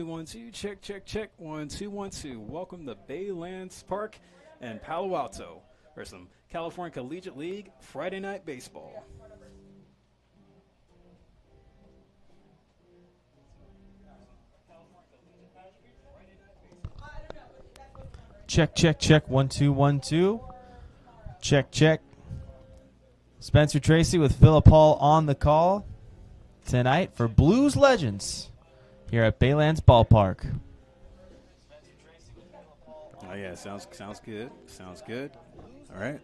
two, 1 2. Check, check, check. 1 2 1 2. Welcome to Baylands Park and Palo Alto for some California Collegiate League Friday Night Baseball. Check, check, check. 1 2 1 2. Check, check. Spencer Tracy with Philip Hall on the call tonight for Blues Legends here at Baylands Ballpark. Oh yeah, sounds good. Sounds good. All right.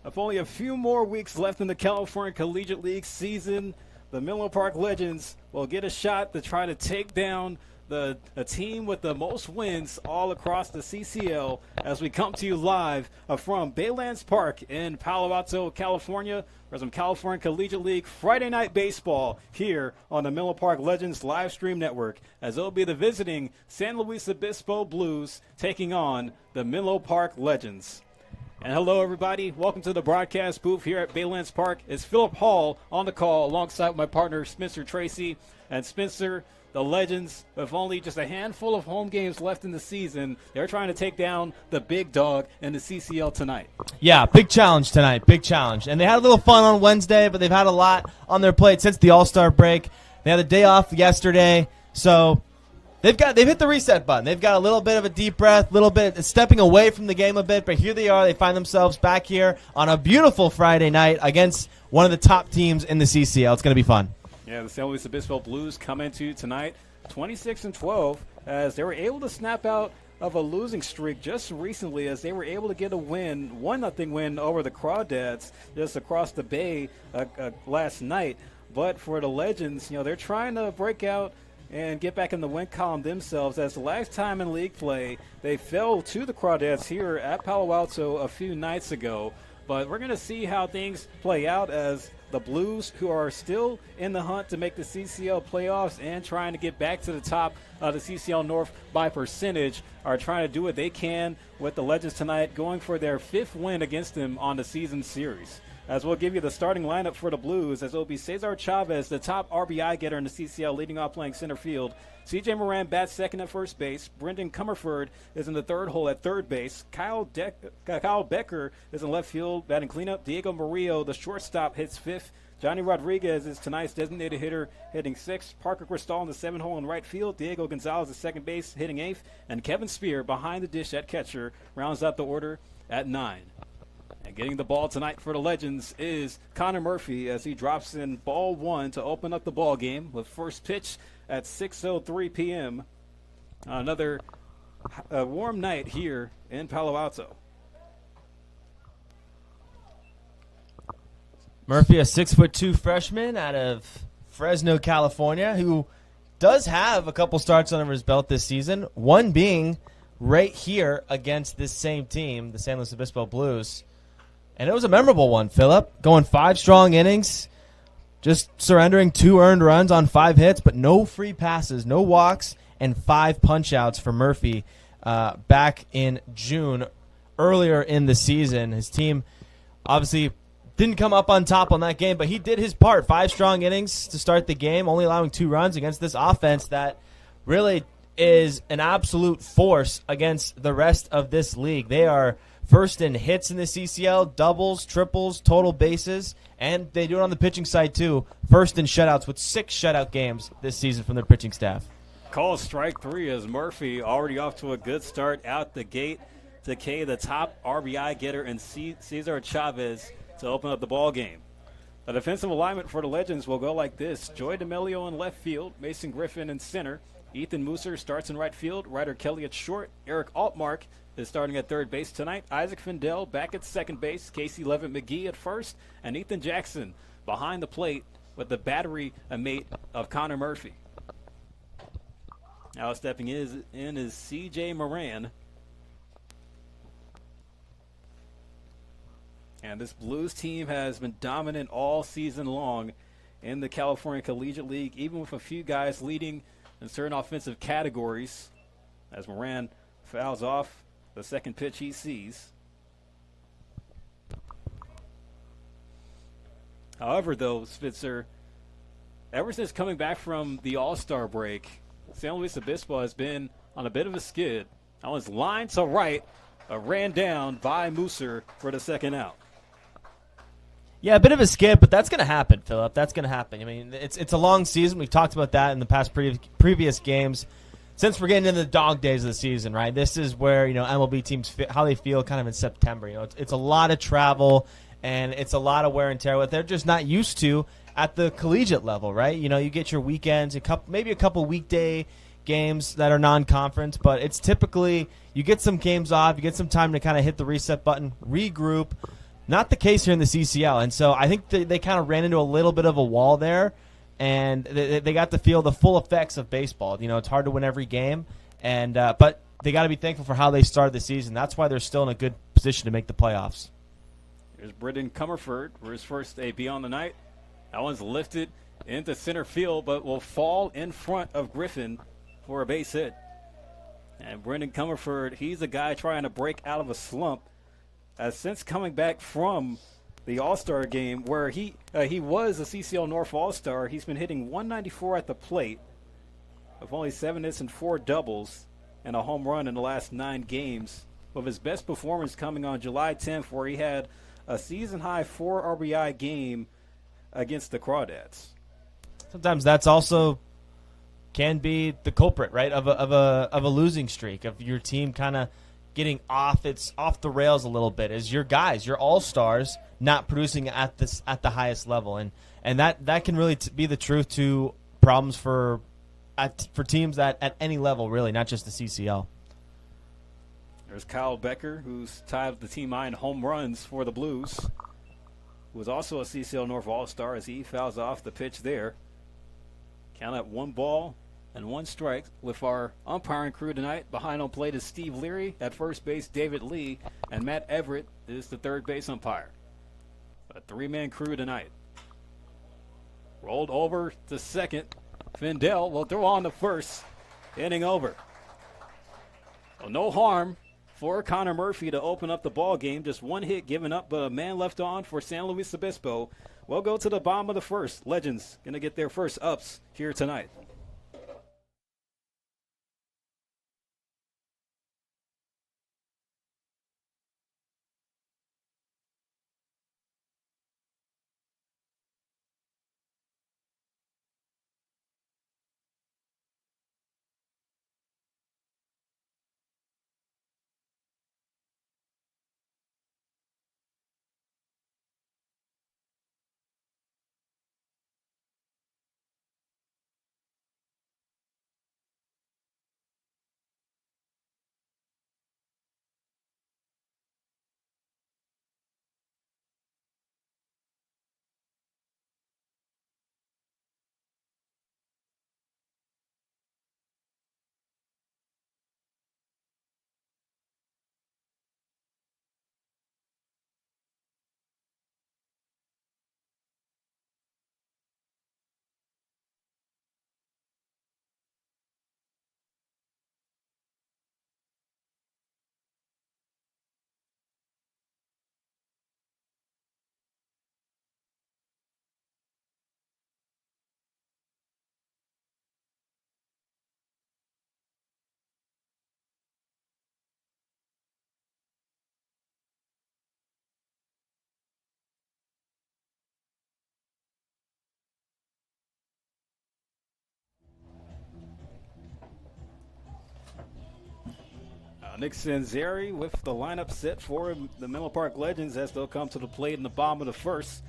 With only a few more weeks left in the California Collegiate League season, the Menlo Park Legends will get a shot to try to take down a team with the most wins all across the CCL as we come to you live from Baylands Park in Palo Alto, California, for some California Collegiate League Friday Night Baseball here on the Menlo Park Legends live stream network, as it'll be the visiting San Luis Obispo Blues taking on the Menlo Park Legends. And hello, everybody. Welcome to the broadcast booth here at Baylands Park. It's Philip Hall on the call alongside my partner, Spencer Tracy. And Spencer, the Legends, with only just a handful of home games left in the season, they're trying to take down the big dog in the CCL tonight. Yeah, big challenge tonight, big challenge. And they had a little fun on Wednesday, but they've had a lot on their plate since the All-Star break. They had a day off yesterday, so they've hit the reset button. They've got a little bit of a deep breath, a little bit stepping away from the game a bit, but here they are. They find themselves back here on a beautiful Friday night against one of the top teams in the CCL. It's going to be fun. Yeah, the San Luis Obispo Blues come into tonight 26-12 as they were able to snap out of a losing streak just recently, as they were able to get a win, 1-0 win over the Crawdads just across the bay last night. But for the Legends, they're trying to break out and get back in the win column themselves, as the last time in league play they fell to the Crawdads here at Palo Alto a few nights ago. But we're going to see how things play out as the Blues, who are still in the hunt to make the CCL playoffs and trying to get back to the top of the CCL North by percentage, are trying to do what they can with the Legends tonight, going for their 5th win against them on the season series. As we'll give you the starting lineup for the Blues, as it will be Cesar Chavez, the top RBI getter in the CCL, leading off playing center field. C.J. Moran bats second at first base. Brendan Comerford is in the third hole at third base. Kyle Becker is in left field batting cleanup. Diego Murillo, the shortstop, hits 5th. Johnny Rodriguez is tonight's designated hitter, hitting 6th. Parker Cristal in the 7th hole in right field. Diego Gonzalez at second base, hitting 8th. And Kevin Spear behind the dish at catcher rounds out the order at 9. And getting the ball tonight for the Legends is Connor Murphy, as he drops in ball 1 to open up the ball game with first pitch at 6:03 p.m. Another warm night here in Palo Alto. Murphy, a 6'2" freshman out of Fresno, California, who does have a couple starts under his belt this season, one being right here against this same team, the San Luis Obispo Blues. And it was a memorable one, Philip, going 5 strong innings, just surrendering 2 earned runs on 5 hits, but no free passes, no walks, and 5 punch-outs for Murphy back in June, earlier in the season. His team obviously didn't come up on top on that game, but he did his part. 5 strong innings to start the game, only allowing 2 runs against this offense that really is an absolute force against the rest of this league. They are first in hits in the CCL, doubles, triples, total bases, and they do it on the pitching side too. First in shutouts with 6 shutout games this season from their pitching staff. Call strike 3 as Murphy already off to a good start out the gate to K, the top RBI getter, and Cesar Chavez to open up the ball game. The defensive alignment for the Legends will go like this: Joy DeMelio in left field, Mason Griffin in center, Ethan Mooser starts in right field, Ryder Kelly at short, Eric Altmark is starting at third base tonight, Isaac Findell back at second base, Casey Levitt McGee at first, and Ethan Jackson behind the plate with the battery mate of Connor Murphy. Now stepping in is C.J. Moran. And this Blues team has been dominant all season long in the California Collegiate League, even with a few guys leading in certain offensive categories, as Moran fouls off the second pitch he sees. However, though, Spitzer, ever since coming back from the All-Star break, San Luis Obispo has been on a bit of a skid. That one's line to right, ran down by Mooser for the second out. Yeah, a bit of a skip, but that's going to happen, Philip. That's going to happen. I mean, it's a long season. We've talked about that in the past previous games. Since we're getting into the dog days of the season, right? This is where, MLB teams how they feel kind of in September. It's a lot of travel and it's a lot of wear and tear what they're just not used to at the collegiate level, right? You get your weekends, maybe a couple weekday games that are non-conference, but it's typically you get some games off, you get some time to kind of hit the reset button, regroup, Not the case here in the CCL. And so I think they kind of ran into a little bit of a wall there, and they got to feel the full effects of baseball. You know, it's hard to win every game, and but they got to be thankful for how they started the season. That's why they're still in a good position to make the playoffs. Here's Brendan Comerford for his first AB on the night. That one's lifted into center field, but will fall in front of Griffin for a base hit. And Brendan Comerford, he's a guy trying to break out of a slump. Since coming back from the All-Star game, where he was a CCL North All-Star, he's been hitting .194 at the plate, with only 7 hits and 4 doubles, and a home run in the last 9 games, with his best performance coming on July 10th, where he had a season-high 4 RBI game against the Crawdads. Sometimes that's also can be the culprit, right, of a losing streak, of your team kind of getting off the rails a little bit, is your guys, your all-stars, not producing at the highest level, and that can really be the truth to problems for teams at any level, really, not just the CCL. There's Kyle Becker, who's tied the team high in home runs for the Blues, who was also a CCL North All-Star as he fouls off the pitch there. Count at 1 ball and 1 strike with our umpiring crew tonight. Behind on plate is Steve Leary. At first base, David Lee. And Matt Everett is the third base umpire. A 3-man crew tonight. Rolled over to second. Findell will throw on to first. Inning over. Well, no harm for Connor Murphy to open up the ball game. Just 1 hit given up, but a man left on for San Luis Obispo. We'll go to the bottom of the first. Legends going to get their first ups here tonight. Nick Sanzeri with the lineup set for the Menlo Park Legends as they'll come to the plate in the bottom of the first.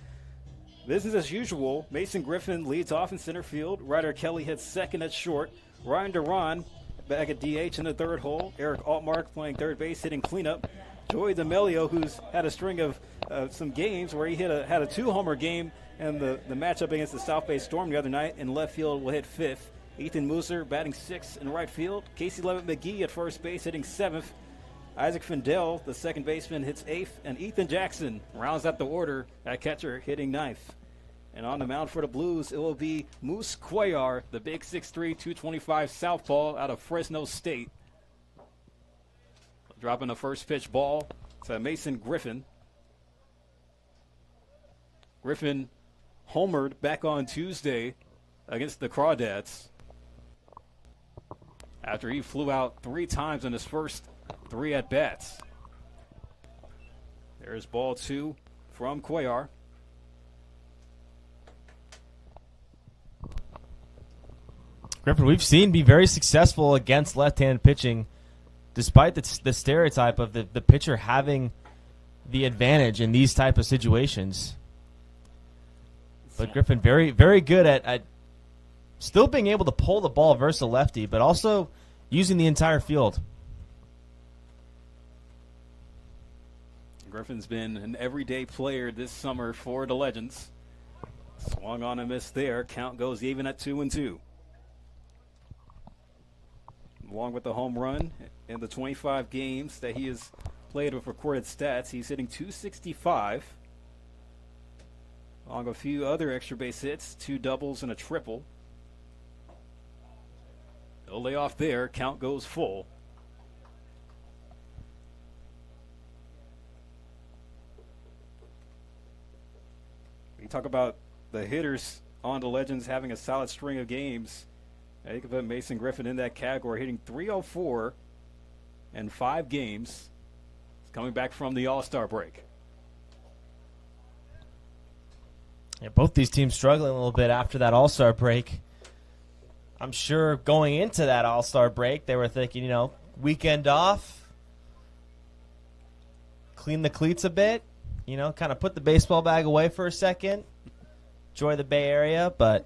Business as usual. Mason Griffin leads off in center field. Ryder Kelly hits second at short. Ryan Duran back at DH in the third hole. Eric Altmark playing third base, hitting cleanup. Joey D'Amelio, who's had a string of some games where he had a 2-homer game and the matchup against the South Bay Storm the other night in left field, will hit fifth. Ethan Mooser batting 6th in right field. Casey Levitt McGee at first base hitting 7th. Isaac Findell, the second baseman, hits 8th. And Ethan Jackson rounds out the order at catcher, hitting 9th. And on the mound for the Blues, it will be Moose Cuellar, the big 6'3", 225 southpaw out of Fresno State. Dropping the first pitch ball to Mason Griffin. Griffin homered back on Tuesday against the Crawdads after he flew out 3 times in his first 3 at-bats. There's ball 2 from Cuellar. Griffin, we've seen be very successful against left-handed pitching, despite the stereotype of the pitcher having the advantage in these type of situations. But Griffin, very, very good at still being able to pull the ball versus a lefty, but also using the entire field. Griffin's been an everyday player this summer for the Legends. Swung on and missed there. Count goes even at 2-2. Along with the home run in the 25 games that he has played with recorded stats, he's hitting .265. Along with a few other extra base hits, 2 doubles and a triple. No layoff there. Count goes full. We talk about the hitters on the Legends having a solid string of games. You can put Mason Griffin in that category, hitting .304 in 5 games. He's coming back from the All-Star break. Yeah, both these teams struggling a little bit after that All-Star break. I'm sure going into that All-Star break, they were thinking, weekend off, clean the cleats a bit, kind of put the baseball bag away for a second, enjoy the Bay Area, but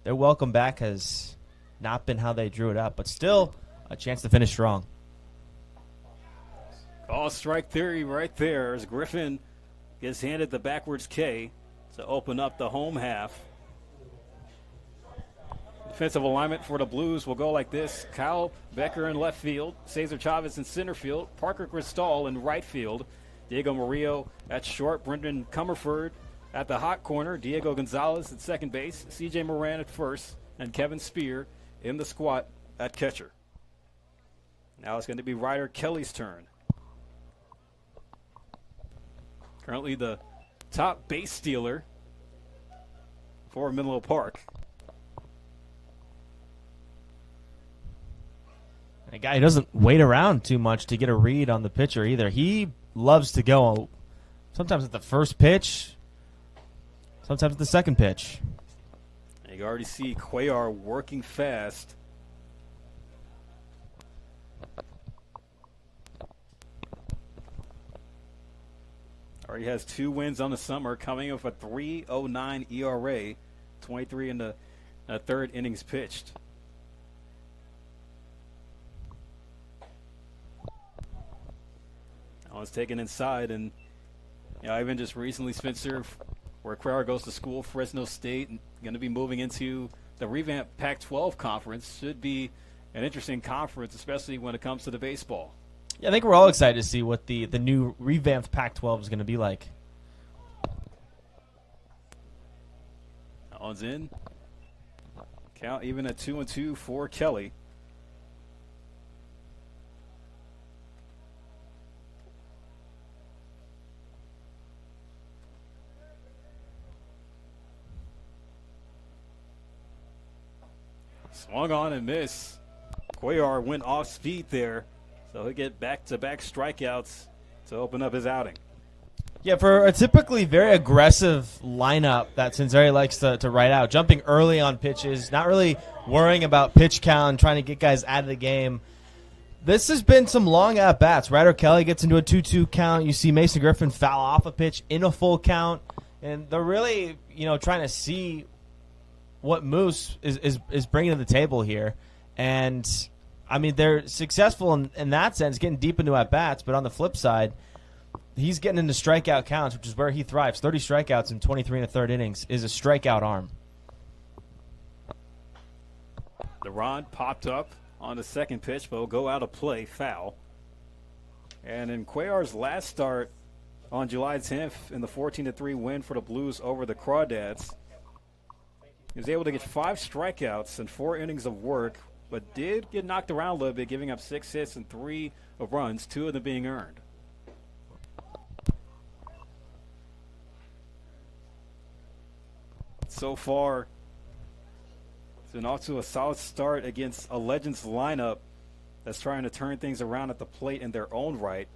their welcome back has not been how they drew it up, but still a chance to finish strong. Call strike theory right there as Griffin gets handed the backwards K to open up the home half. Defensive alignment for the Blues will go like this. Kyle Becker in left field, Cesar Chavez in center field, Parker Cristal in right field, Diego Murillo at short, Brendan Comerford at the hot corner, Diego Gonzalez at second base, C.J. Moran at first, and Kevin Spear in the squat at catcher. Now it's going to be Ryder Kelly's turn. Currently the top base stealer for Menlo Park. A guy who doesn't wait around too much to get a read on the pitcher either. He loves to go sometimes at the first pitch, sometimes at the second pitch. And you already see Cuellar working fast. Already has 2 wins on the summer, coming off a .309 ERA, 23 in the third innings pitched. I was taken inside, and even just recently, Spencer, where Cuellar goes to school, Fresno State, and going to be moving into the revamped Pac-12 conference. Should be an interesting conference, especially when it comes to the baseball. Yeah, I think we're all excited to see what the new revamped Pac-12 is going to be like. That one's in. Count even at 2-2 for Kelly. Swung on and missed. Cuellar went off speed there, so he'll get back-to-back strikeouts to open up his outing. Yeah, for a typically very aggressive lineup that Cincinnati likes to ride out, jumping early on pitches, not really worrying about pitch count, trying to get guys out of the game. This has been some long at-bats. Ryder Kelly gets into a 2-2 count. You see Mason Griffin foul off a pitch in a full count. And they're really, trying to see what Moose is bringing to the table here. And, they're successful in that sense, getting deep into at-bats. But on the flip side, he's getting into strikeout counts, which is where he thrives. 30 strikeouts in 23 and a third innings is a strikeout arm. The rod popped up on the second pitch, but will go out of play, foul. And in Cuellar's last start on July 10th in the 14-3 win for the Blues over the Crawdads, he was able to get 5 strikeouts and 4 innings of work, but did get knocked around a little bit, giving up 6 hits and 3 runs, 2 of them being earned. So far, it's been off to a solid start against a Legends lineup that's trying to turn things around at the plate in their own right.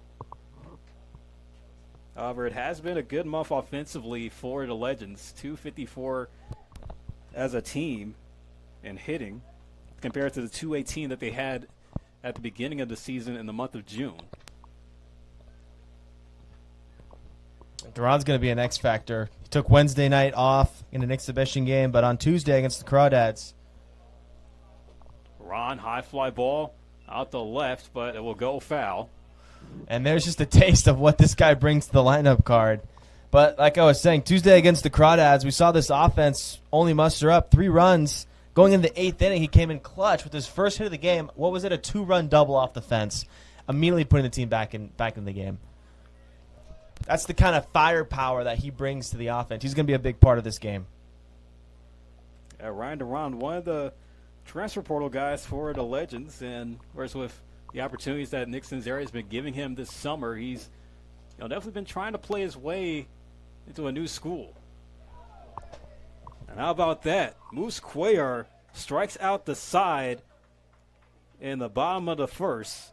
However, it has been a good month offensively for the Legends. .254 as a team in hitting compared to the .218 that they had at the beginning of the season in the month of June. Duran's going to be an X factor. He took Wednesday night off in an exhibition game, but on Tuesday against the Crawdads. Ron, high fly ball out the left, but it will go foul. And there's just a taste of what this guy brings to the lineup card. But like I was saying, Tuesday against the Crawdads, we saw this offense only muster up 3 runs. Going in the 8th inning, he came in clutch with his first hit of the game. What was it? A 2-run double off the fence, immediately putting the team back in the game. That's the kind of firepower that he brings to the offense. He's going to be a big part of this game. Ryan Durant, one of the transfer portal guys for the Legends, and whereas with the opportunities that Nick Area has been giving him this summer, he's definitely been trying to play his way into a new school. And how about that? Moose Cuellar strikes out the side in the bottom of the first,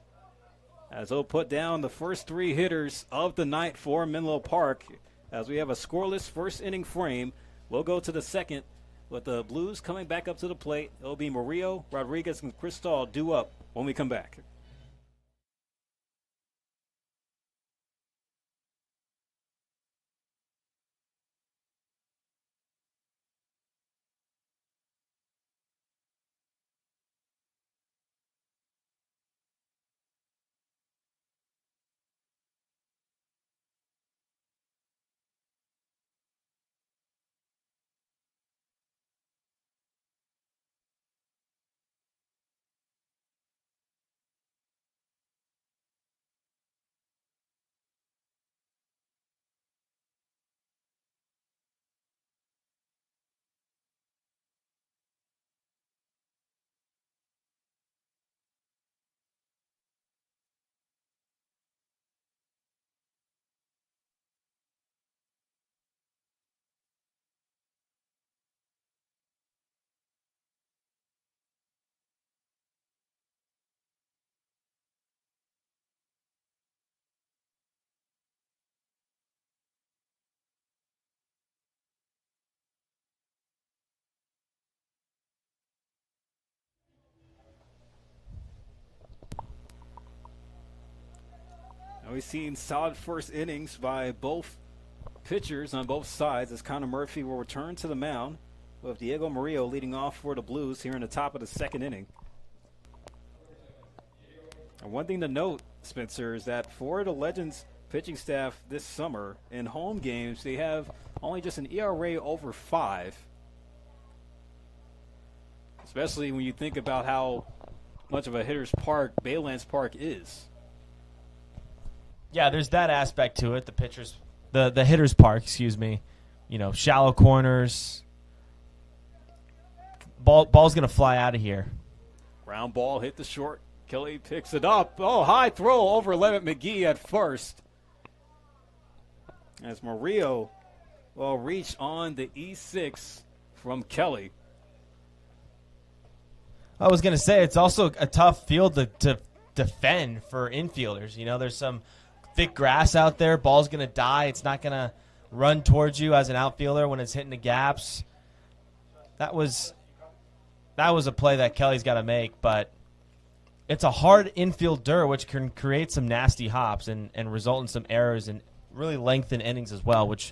as they'll put down the first 3 hitters of the night for Menlo Park. As we have a scoreless first inning frame, we'll go to the second with the Blues coming back up to the plate. It'll be Murillo, Rodriguez, and Cristal due up when we come back. We've seen solid first innings by both pitchers on both sides as Connor Murphy will return to the mound with Diego Murillo leading off for the Blues here in the top of the second inning. And one thing to note, Spencer, is that for the Legends pitching staff this summer in home games, they have only just an ERA over 5. Especially when you think about how much of a hitter's park Baylands Park is. Yeah, there's that aspect to it. The hitter's park, excuse me. Shallow corners. Ball's gonna fly out of here. Ground ball hit the short. Kelly picks it up. Oh, high throw over Levitt McGee at first. As Murillo will reach on the E6 from Kelly. I was gonna say it's also a tough field to defend for infielders. There's some thick grass out there. Ball's going to die. It's not going to run towards you as an outfielder when it's hitting the gaps. That was a play that Kelly's got to make, but it's a hard infield dirt, which can create some nasty hops and result in some errors and really lengthen innings as well, which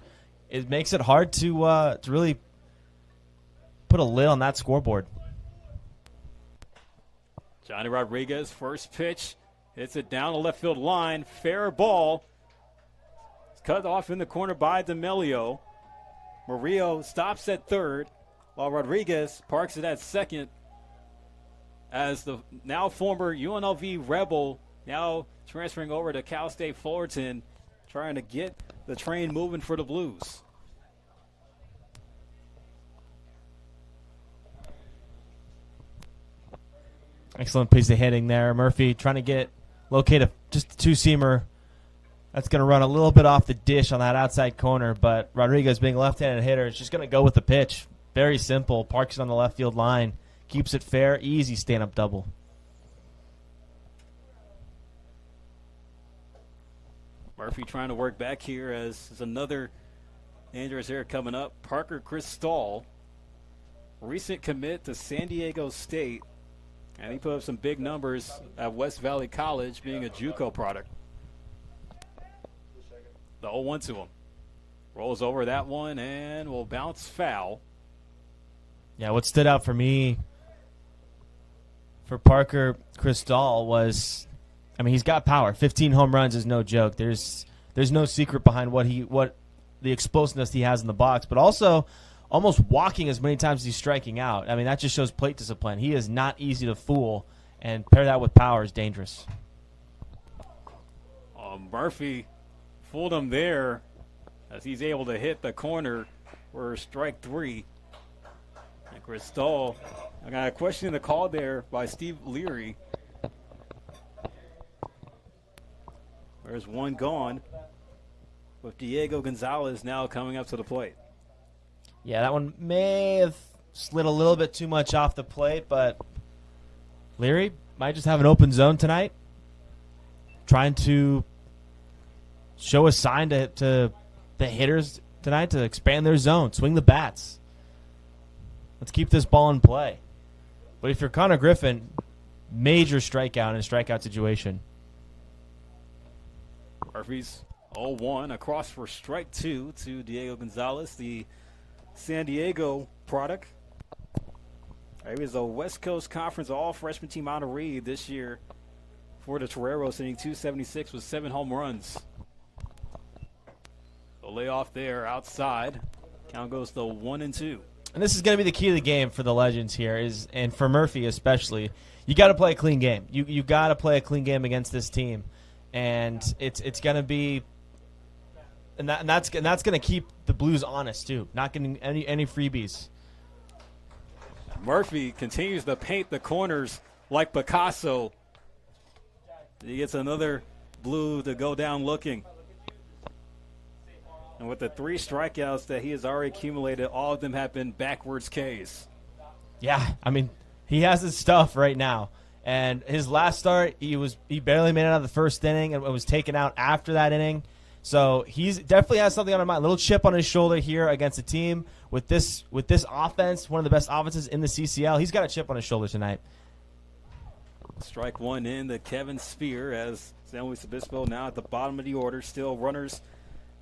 it makes it hard to really put a lid on that scoreboard. Johnny Rodriguez, first pitch. Hits it down the left field line. Fair ball. It's cut off in the corner by D'Amelio. Murillo stops at third, while Rodriguez parks it at second as the now former UNLV Rebel, now transferring over to Cal State Fullerton, trying to get the train moving for the Blues. Excellent piece of hitting there. Murphy trying to locate just a two-seamer. That's going to run a little bit off the dish on that outside corner, but Rodriguez, being a left-handed hitter, is just going to go with the pitch. Very simple. Parks it on the left field line. Keeps it fair. Easy stand-up double. Murphy trying to work back here as there's another dangerous hitter coming up. Parker Cristal, recent commit to San Diego State, and he put up some big numbers at West Valley College, being a JUCO product. The 0-1 to him. Rolls over that one and will bounce foul. Yeah, what stood out for me for Parker Cristal was I mean, he's got power. 15 home runs is no joke. There's no secret behind what the explosiveness he has in the box, but also almost walking as many times as he's striking out. I mean, that just shows plate discipline. He is not easy to fool, and pair that with power is dangerous. Murphy fooled him there as he's able to hit the corner for strike 3. And Cristal, I got a question in the call there by Steve Leary. There's one gone with Diego Gonzalez now coming up to the plate. Yeah, that one may have slid a little bit too much off the plate, but Leary might just have an open zone tonight, trying to show a sign to the hitters tonight to expand their zone, swing the bats. Let's keep this ball in play. But if you're Connor Griffin, major strikeout in a strikeout situation. Murphy's 0-1 across for strike 2 to Diego Gonzalez, the San Diego product. He was a West Coast Conference all-freshman team honoree this year for the Toreros, hitting .276 with 7 home runs. The layoff there outside. Count goes to 1-2. And this is going to be the key to the game for the Legends here, and for Murphy especially. You got to play a clean game. You got to play a clean game against this team, and it's going to be, and that's going to keep the Blues honest too, not getting any freebies. Murphy continues to paint the corners like Picasso. He gets another Blue to go down looking. And with the 3 strikeouts that he has already accumulated, all of them have been backwards Ks. Yeah, I mean, he has his stuff right now. And his last start, he barely made it out of the first inning and was taken out after that inning. So he's definitely has something on his mind. A little chip on his shoulder here against a team with this offense, one of the best offenses in the CCL. He's got a chip on his shoulder tonight. Strike 1 in to Kevin Spear as San Luis Obispo now at the bottom of the order. Still runners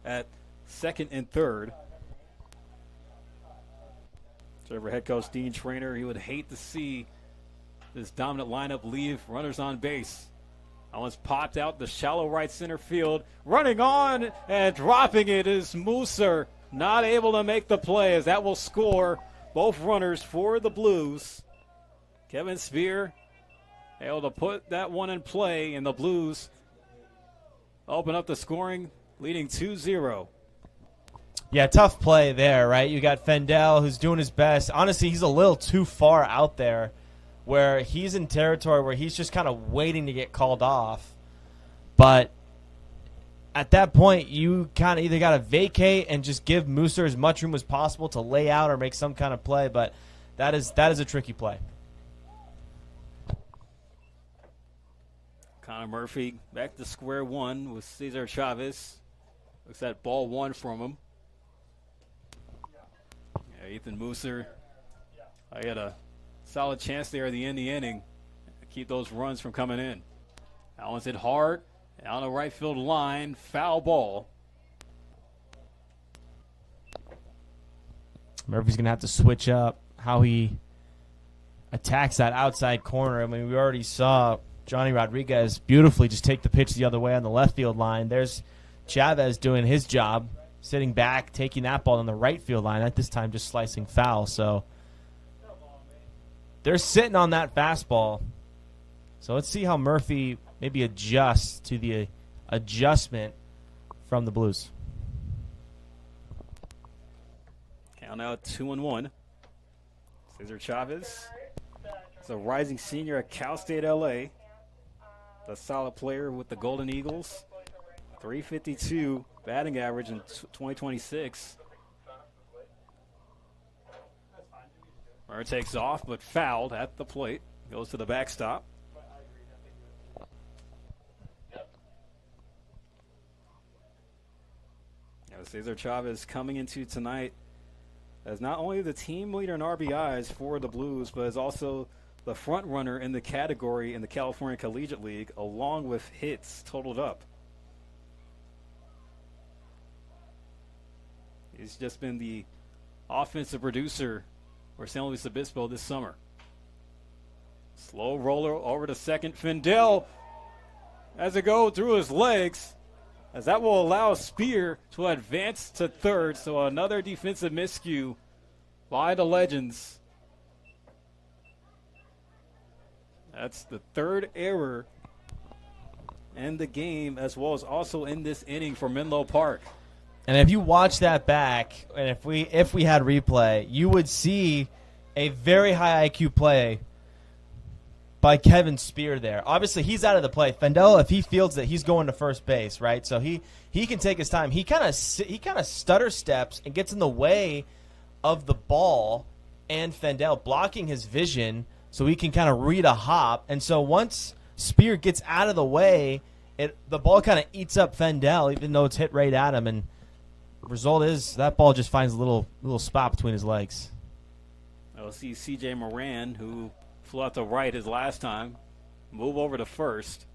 at second and third. Server head coach Dean Trainer, he would hate to see this dominant lineup leave runners on base. That one's popped out the shallow right center field. Running on and dropping it is Mooser. Not able to make the play as that will score both runners for the Blues. Kevin Spear able to put that one in play, and the Blues open up the scoring, leading 2-0. Yeah, tough play there, right? You got Fendel, who's doing his best. Honestly, he's a little too far out there where he's in territory where he's just kind of waiting to get called off. But at that point, you kind of either got to vacate and just give Mooser as much room as possible to lay out or make some kind of play, but that is a tricky play. Connor Murphy back to square one with Cesar Chavez. Looks at ball 1 from him. Yeah, Ethan Mooser, I had a solid chance there at the end of the inning to keep those runs from coming in. That one's hit hard down the right field line. Foul ball. Murphy's going to have to switch up how he attacks that outside corner. I mean, we already saw Johnny Rodriguez beautifully just take the pitch the other way on the left field line. There's Chavez doing his job, sitting back, taking that ball on the right field line, at this time just slicing foul. So they're sitting on that fastball. So let's see how Murphy maybe adjusts to the adjustment from the Blues. Count out 2-1. Cesar Chavez is a rising senior at Cal State LA. A solid player with the Golden Eagles. 352 batting average in 2026. Murray takes off, but fouled at the plate. Goes to the backstop. Cesar Chavez coming into tonight as not only the team leader in RBIs for the Blues, but is also the front runner in the category in the California Collegiate League, along with hits totaled up. He's just been the offensive producer for San Luis Obispo this summer. Slow roller over to second. Fendel as it goes through his legs, as that will allow Spear to advance to third. So another defensive miscue by the Legends. That's the third error in the game, as well as also in this inning for Menlo Park. And if you watch that back, and if we had replay, you would see a very high IQ play by Kevin Spear there. Obviously, he's out of the play. Fendel, if he feels that he's going to first base, right? So he can take his time. He kind of stutter steps and gets in the way of the ball and Fendel, blocking his vision so he can kind of read a hop. And so once Spear gets out of the way, the ball kind of eats up Fendel, even though it's hit right at him. And the result is that ball just finds a little spot between his legs. I'll see C.J. Moran, who flew out to right his last time, move over to first.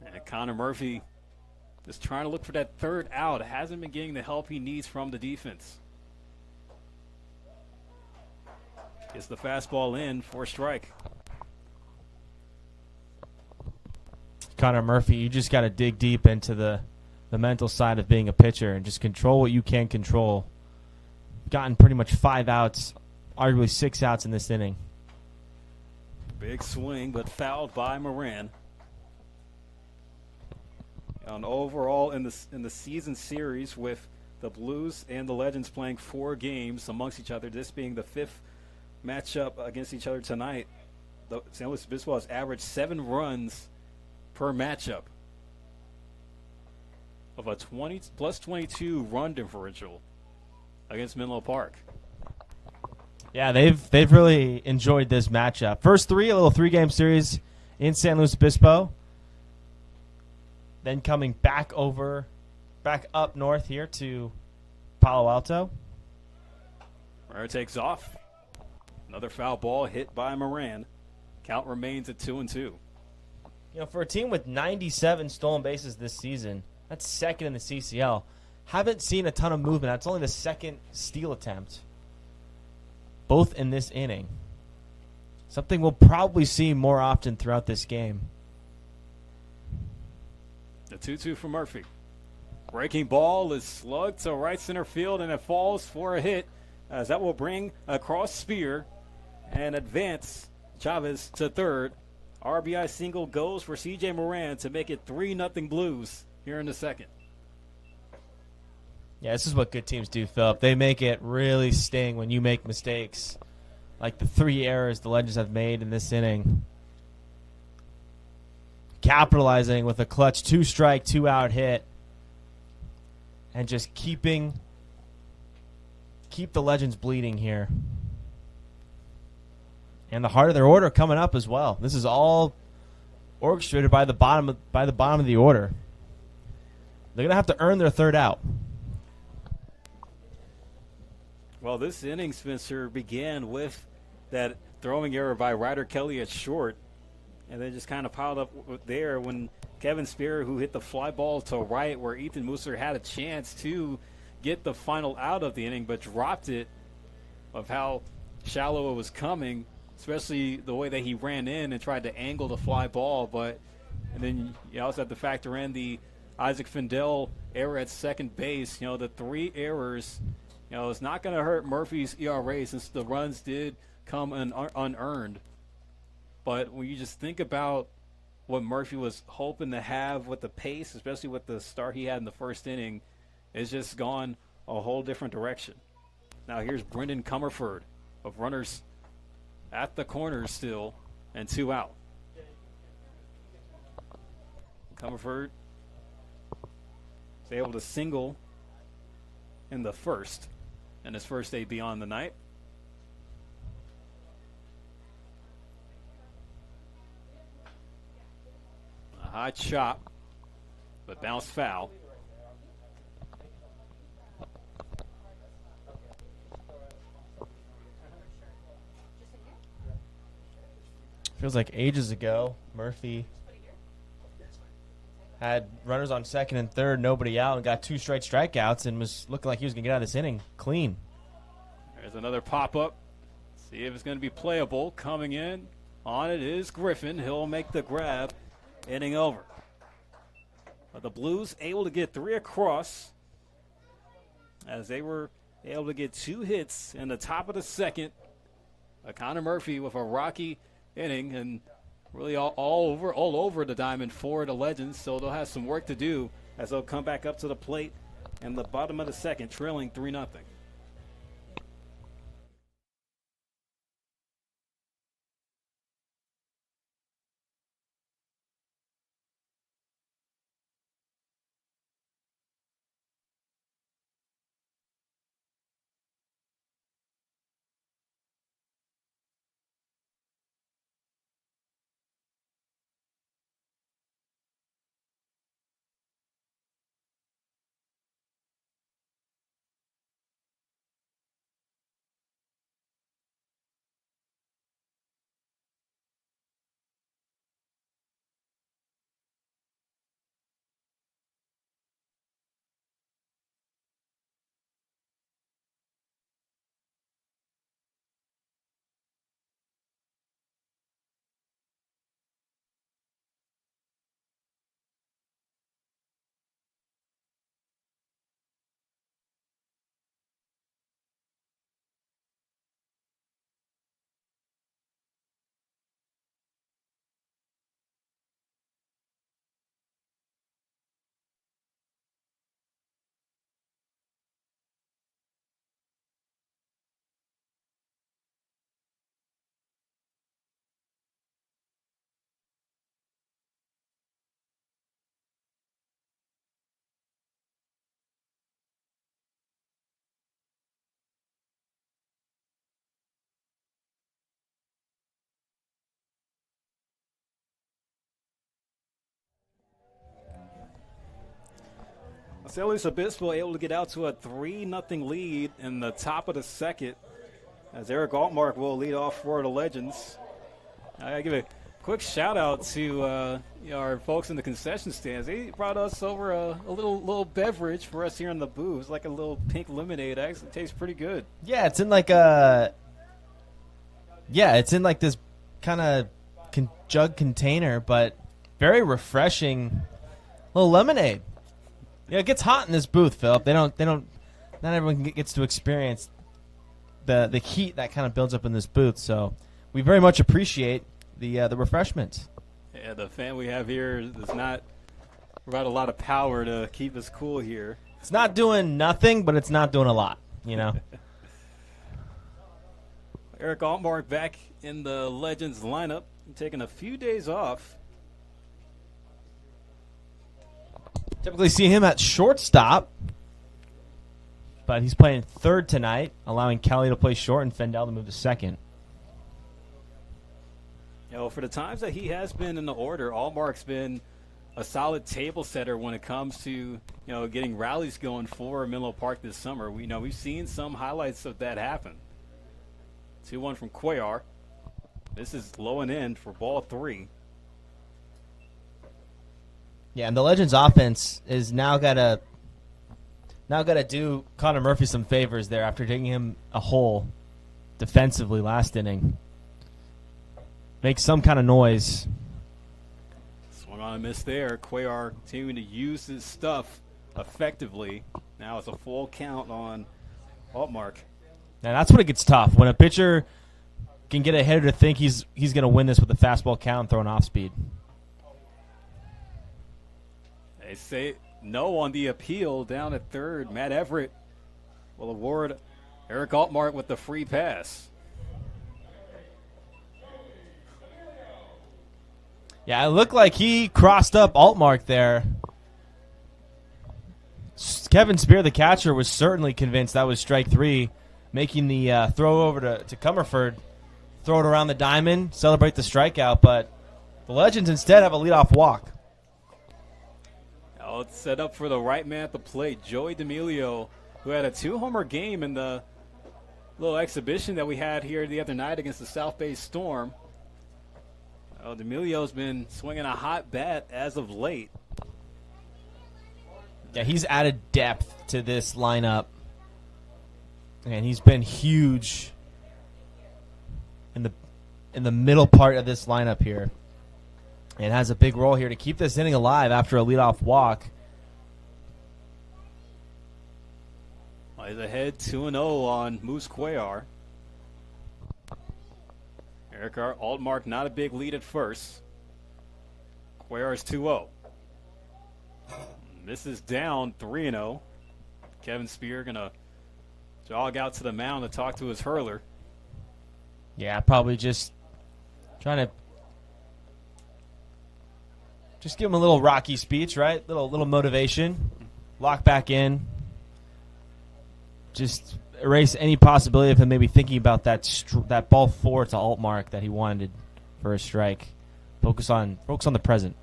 And Connor Murphy is trying to look for that third out. Hasn't been getting the help he needs from the defense. Gets the fastball in for a strike. Connor Murphy, you just got to dig deep into the mental side of being a pitcher and just control what you can control. Gotten pretty much 5 outs, arguably 6 outs in this inning. Big swing, but fouled by Moran. And overall in the season series, with the Blues and the Legends playing 4 games amongst each other, this being the 5th matchup against each other tonight, the St. Louis Obispo has averaged 7 runs per matchup of a plus 22 run differential against Menlo Park. Yeah, they've really enjoyed this matchup. First 3, a little 3-game series in San Luis Obispo. Then coming back up north here to Palo Alto. Runner takes off. Another foul ball hit by Moran. Count remains at 2-2. You know, for a team with 97 stolen bases this season, that's second in the CCL. Haven't seen a ton of movement. That's only the second steal attempt, both in this inning. Something we'll probably see more often throughout this game. The 2-2 for Murphy. Breaking ball is slugged to right center field, and it falls for a hit, as that will bring across Spear and advance Chavez to third. RBI single goes for C.J. Moran to make it 3-0 Blues here in the second. Yeah, this is what good teams do, Philip. They make it really sting when you make mistakes, like the 3 errors the Legends have made in this inning. Capitalizing with a clutch 2-strike, 2-out hit, and just keep the Legends bleeding here. And the heart of their order coming up as well. This is all orchestrated by the bottom of the order. They're gonna have to earn their third out. Well, this inning, Spencer, began with that throwing error by Ryder Kelly at short, and then just kind of piled up there when Kevin Spear, who hit the fly ball to right where Ethan Mooser had a chance to get the final out of the inning, but dropped it, of how shallow it was coming, especially the way that he ran in and tried to angle the fly ball. And then you also have to factor in the Isaac Fendel error at second base. You know, the 3 errors, you know, it's not going to hurt Murphy's ERA since the runs did come unearned. But when you just think about what Murphy was hoping to have with the pace, especially with the start he had in the first inning, it's just gone a whole different direction. Now here's Brendan Comerford of runners at the corners still, and 2 out. Comerford is able to single in the first, and his first AB on the night. A high chop, but bounced foul. Feels like ages ago, Murphy had runners on second and third, nobody out, and got 2 straight strikeouts and was looking like he was going to get out of this inning clean. There's another pop-up. See if it's going to be playable. Coming in on it is Griffin. He'll make the grab. Inning over. But the Blues able to get 3 across as they were able to get 2 hits in the top of the second. Connor Murphy with a rocky inning and really all over the diamond for the Legends. So they'll have some work to do as they'll come back up to the plate in the bottom of the second, trailing 3-0. San Luis Obispo able to get out to a 3-0 lead in the top of the second as Eric Altmark will lead off for the Legends. I gotta give a quick shout out to our folks in the concession stands. They brought us over a little beverage for us here in the booth. It's like a little pink lemonade. It actually tastes pretty good. Yeah, it's in like this kind of jug container, but very refreshing little lemonade. Yeah, it gets hot in this booth, Philip. Not everyone gets to experience the heat that kind of builds up in this booth. So we very much appreciate the refreshments. Yeah, the fan we have here does not provide a lot of power to keep us cool here. It's not doing nothing, but it's not doing a lot, you know. Eric Altmark back in the Legends lineup, taking a few days off. Typically see him at shortstop, but he's playing third tonight, allowing Kelly to play short and Fendel to move to second. For the times that he has been in the order, Allmark's been a solid table setter when it comes to getting rallies going for Menlo Park this summer. We've seen some highlights of that happen. 2-1 from Cuellar. This is low and in for ball 3. Yeah, and the Legends offense is now gotta do Connor Murphy some favors there after taking him a hole defensively last inning. Make some kind of noise. Swung on a miss there. Cuellar continuing to use his stuff effectively. Now it's a full count on Altmark. Now that's when it gets tough. When a pitcher can get a hitter to think he's going to win this with a fastball count and throw an off speed. They say no on the appeal down at third. Matt Everett will award Eric Altmark with the free pass. Yeah, it looked like he crossed up Altmark there. Kevin Spear, the catcher, was certainly convinced that was strike 3, making the throw over to Comerford, throw it around the diamond, celebrate the strikeout, but the Legends instead have a leadoff walk. Oh, it's set up for the right man at the plate, Joey D'Amelio, who had a 2-homer game in the little exhibition that we had here the other night against the South Bay Storm. Oh, D'Amelio's been swinging a hot bat as of late. Yeah, he's added depth to this lineup. And he's been huge in the middle part of this lineup here. And has a big role here to keep this inning alive after a leadoff walk. He's ahead 2-0 on Moose Cuellar. Eric Altmark, not a big lead at first. Cuellar's 2-0. This is down 3-0. Kevin Spear going to jog out to the mound to talk to his hurler. Yeah, probably just trying to just give him a little Rocky speech, right? Little motivation. Lock back in. Just erase any possibility of him maybe thinking about that ball 4 to Altmark that he wanted for a strike. Focus on the present.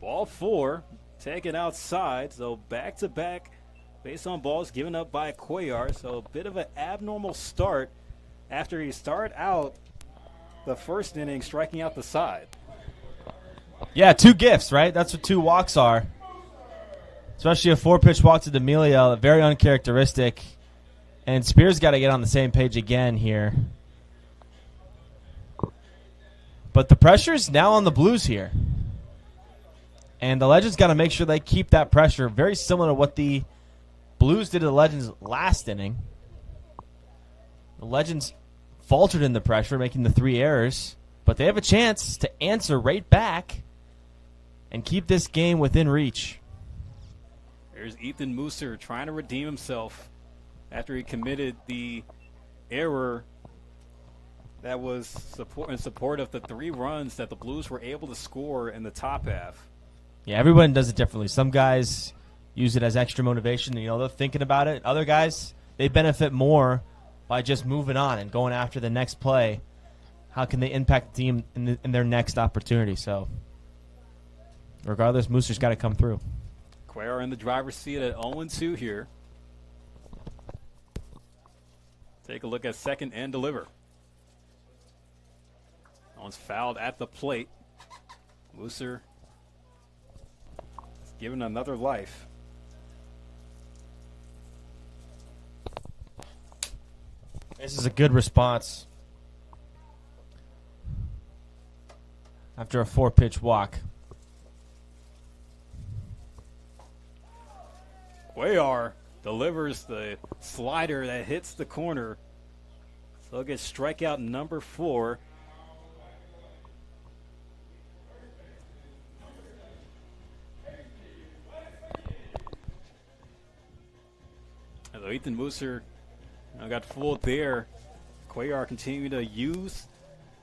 Ball 4, taken outside, so back-to-back base on balls given up by Cuellar. So a bit of an abnormal start after he started out the first inning striking out the side. Yeah, 2 gifts, right? That's what 2 walks are. Especially a 4-pitch walk to D'Amelio, very uncharacteristic. And Spears got to get on the same page again here. But the pressure's now on the Blues here. And the Legends got to make sure they keep that pressure, very similar to what the Blues did to the Legends last inning. The Legends faltered in the pressure, making the 3 errors. But they have a chance to answer right back and keep this game within reach. There's Ethan Mooser trying to redeem himself after he committed the error that was in support of the 3 runs that the Blues were able to score in the top half. Yeah, everyone does it differently. Some guys use it as extra motivation. They're thinking about it. Other guys, they benefit more by just moving on and going after the next play. How can they impact the team in their next opportunity? So, regardless, Mooser's got to come through. Cuellar in the driver's seat at 0-2 here. Take a look at second and deliver. That one's fouled at the plate. Mooser is given another life. This is a good response after a 4-pitch walk. Cuellar delivers the slider that hits the corner. So he'll get strikeout number 4. So Ethan Mooser got fooled there. Cuellar continuing to use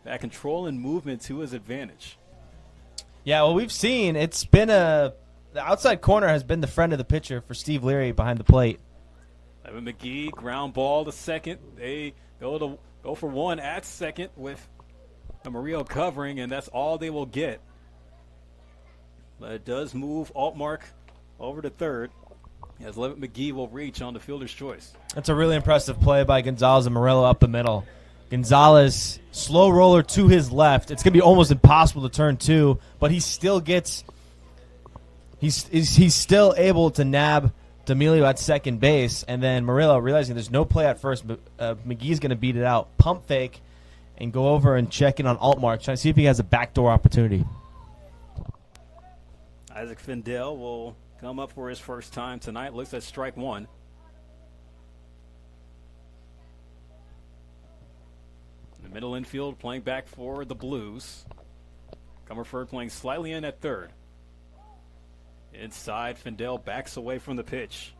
that control and movement to his advantage. Yeah, well, we've seen it's been the outside corner has been the friend of the pitcher for Steve Leary behind the plate. Evan McGee, ground ball to second. They go for 1 at second with Murillo covering, and that's all they will get. But it does move Altmark over to third, as Levitt McGee will reach on the fielder's choice. That's a really impressive play by Gonzalez and Murillo up the middle. Gonzalez, slow roller to his left. It's going to be almost impossible to turn 2, but he still gets he's still able to nab D'Amelio at second base, and then Murillo, realizing there's no play at first, but McGee's going to beat it out, pump fake, and go over and check in on Altmark, trying to see if he has a backdoor opportunity. Isaac Findell will come up for his first time tonight. Looks at strike 1. In the middle infield, playing back for the Blues. Comerford playing slightly in at third. Inside, Findell backs away from the pitch.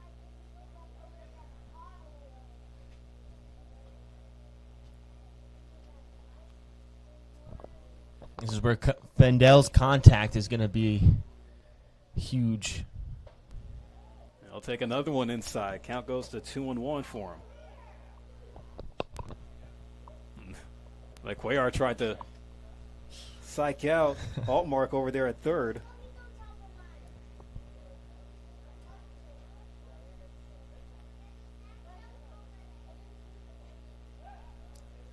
This is where Findell's contact is going to be huge. He'll take another one inside. Count goes to 2-1 for him. Like Cuellar tried to psych out Altmark over there at third.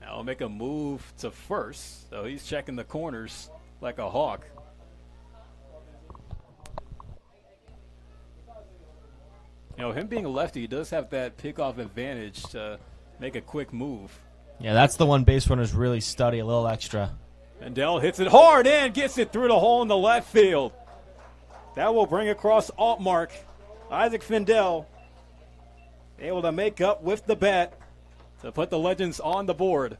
Now he'll make a move to first. So he's checking the corners like a hawk. Him being a lefty, he does have that pickoff advantage to make a quick move. Yeah, that's the one base runners really study, a little extra. Mendel hits it hard and gets it through the hole in the left field. That will bring across Altmark. Isaac Findell able to make up with the bat to put the Legends on the board.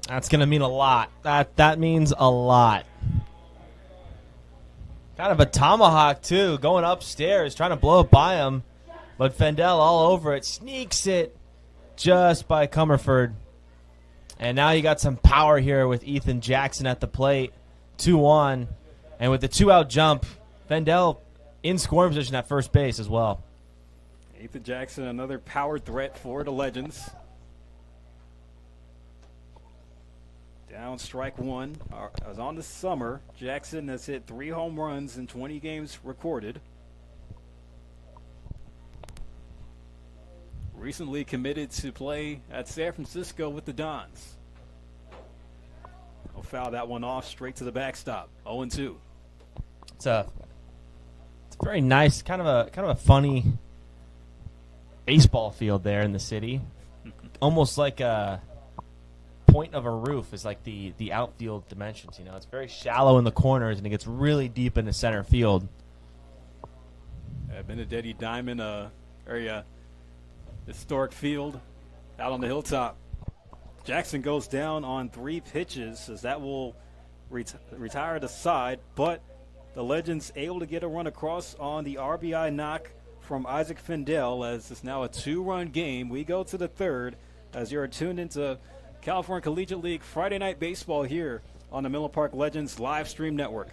That's going to mean a lot. That means a lot. Kind of a tomahawk, too, going upstairs, trying to blow it by him. But Fendel all over it, sneaks it just by Comerford. And now you got some power here with Ethan Jackson at the plate, 2-1. And with the 2-out jump, Fendel in scoring position at first base as well. Ethan Jackson, another power threat for the Legends. Down strike one. As on the summer, Jackson has hit 3 home runs in 20 games recorded. Recently committed to play at San Francisco with the Dons. He'll foul that one off straight to the backstop. 0-2. It's a very nice, kind of a funny baseball field there in the city. Almost like a point of a roof is like the outfield dimensions. It's very shallow in the corners and it gets really deep into center field. Benedetti Diamond area. Historic field out on the hilltop. Jackson goes down on 3 pitches as that will retire the side, but the Legends able to get a run across on the RBI knock from Isaac Findell as it's now a 2-run game. We go to the third as you're tuned into California Collegiate League Friday Night Baseball here on the Menlo Park Legends live stream network.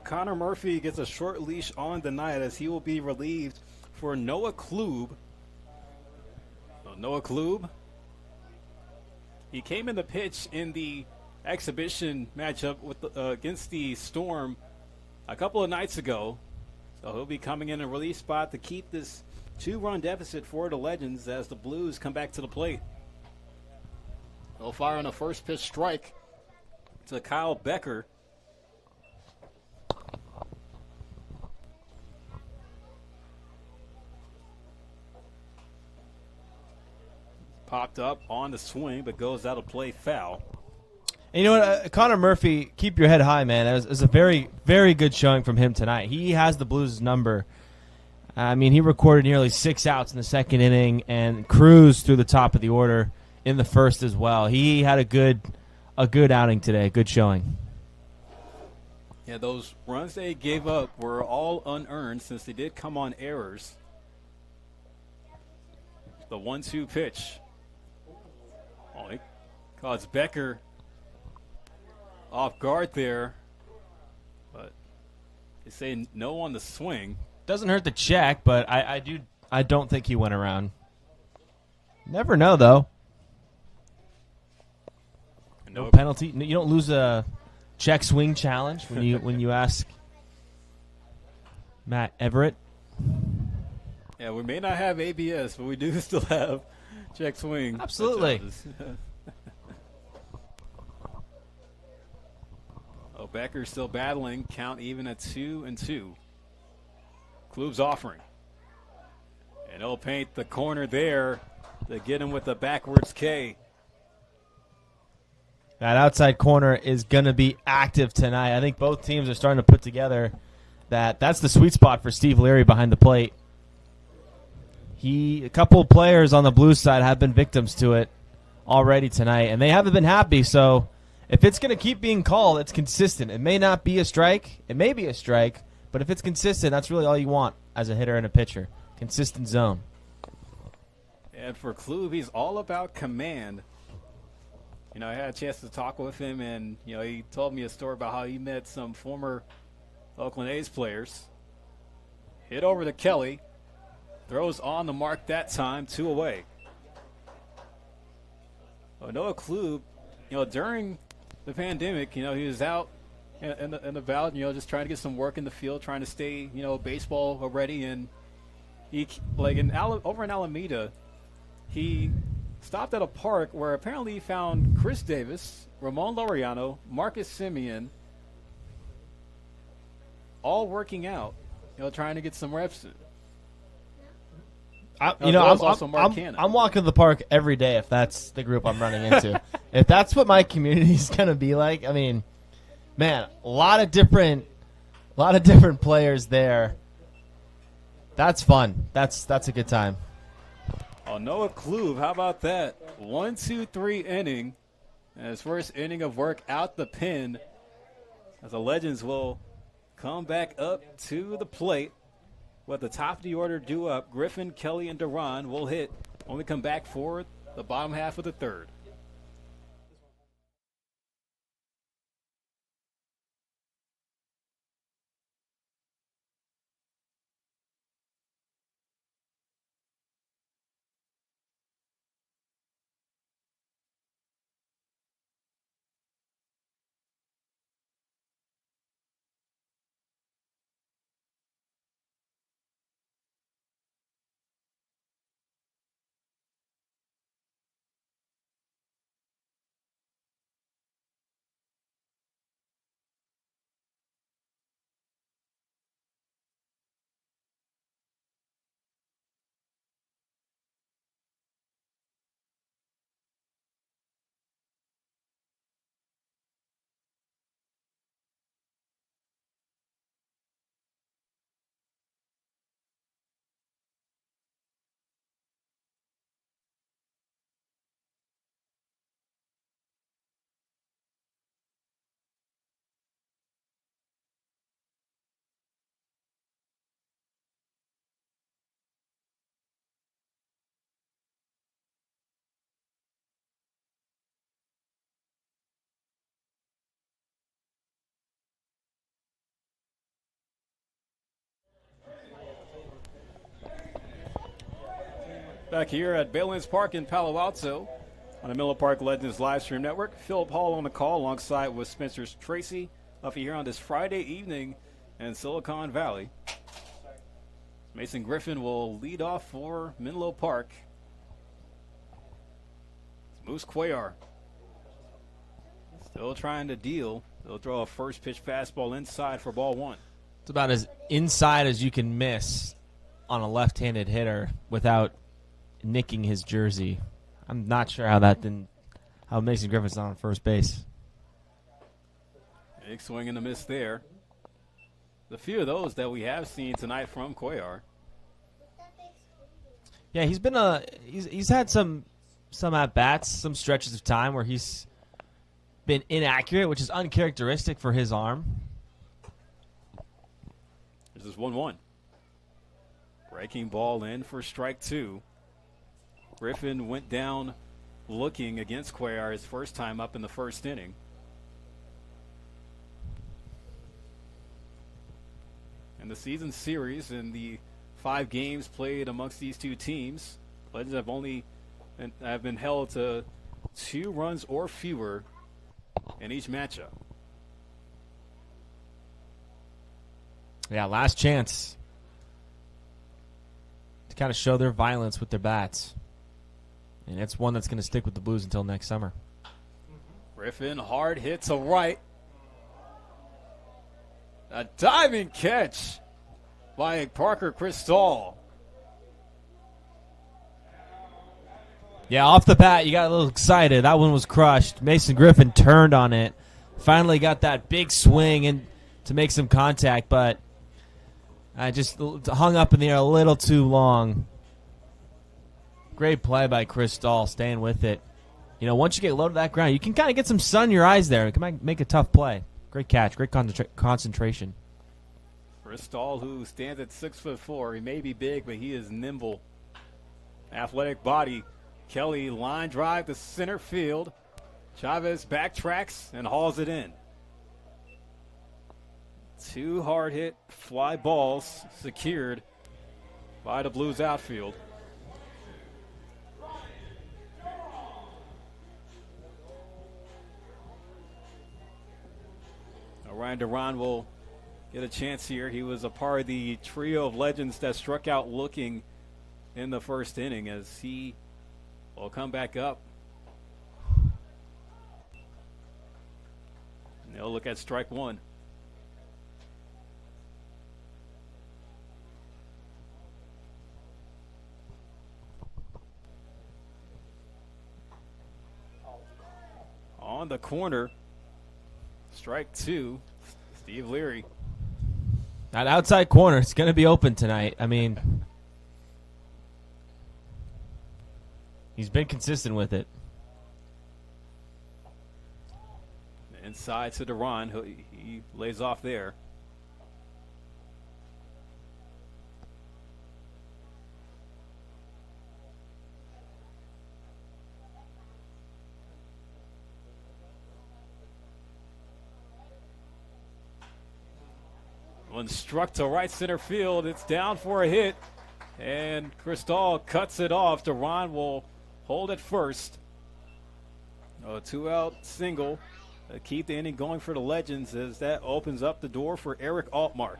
Connor Murphy gets a short leash on the night as he will be relieved for Noah Klube. Noah Klube, he came in the pitch in the exhibition matchup against the Storm a couple of nights ago. So he'll be coming in a relief spot to keep this 2-run deficit for the Legends as the Blues come back to the plate. He'll fire on a first pitch strike to Kyle Becker. Popped up on the swing, but goes out of play foul. And you know what, Connor Murphy, keep your head high, man. It was a very, very good showing from him tonight. He has the Blues' number. I mean, he recorded nearly 6 outs in the second inning and cruised through the top of the order in the first as well. He had a good outing today, a good showing. Yeah, those runs they gave up were all unearned since they did come on errors. The 1-2 pitch. Oh, he caught Becker off guard there. But they say no on the swing. Doesn't hurt to check, but I don't think he went around. Never know, though. No penalty. You don't lose a check swing challenge when you ask Matt Everett. Yeah, we may not have ABS, but we do still have check swing. Absolutely. Oh, Becker's still battling. Count even at 2-2. Klube's offering. And he'll paint the corner there to get him with the backwards K. That outside corner is going to be active tonight. I think both teams are starting to put together that's the sweet spot for Steve Leary behind the plate. A couple of players on the Blues side have been victims to it already tonight, and they haven't been happy. So if it's going to keep being called, it's consistent. It may not be a strike. It may be a strike, but if it's consistent, that's really all you want as a hitter and a pitcher. Consistent zone. And for Klube, he's all about command. You know, I had a chance to talk with him, and, you know, he told me a story about how he met some former Oakland A's players. Hit over to Kelly. Throws on the mark that time, 2 away. Well, Noah Klube, you know, during the pandemic, you know, he was out and about, you know, just trying to get some work in the field, trying to stay, you know, baseball ready. And he, like, over in Alameda, he stopped at a park where apparently he found Chris Davis, Ramon Laureano, Marcus Semien, all working out, you know, trying to get some reps in. I'm walking the park every day if that's the group I'm running into. If that's what my community is going to be like, I mean, man, a lot of different players there. That's fun. That's a good time. Oh, Noah Klube, how about that? 1-2-3 inning. And his first inning of work out the pen as the Legends will come back up to the plate. With the top of the order due up, Griffin, Kelly, and Duran will hit when we come back for the bottom half of the third. Back here at Baylands Park in Palo Alto on the Menlo Park Legends live stream network. Philip Hall on the call alongside with Spencer Tracy up here on this Friday evening in Silicon Valley. Mason Griffin will lead off for Menlo Park. It's Moose Cuellar still trying to deal. They'll throw a first pitch fastball inside for ball 1. It's about as inside as you can miss on a left-handed hitter without nicking his jersey. I'm not sure how Mason Griffin's not on first base. Big swing and a miss there. The few of those that we have seen tonight from Cuellar. Yeah, he's been he's had some at bats, some stretches of time where he's been inaccurate, which is uncharacteristic for his arm. This is 1-1. Breaking ball in for strike 2. Griffin went down looking against Cuellar his first time up in the first inning. In the season series, in the 5 games played amongst these two teams, Legends have been held to 2 runs or fewer in each matchup. Yeah, last chance to kind of show their violence with their bats. And it's one that's going to stick with the Blues until next summer. Griffin, hard hit to right. A diving catch by Parker Cristal. Yeah, off the bat, you got a little excited. That one was crushed. Mason Griffin turned on it. Finally got that big swing and to make some contact, but I just hung up in the air a little too long. Great play by Cristal, staying with it. You know, once you get low to that ground, you can kind of get some sun in your eyes there. It can make a tough play. Great catch, great concentration. Cristal, who stands at 6'4", he may be big, but he is nimble. Athletic body. Kelly line drive to center field. Chavez backtracks and hauls it in. 2 hard hit fly balls secured by the Blues outfield. Now Ryan Duran will get a chance here. He was a part of the trio of legends that struck out looking in the first inning, as he will come back up. And they'll look at strike 1. On the corner, strike 2, Steve Leary. That outside corner is going to be open tonight. I mean, he's been consistent with it. Inside to Duran, he lays off there. One struck to right center field. It's down for a hit, and Cristal cuts it off. Duran will hold it first. A 2-out single. Keep the inning going for the Legends, as that opens up the door for Eric Altmark.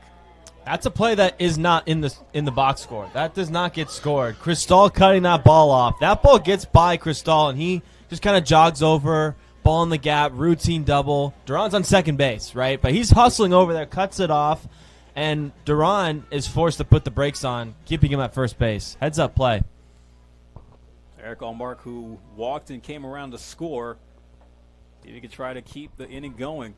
That's a play that is not in the box score. That does not get scored. Cristal cutting that ball off. That ball gets by Cristal, and he just kind of jogs over, ball in the gap, routine double. Duran's on second base, right? But he's hustling over there, cuts it off, and Duran is forced to put the brakes on, keeping him at first base. Heads up play. Eric Altmark, who walked and came around to score. He could try to keep the inning going.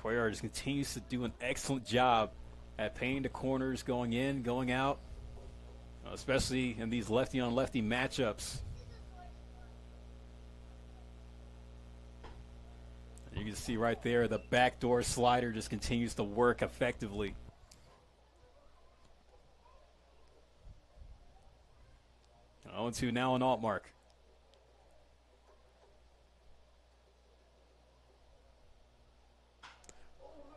Cuellar just continues to do an excellent job at painting the corners, going in, going out, especially in these lefty-on-lefty matchups. You can see right there the backdoor slider just continues to work effectively. Oh, 0-2 now on Altmark.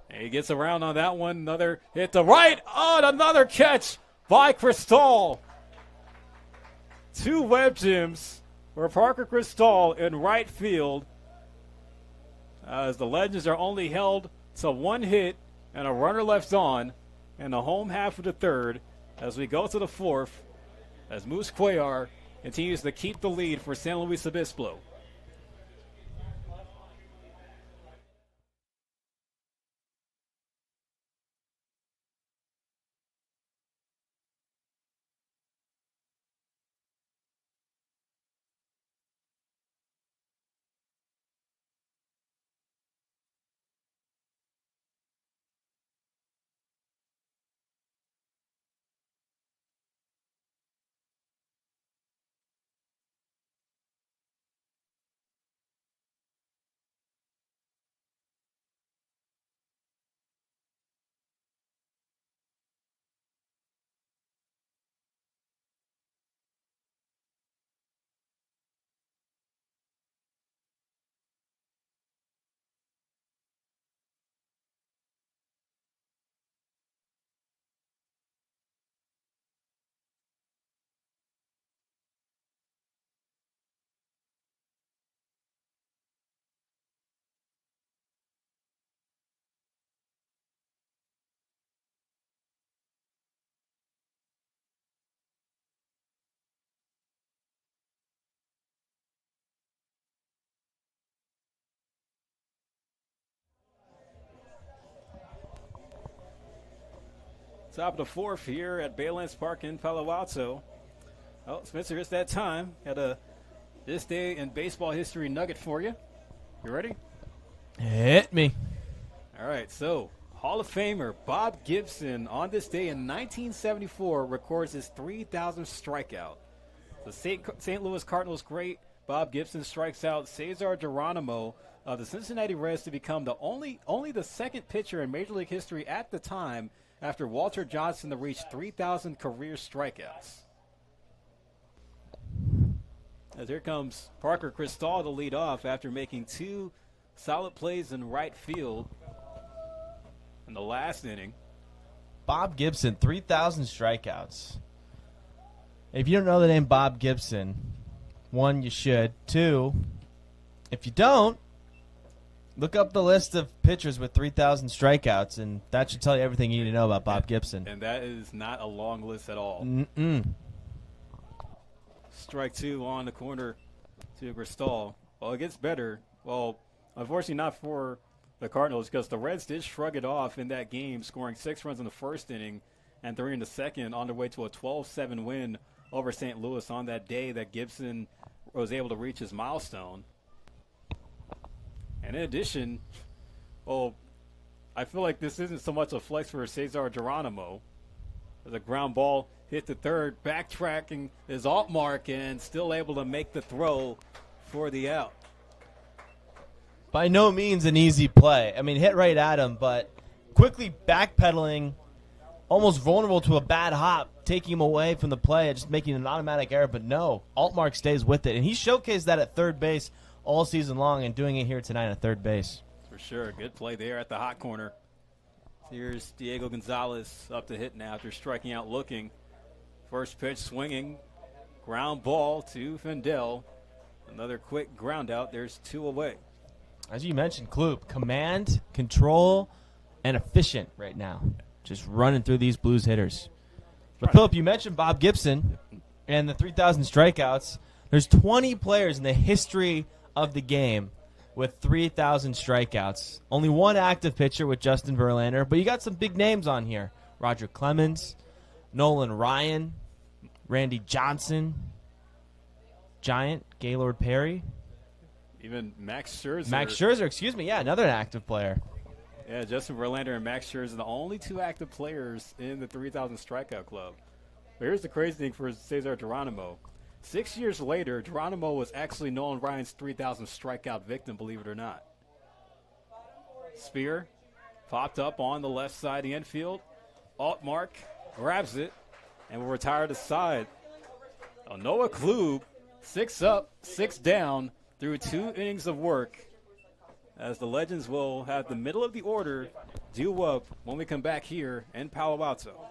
And he gets around on that one. Another hit to right. Oh, and another catch by Cristal. 2 web gems for Parker Cristal in right field, as the Legends are only held to 1 hit and a runner left on in the home half of the third, as we go to the 4th, as Moose Cuellar continues to keep the lead for San Luis Obispo. Top of the fourth here at Baylands Park in Palo Alto. Oh, Spencer, it's that time. Got a this day in baseball history nugget for you. You ready? Hit me. All right, so Hall of Famer Bob Gibson on this day in 1974 records his 3,000th strikeout. The St. Louis Cardinals great Bob Gibson strikes out Cesar Geronimo of the Cincinnati Reds to become the only the second pitcher in Major League history at the time after Walter Johnson to reach 3,000 career strikeouts. As here comes Parker Cristal to lead off after making two solid plays in right field in the last inning. Bob Gibson, 3,000 strikeouts. If you don't know the name Bob Gibson, one, you should. Two, if you don't, look up the list of pitchers with 3,000 strikeouts, and that should tell you everything you need to know about Bob Gibson. And that is not a long list at all. Mm-mm. Strike two on the corner to Cristal. Well, it gets better. Well, unfortunately not for the Cardinals because the Reds did shrug it off in that game, scoring 6 runs in the first inning and 3 in the second on their way to a 12-7 win over St. Louis on that day that Gibson was able to reach his milestone. And in addition, well, I feel like this isn't so much a flex for Cesar Geronimo. As a ground ball hit the third, backtracking his alt mark and still able to make the throw for the out. By no means an easy play. I mean, hit right at him, but quickly backpedaling, almost vulnerable to a bad hop, taking him away from the play and just making an automatic error. But no, Altmark stays with it. And he showcased that at third base all season long and doing it here tonight at third base. For sure. Good play there at the hot corner. Here's Diego Gonzalez up to hit now after striking out looking. First pitch swinging. Ground ball to Fendel. Another quick ground out. There's 2 away. As you mentioned, Kloop, command, control, and efficient right now. Just running through these Blues hitters. But, Philip, you mentioned Bob Gibson and the 3,000 strikeouts. There's 20 players in the history of the game with 3,000 strikeouts. Only one active pitcher with Justin Verlander, but you got some big names on here. Roger Clemens, Nolan Ryan, Randy Johnson, Giant, Gaylord Perry. Even Max Scherzer. Max Scherzer, excuse me. Yeah, another active player. Yeah, Justin Verlander and Max Scherzer are the only 2 active players in the 3,000 strikeout club. But here's the crazy thing for Cesar Geronimo. 6 years later, Geronimo was actually Nolan Ryan's 3,000 strikeout victim, believe it or not. Spear popped up on the left side of the infield. Altmark grabs it and will retire to side. Noah Klub, 6 up, 6 down through 2 innings of work. As the Legends will have the middle of the order due up when we come back here in Palo Alto.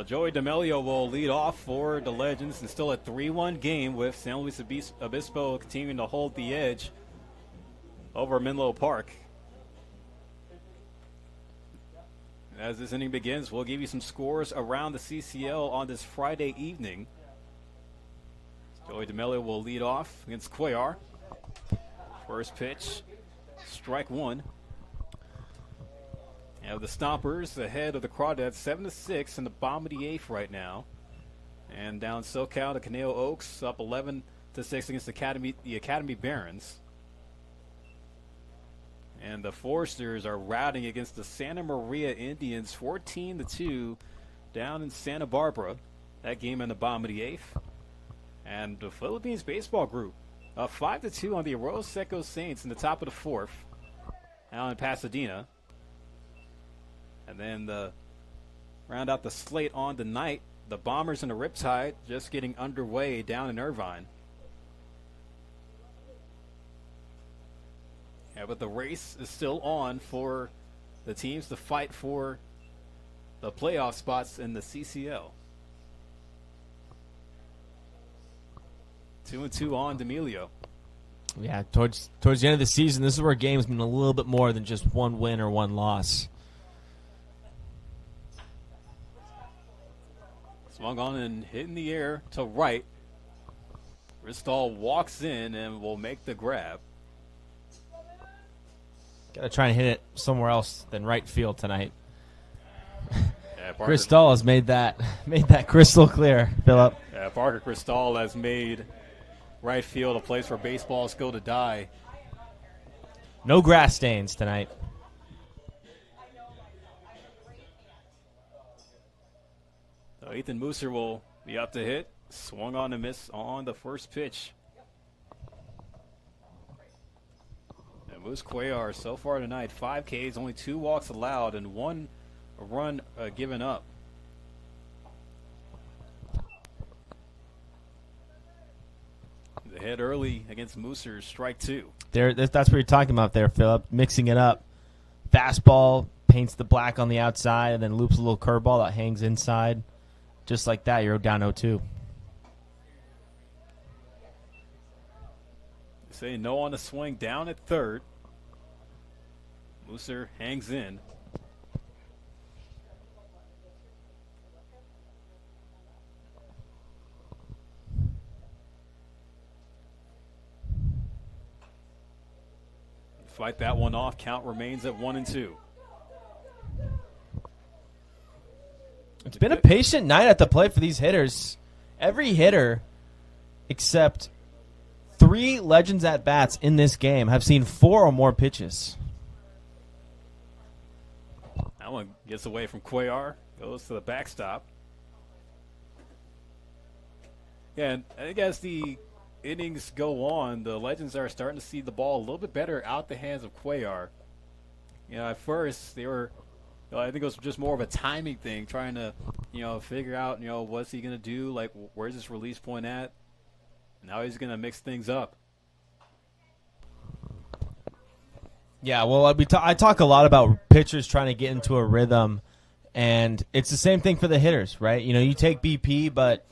Well, Joey D'Amelio will lead off for the Legends, and still a 3-1 game with San Luis Obispo continuing to hold the edge over Menlo Park. As this inning begins, we'll give you some scores around the CCL on this Friday evening. Joey D'Amelio will lead off against Cuellar. First pitch, strike one. And the Stompers ahead of the Crawdads 7-6 in the bottom of the eighth right now. And down SoCal, the Caneo Oaks up 11-6 against the Academy Barons. And the Foresters are routing against the Santa Maria Indians 14-2 down in Santa Barbara. That game in the bottom of the eighth. And the Philippines baseball group up 5-2 on the Arroyo Seco Saints in the top of the fourth out in Pasadena. And then round out the slate on the night, the Bombers and the Riptide just getting underway down in Irvine. Yeah, but the race is still on for the teams to fight for the playoff spots in the CCL. 2-2 on D'Amelio. Yeah, towards the end of the season, this is where games mean a little bit more than just one win or one loss. Swung on and hit in the air to right. Ristall walks in and will make the grab. Got to try and hit it somewhere else than right field tonight. Yeah, Cristal has made that crystal clear, Philip. Yeah, Parker Cristal has made right field a place where baseballs go to die. No grass stains tonight. So Ethan Mooser will be up to hit. Swung on and miss on the first pitch. And Moose Cuellar so far tonight, 5 Ks, only 2 walks allowed, and 1 run given up. The hit early against Mooser, strike 2. That's what you're talking about there, Philip. Mixing it up. Fastball, paints the black on the outside, and then loops a little curveball that hangs inside. Just like that, you're down 0-2. Say no on the swing down at third. Mooser hangs in. Fight that one off. Count remains at 1-2. It's been a patient night at the plate for these hitters. Every hitter except 3 Legends at-bats in this game have seen 4 or more pitches. That one gets away from Cuellar, goes to the backstop. Yeah, and I think as the innings go on, the Legends are starting to see the ball a little bit better out the hands of Cuellar. You know, at first they were, I think it was just more of a timing thing, trying to, figure out, what's he going to do, like where's his release point at. Now he's going to mix things up. Yeah, well, I talk a lot about pitchers trying to get into a rhythm, and it's the same thing for the hitters, right? You take BP, but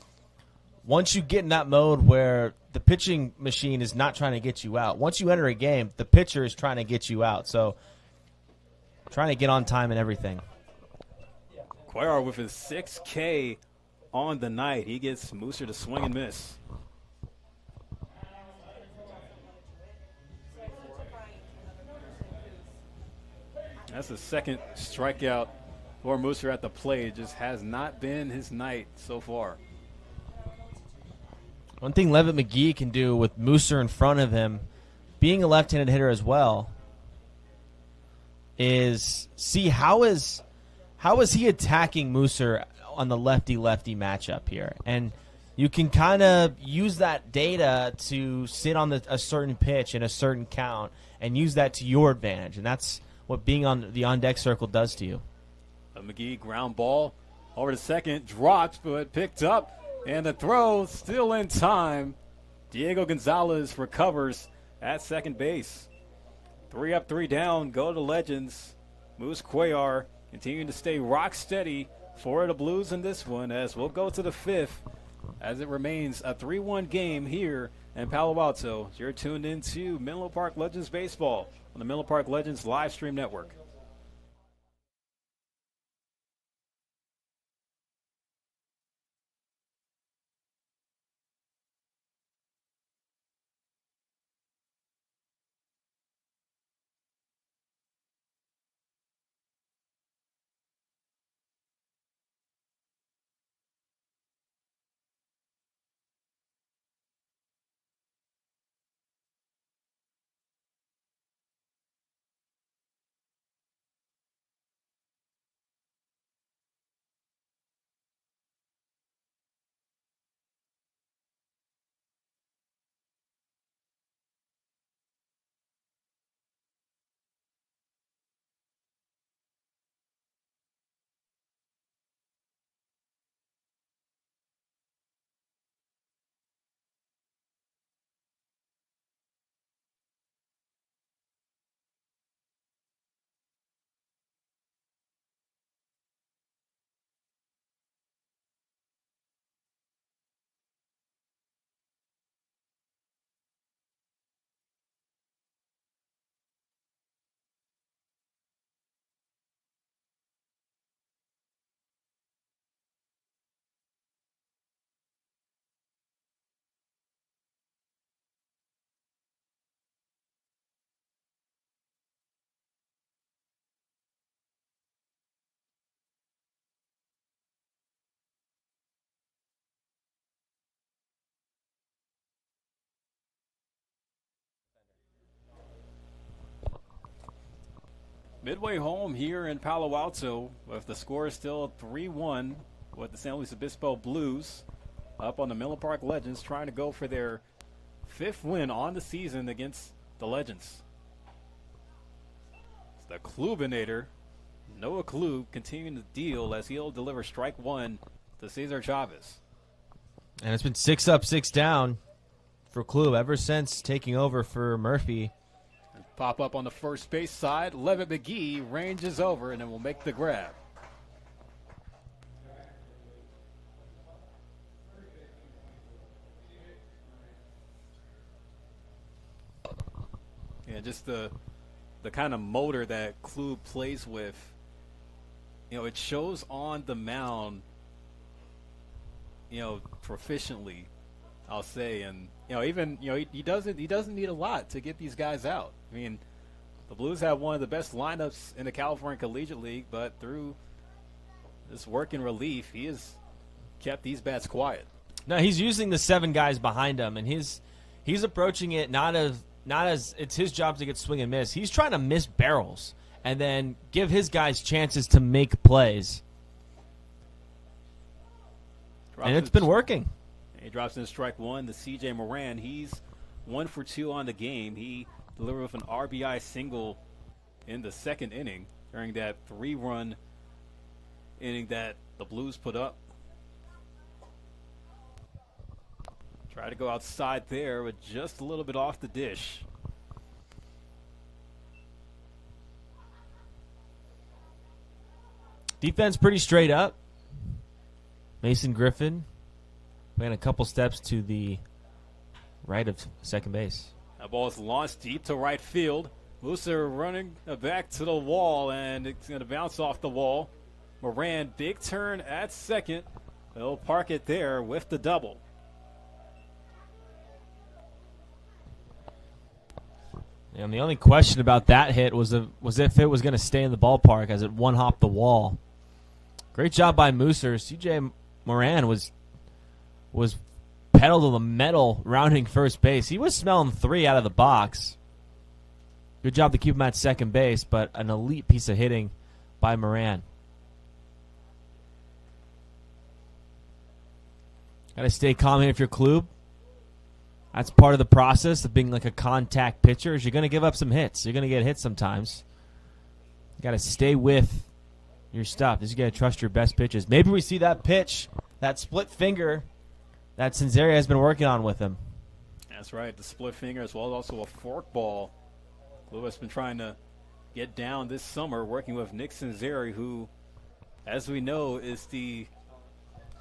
once you get in that mode where the pitching machine is not trying to get you out, once you enter a game, the pitcher is trying to get you out. So trying to get on time and everything. Cuellar with his 6K on the night. He gets Mooser to swing and miss. That's the second strikeout for Mooser at the plate. It just has not been his night so far. One thing Levitt McGee can do with Mooser in front of him, being a left-handed hitter as well, is see how is he attacking Mooser on the lefty-lefty matchup here. And you can kind of use that data to sit on a certain pitch in a certain count and use that to your advantage. And that's what being on the on-deck circle does to you. A McGee ground ball over to second, dropped but picked up, and the throw still in time. Diego Gonzalez recovers at second base. 3 up, 3 down, go to Legends. Moose Cuellar continuing to stay rock steady for the Blues in this one, as we'll go to the fifth, as it remains a 3-1 game here in Palo Alto. You're tuned into Menlo Park Legends Baseball on the Menlo Park Legends live stream network. Midway home here in Palo Alto, with the score still 3-1, with the San Luis Obispo Blues up on the Menlo Park Legends, trying to go for their 5th win on the season against the Legends. It's the Klubinator, Noah Klub, continuing the deal as he'll deliver strike 1 to Cesar Chavez. And it's been 6 up, 6 down for Klub ever since taking over for Murphy. Pop up on the first base side. Levitt McGee ranges over and then will make the grab. Yeah, just the kind of motor that Klub plays with, it shows on the mound, proficiently, I'll say. And even he doesn't need a lot to get these guys out. I mean, the Blues have one of the best lineups in the California Collegiate League, but through this work in relief, he has kept these bats quiet. No, he's using the 7 guys behind him, and he's approaching it not as it's his job to get swing and miss. He's trying to miss barrels and then give his guys chances to make plays. And it's been working. He drops in strike 1 to C.J. Moran. He's 1 for 2 on the game. He delivered with an RBI single in the 2nd inning during that 3-run inning that the Blues put up. Try to go outside there, but just a little bit off the dish. Defense pretty straight up. Mason Griffin playing a couple steps to the right of second base. That ball is launched deep to right field. Musa running back to the wall, and it's going to bounce off the wall. Moran, big turn at second. They'll park it there with the double. And the only question about that hit was if it was going to stay in the ballpark as it one-hopped the wall. Great job by Mooser. C.J. Moran was pedal to the metal rounding first base. He was smelling 3 out of the box. Good job to keep him at second base, but an elite piece of hitting by Moran. Got to stay calm here if you're Klub. That's part of the process of being like a contact pitcher. Is you're going to give up some hits. You're going to get hit sometimes. You got to stay with your stuff. You got to trust your best pitches. Maybe we see that pitch, that split finger that Cinzeri has been working on with him. That's right, the split finger as well as also a fork ball. Klub has been trying to get down this summer, working with Nick Cinzeri, who as we know, is the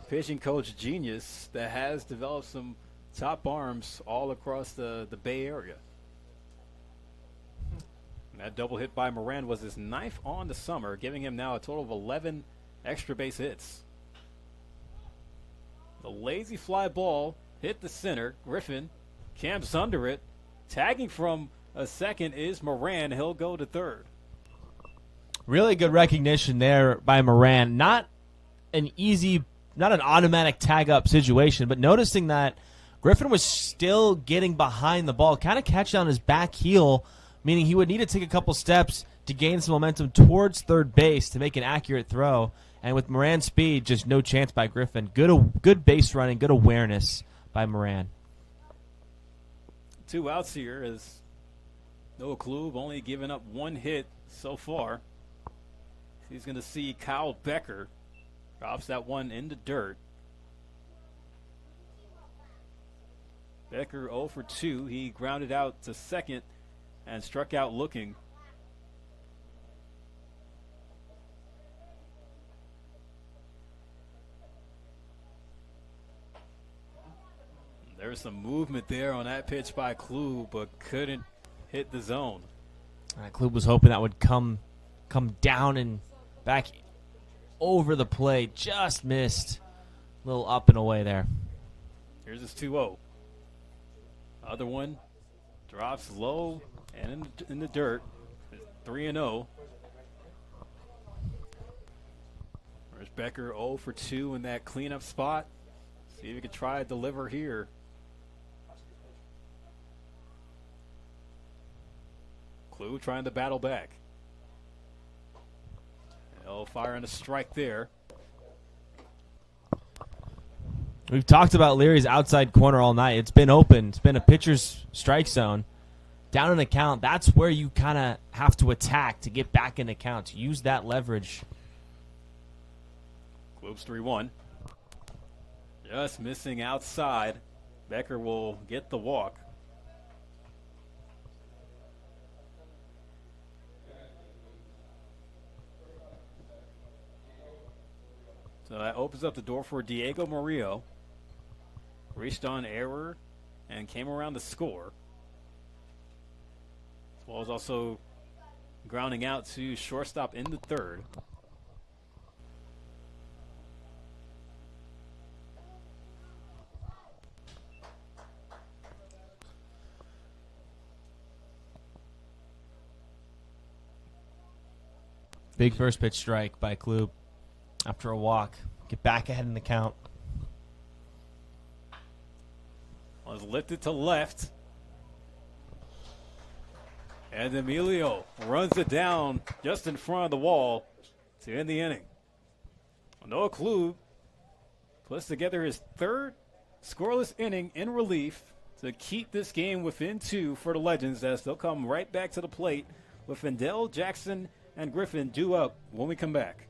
pitching coach genius that has developed some top arms all across the Bay Area. And that double hit by Moran was his ninth on the summer, giving him now a total of 11 extra base hits. The lazy fly ball hit the center. Griffin camps under it. Tagging from a second is Moran. He'll go to third. Really good recognition there by Moran. Not an automatic tag up situation, but noticing that Griffin was still getting behind the ball, kind of catching on his back heel, meaning he would need to take a couple steps to gain some momentum towards third base to make an accurate throw. And with Moran's speed, just no chance by Griffin. Good base running, good awareness by Moran. 2 outs here as Noah Klub only given up 1 hit so far. He's going to see Kyle Becker drops that one in the dirt. Becker 0 for 2. He grounded out to second and struck out looking. There was some movement there on that pitch by Klub, but couldn't hit the zone. Klub was hoping that would come down and back over the plate. Just missed. A little up and away there. Here's his 2-0. Other one drops low and in the dirt. 3-0. There's Becker 0 for 2 in that cleanup spot. See if he can try to deliver here. Klub trying to battle back. He'll fire on a strike there. We've talked about Leary's outside corner all night. It's been open. It's been a pitcher's strike zone. Down in the count, that's where you kind of have to attack to get back in the count, to use that leverage. Klub's 3-1. Just missing outside. Becker will get the walk. So that opens up the door for Diego Murillo. Reached on error and came around to score. As well as also grounding out to shortstop in the third. Big first pitch strike by Klub after a walk. Get back ahead in the count. Was lifted to left. And Emilio runs it down just in front of the wall to end the inning. Noah Klub puts together his third scoreless inning in relief to keep this game within 2 for the Legends, as they'll come right back to the plate with Fendell, Jackson, and Griffin due up when we come back.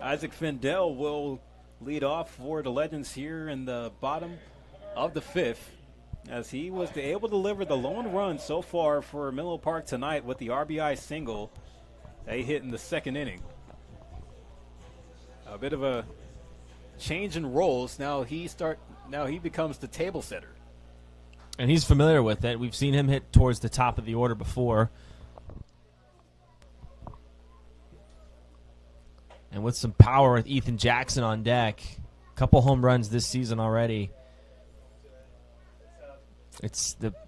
Isaac Findell will lead off for the Legends here in the bottom of the fifth, as he was able to deliver the lone run so far for Menlo Park tonight with the RBI single they hit in the second inning. A bit of a change in roles. Now he becomes the table setter. And he's familiar with it. We've seen him hit towards the top of the order before. And with some power with Ethan Jackson on deck. A couple home runs this season already.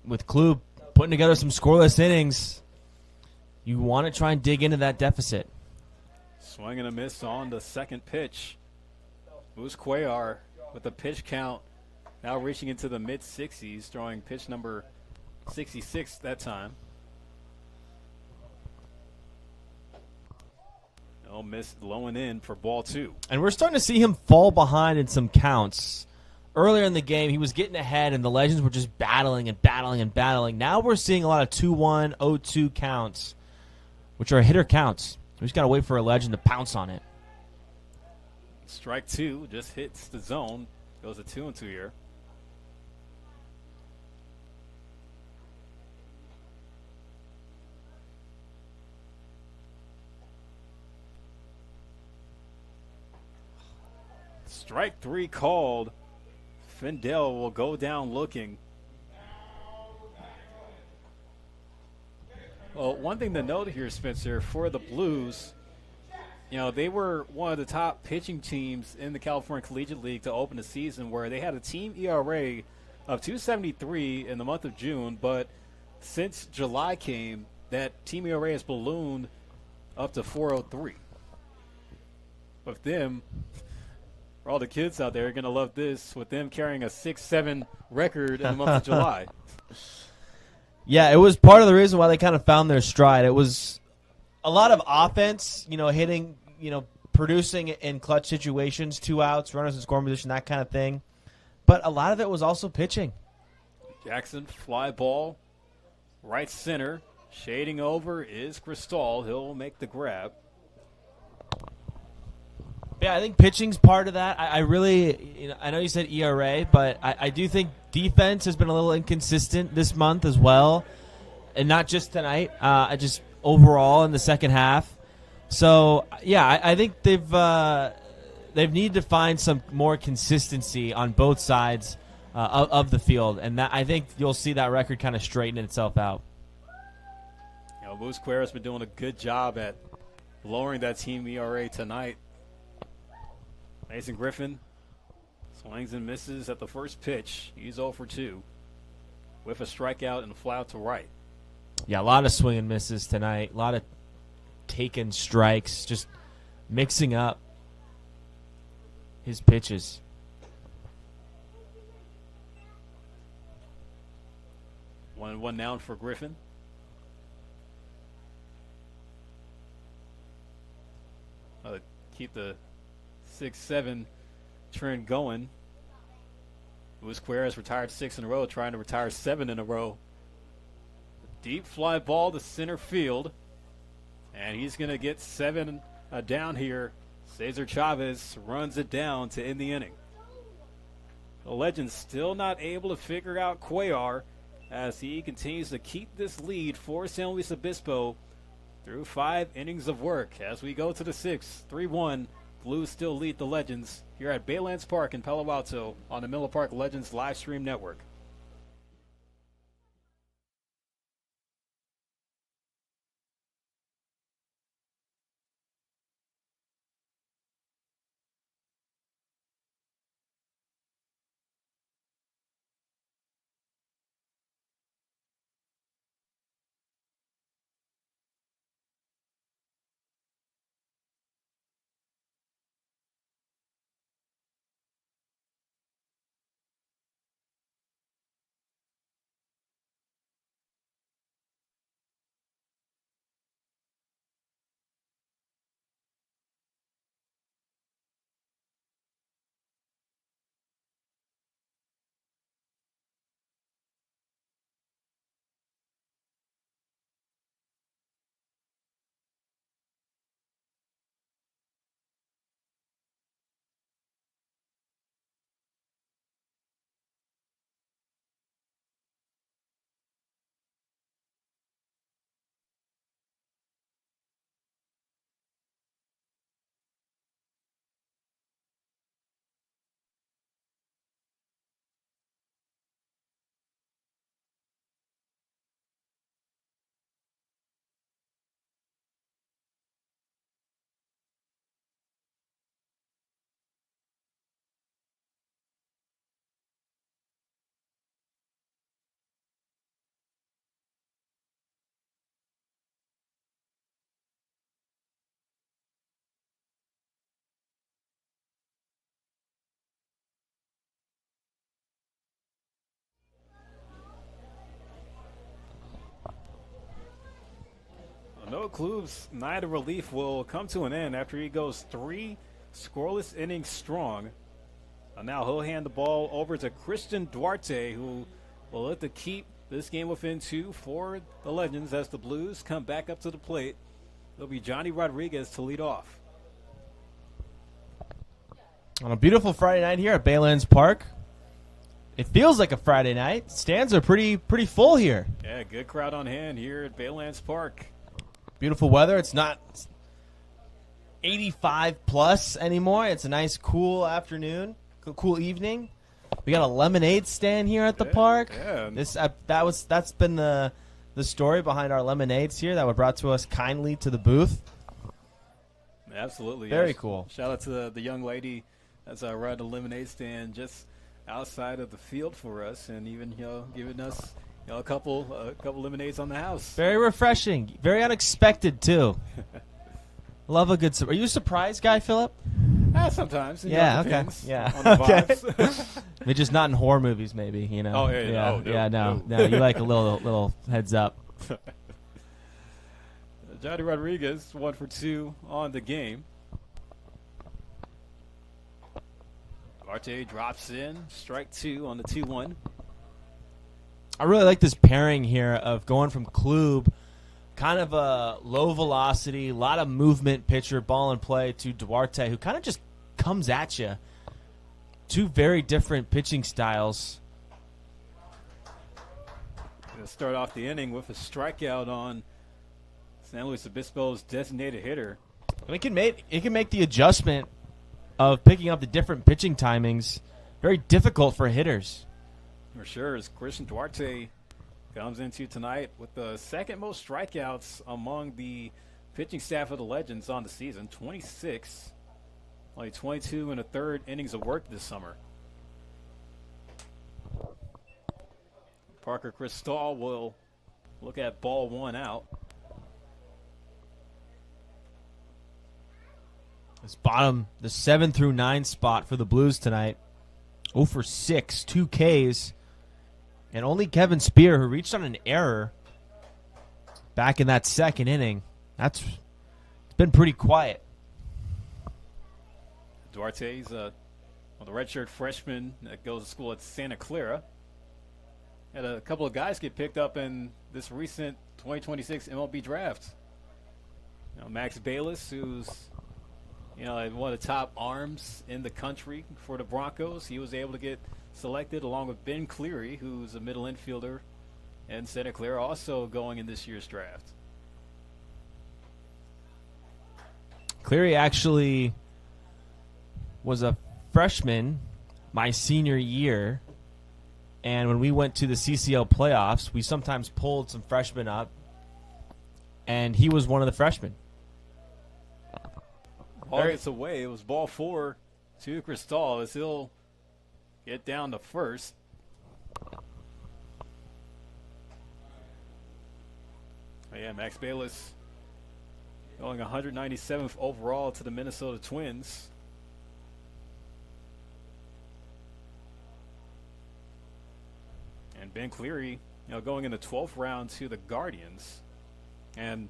With Klub putting together some scoreless innings, you want to try and dig into that deficit. Swing and a miss on the second pitch. Moose Cuellar with the pitch count now reaching into the mid-60s, throwing pitch number 66 that time. No miss, low and in for ball two. And we're starting to see him fall behind in some counts. Earlier in the game, he was getting ahead, and the Legends were just battling and battling and battling. Now we're seeing a lot of 2-1, 0-2 counts, which are hitter counts. We just got to wait for a Legend to pounce on it. Strike two just hits the zone. Goes a 2-2 here. Strike three called. Findell will go down looking. Well, one thing to note here, Spencer, for the Blues, they were one of the top pitching teams in the California Collegiate League to open the season, where they had a team ERA of 2.73 in the month of June, but since July came, that team ERA has ballooned up to 4.03. With them, for all the kids out there, are going to love this, with them carrying a 6-7 record in the month of July. Yeah, it was part of the reason why they kind of found their stride. It was a lot of offense, hitting, producing in clutch situations, 2 outs, runners in scoring position, that kind of thing. But a lot of it was also pitching. Jackson, fly ball, right center. Shading over is Cristal. He'll make the grab. Yeah, I think pitching's part of that. I really, I know you said ERA, but I do think defense has been a little inconsistent this month as well, and not just tonight. Just overall in the second half. So yeah, I think they've needed to find some more consistency on both sides of the field, and that I think you'll see that record kind of straighten itself out. Moose Cuellar has been doing a good job at lowering that team ERA tonight. Mason Griffin swings and misses at the first pitch. He's 0 for 2 with a strikeout and a fly out to right. Yeah, a lot of swing and misses tonight. A lot of taken strikes, just mixing up his pitches. 1-1 now for Griffin. Keep the 6-7 trend going. Moose Cuellar has retired 6 in a row, trying to retire 7 in a row. Deep fly ball to center field, and he's going to get 7 down here. Cesar Chavez runs it down to end the inning. The Legends still not able to figure out Cuellar as he continues to keep this lead for San Luis Obispo through 5 innings of work. As we go to the 6th, 3-1, Blues still lead the Legends here at Baylands Park in Palo Alto on the Menlo Park Legends live stream network. Klub's night of relief will come to an end after he goes 3 scoreless innings strong. Now he'll hand the ball over to Christian Duarte, who will look to keep this game within 2 for the Legends as the Blues come back up to the plate. It'll be Johnny Rodriguez to lead off. On a beautiful Friday night here at Baylands Park. It feels like a Friday night. Stands are pretty full here. Yeah, good crowd on hand here at Baylands Park. Beautiful weather. It's not 85 plus anymore. It's a nice cool afternoon, cool evening. We got a lemonade stand here at the park. Yeah. That's been the story behind our lemonades here that were brought to us kindly to the booth. Absolutely. Very cool. Shout out to the young lady that's running the lemonade stand just outside of the field for us, and even giving us a couple lemonades on the house. Very refreshing. Very unexpected too. Love a good. Are you a surprise guy, Philip? Sometimes. Yeah. Okay. Depends Yeah. on the Okay. vibes. Maybe just not in horror movies, maybe. Oh yeah. No. You like a little heads up. Johnny Rodriguez 1 for 2 on the game. Duarte drops in, strike 2 on the 2-1. I really like this pairing here of going from Klub, kind of a low velocity, a lot of movement pitcher, ball and play, to Duarte, who kind of just comes at you. 2 very different pitching styles. Going to start off the inning with a strikeout on San Luis Obispo's designated hitter. And it can make the adjustment of picking up the different pitching timings very difficult for hitters. For sure, as Christian Duarte comes into tonight with the second most strikeouts among the pitching staff of the Legends on the season, 26. Only 22 and a third innings of work this summer. Parker Cristal will look at ball 1 out. This bottom, the 7 through 9 spot for the Blues tonight. 0 for 6, 2 Ks. And only Kevin Spear, who reached on an error back in that second inning. It's been pretty quiet. Duarte's the redshirt freshman that goes to school at Santa Clara. Had a couple of guys get picked up in this recent 2026 MLB draft. Max Bayless, who's one of the top arms in the country for the Broncos. He was able to get selected along with Ben Cleary, who's a middle infielder, and Santa Clara also going in this year's draft. Cleary actually was a freshman my senior year, and when we went to the CCL playoffs, we sometimes pulled some freshmen up, and he was one of the freshmen. Ball gets away. It was ball 4 to Cristal as he'll get down to first. Max Bayless going 197th overall to the Minnesota Twins. And Ben Cleary, going in the 12th round to the Guardians. And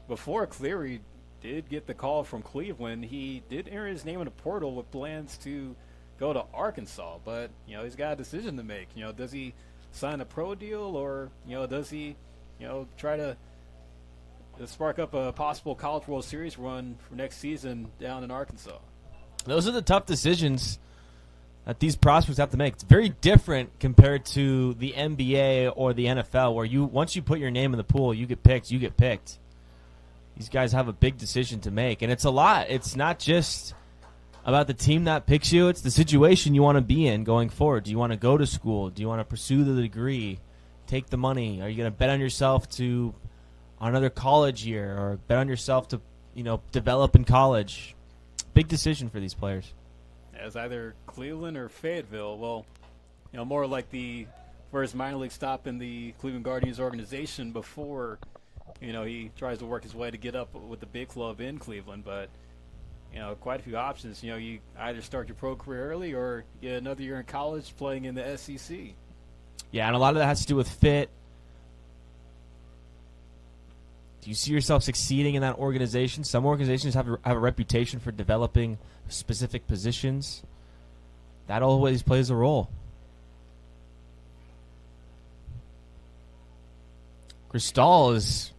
before Cleary did get the call from Cleveland, he did enter his name in the portal with plans to go to Arkansas. But, he's got a decision to make. Does he sign a pro deal, or, does he, try to spark up a possible College World Series run for next season down in Arkansas? Those are the tough decisions that these prospects have to make. It's very different compared to the NBA or the NFL, where once you put your name in the pool, you get picked. These guys have a big decision to make, and it's a lot. It's not just about the team that picks you. It's the situation you want to be in going forward. Do you want to go to school? Do you want to pursue the degree, take the money? Are you going to bet on yourself on another college year, or bet on yourself to develop in college? Big decision for these players. As either Cleveland or Fayetteville. Well, more like the first minor league stop in the Cleveland Guardians organization before he tries to work his way to get up with the big club in Cleveland. But, quite a few options. You either start your pro career early or get another year in college playing in the SEC. Yeah, and a lot of that has to do with fit. Do you see yourself succeeding in that organization? Some organizations have a reputation for developing specific positions. That always plays a role. Cristal is...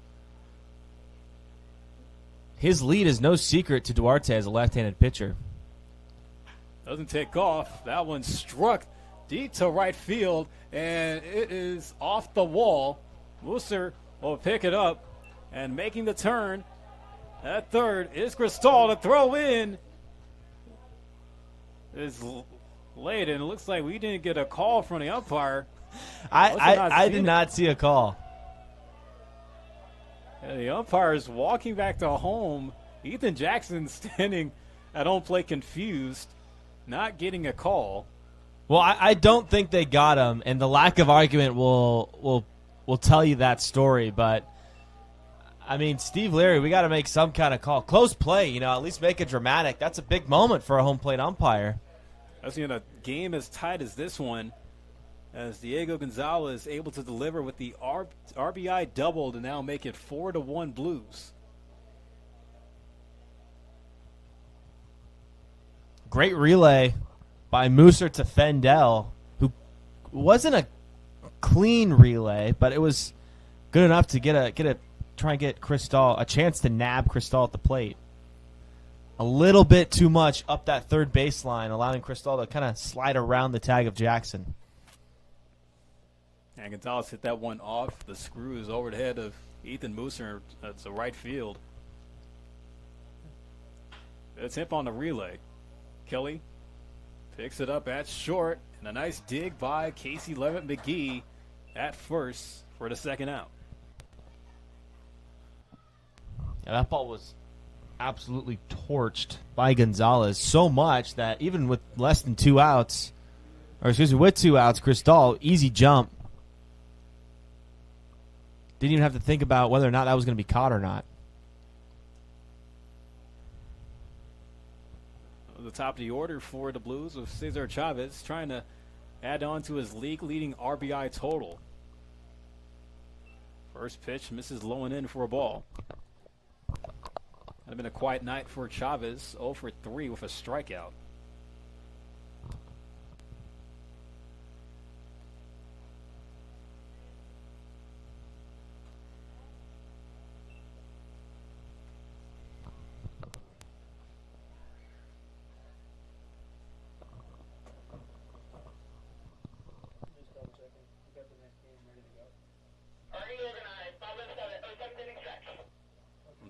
His lead is no secret to Duarte as a left-handed pitcher. Doesn't take off. That one struck deep to right field, and it is off the wall. Mooser will pick it up, and making the turn at third is Cristal to throw in. Is late, and it looks like we didn't get a call from the umpire. I did not see a call. And the umpire is walking back to home. Ethan Jackson standing at home plate confused, not getting a call. Well, I don't think they got him, and the lack of argument will tell you that story. But I mean, Steve Leary, we got to make some kind of call. Close play, at least make it dramatic. That's a big moment for a home plate umpire. That's a game as tight as this one, as Diego Gonzalez able to deliver with the RBI double to now make it 4-1 Blues. Great relay by Mooser to Fendel, who wasn't a clean relay, but it was good enough to try and get Cristal a chance to nab Cristal at the plate. A little bit too much up that third baseline, allowing Cristal to kind of slide around the tag of Jackson. And Gonzalez hit that one off the screws over the head of Ethan Mooser. That's a right field. It's him on the relay. Kelly picks it up at short, and a nice dig by Casey Levitt McGee at first for the second out. Yeah, that ball was absolutely torched by Gonzalez so much that even with less than 2 outs, with 2 outs, Cristal, easy jump. Didn't even have to think about whether or not that was going to be caught or not. The top of the order for the Blues with Cesar Chavez trying to add on to his league-leading RBI total. First pitch misses low and in for a ball. Had been a quiet night for Chavez, 0 for 3 with a strikeout.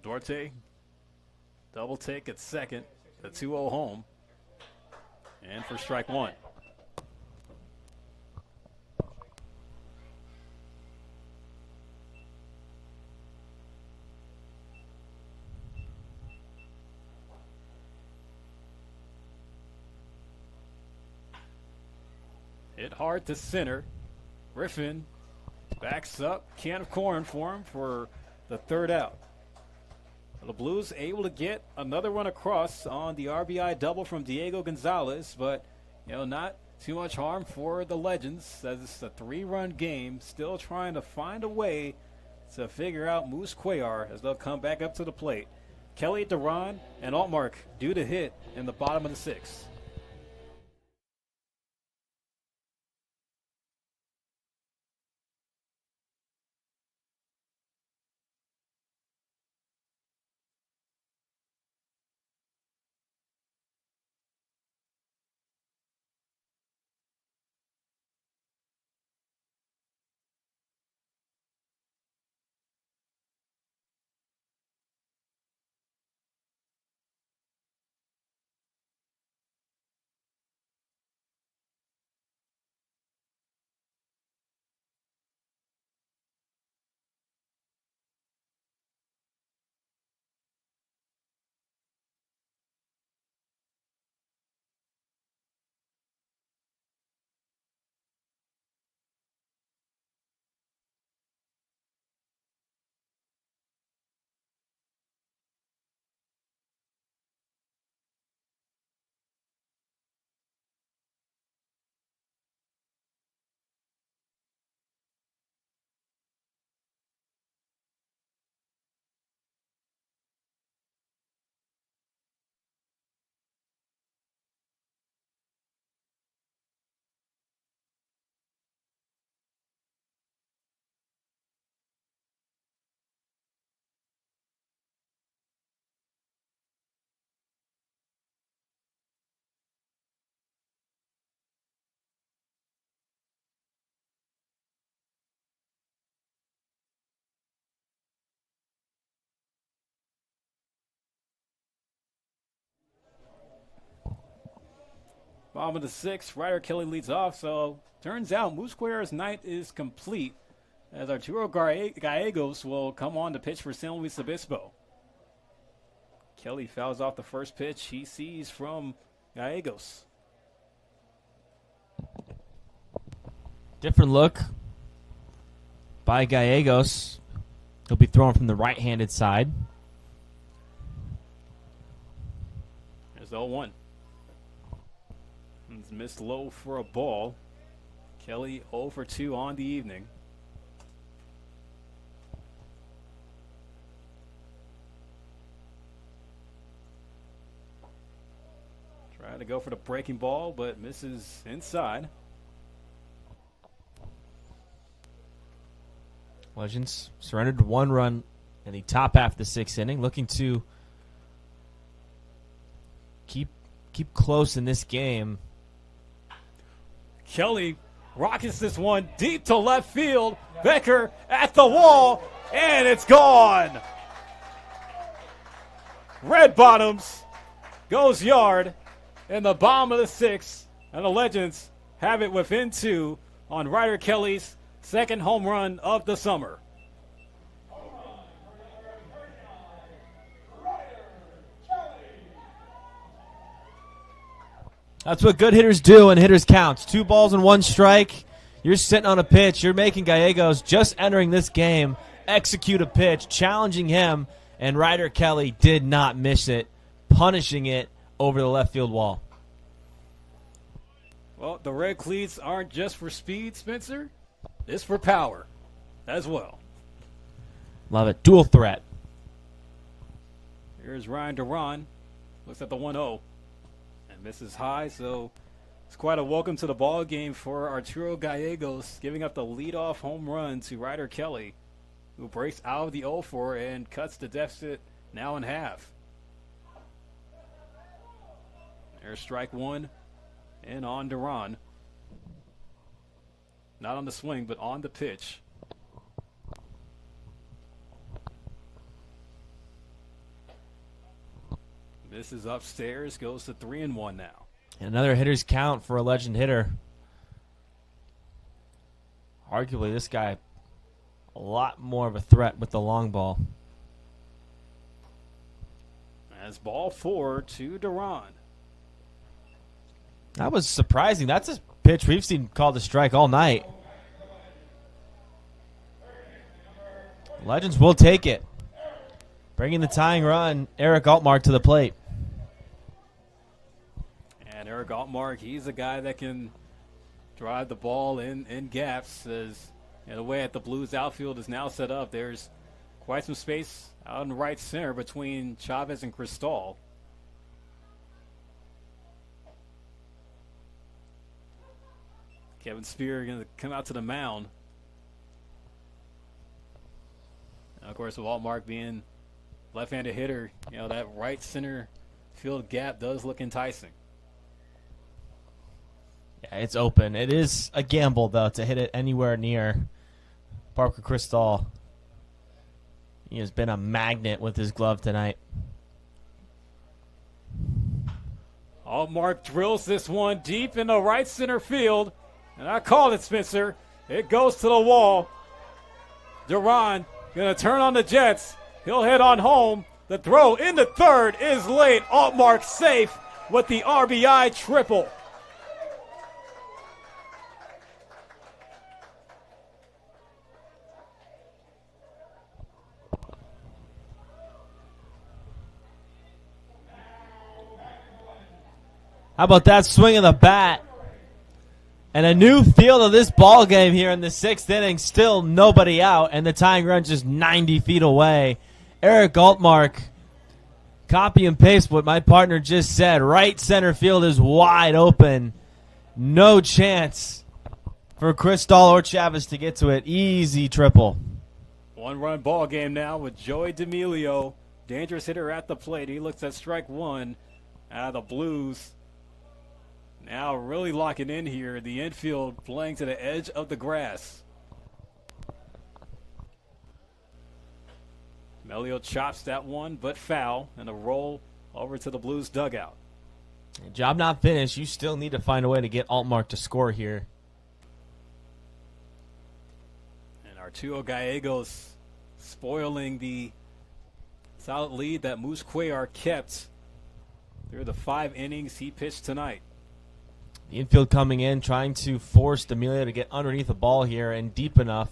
Duarte, double take at second, the 2-0 home, and for strike one. Hit hard to center. Griffin backs up, can of corn for him for the third out. The Blues able to get another run across on the RBI double from Diego Gonzalez, but not too much harm for the Legends as it's a 3-run game, still trying to find a way to figure out Moose Cuellar as they'll come back up to the plate. Kelly, Duran, and Altmark due to hit in the bottom of the 6th. Bottom of the 6th, Ryder Kelly leads off. So turns out Moose Square's night is complete as Arturo Gallegos will come on to pitch for San Luis Obispo. Kelly fouls off the first pitch he sees from Gallegos. Different look by Gallegos. He'll be throwing from the right-handed side. There's the 0-1. It's missed low for a ball. Kelly 0 for 2 on the evening. Trying to go for the breaking ball, but misses inside. Legends surrendered 1 run in the top half of the 6th inning, looking to keep close in this game. Kelly rockets this one deep to left field. Becker at the wall, and it's gone. Red bottoms goes yard in the bottom of the 6th, and the Legends have it within 2 on Ryder Kelly's second home run of the summer. That's what good hitters do and hitters counts. 2 balls and 1 strike. You're sitting on a pitch. You're making Gallegos, just entering this game, execute a pitch, challenging him, and Ryder Kelly did not miss it, punishing it over the left field wall. Well, the red cleats aren't just for speed, Spencer. It's for power as well. Love it. Dual threat. Here's Ryan Duran. Looks at the 1-0 and misses high, so it's quite a welcome to the ball game for Arturo Gallegos, giving up the leadoff home run to Ryder Kelly, who breaks out of the 0-4 and cuts the deficit now in half. There's strike 1 and on Duran. Not on the swing, but on the pitch. This is upstairs, goes to 3-1 now. Another hitter's count for a Legend hitter. Arguably, this guy a lot more of a threat with the long ball. As ball 4 to Duran. That was surprising. That's a pitch we've seen called a strike all night. Legends will take it. Bringing the tying run, Eric Altmark to the plate. And Eric Altmark, he's a guy that can drive the ball in gaps. As the way that the Blues outfield is now set up, there's quite some space out in right center between Chavez and Cristal. Kevin Spear going to come out to the mound. And of course, with Altmark being left-handed hitter, that right center field gap does look enticing. Yeah, it's open. It is a gamble, though, to hit it anywhere near Parker Cristal. He has been a magnet with his glove tonight. Altmark drills this one deep in the right center field. And I called it, Spencer. It goes to the wall. Duran going to turn on the Jets. He'll head on home. The throw into third is late. Altmark safe with the RBI triple. How about that swing of the bat? And a new feel of this ball game here in the 6th inning. Still nobody out, and the tying run just 90 feet away. Eric Altmark, copy and paste what my partner just said. Right center field is wide open. No chance for Cristal or Chavez to get to it. Easy triple. 1-run ball game now with Joey D'Amelio. Dangerous hitter at the plate. He looks at strike 1 out of the Blues. Now really locking in here. The infield playing to the edge of the grass. Melio chops that one, but foul, and a roll over to the Blues dugout. Job not finished. You still need to find a way to get Altmark to score here. And Arturo Gallegos spoiling the solid lead that Moose Cuellar kept through the 5 innings he pitched tonight. The infield coming in, trying to force D'Amelio to get underneath the ball here and deep enough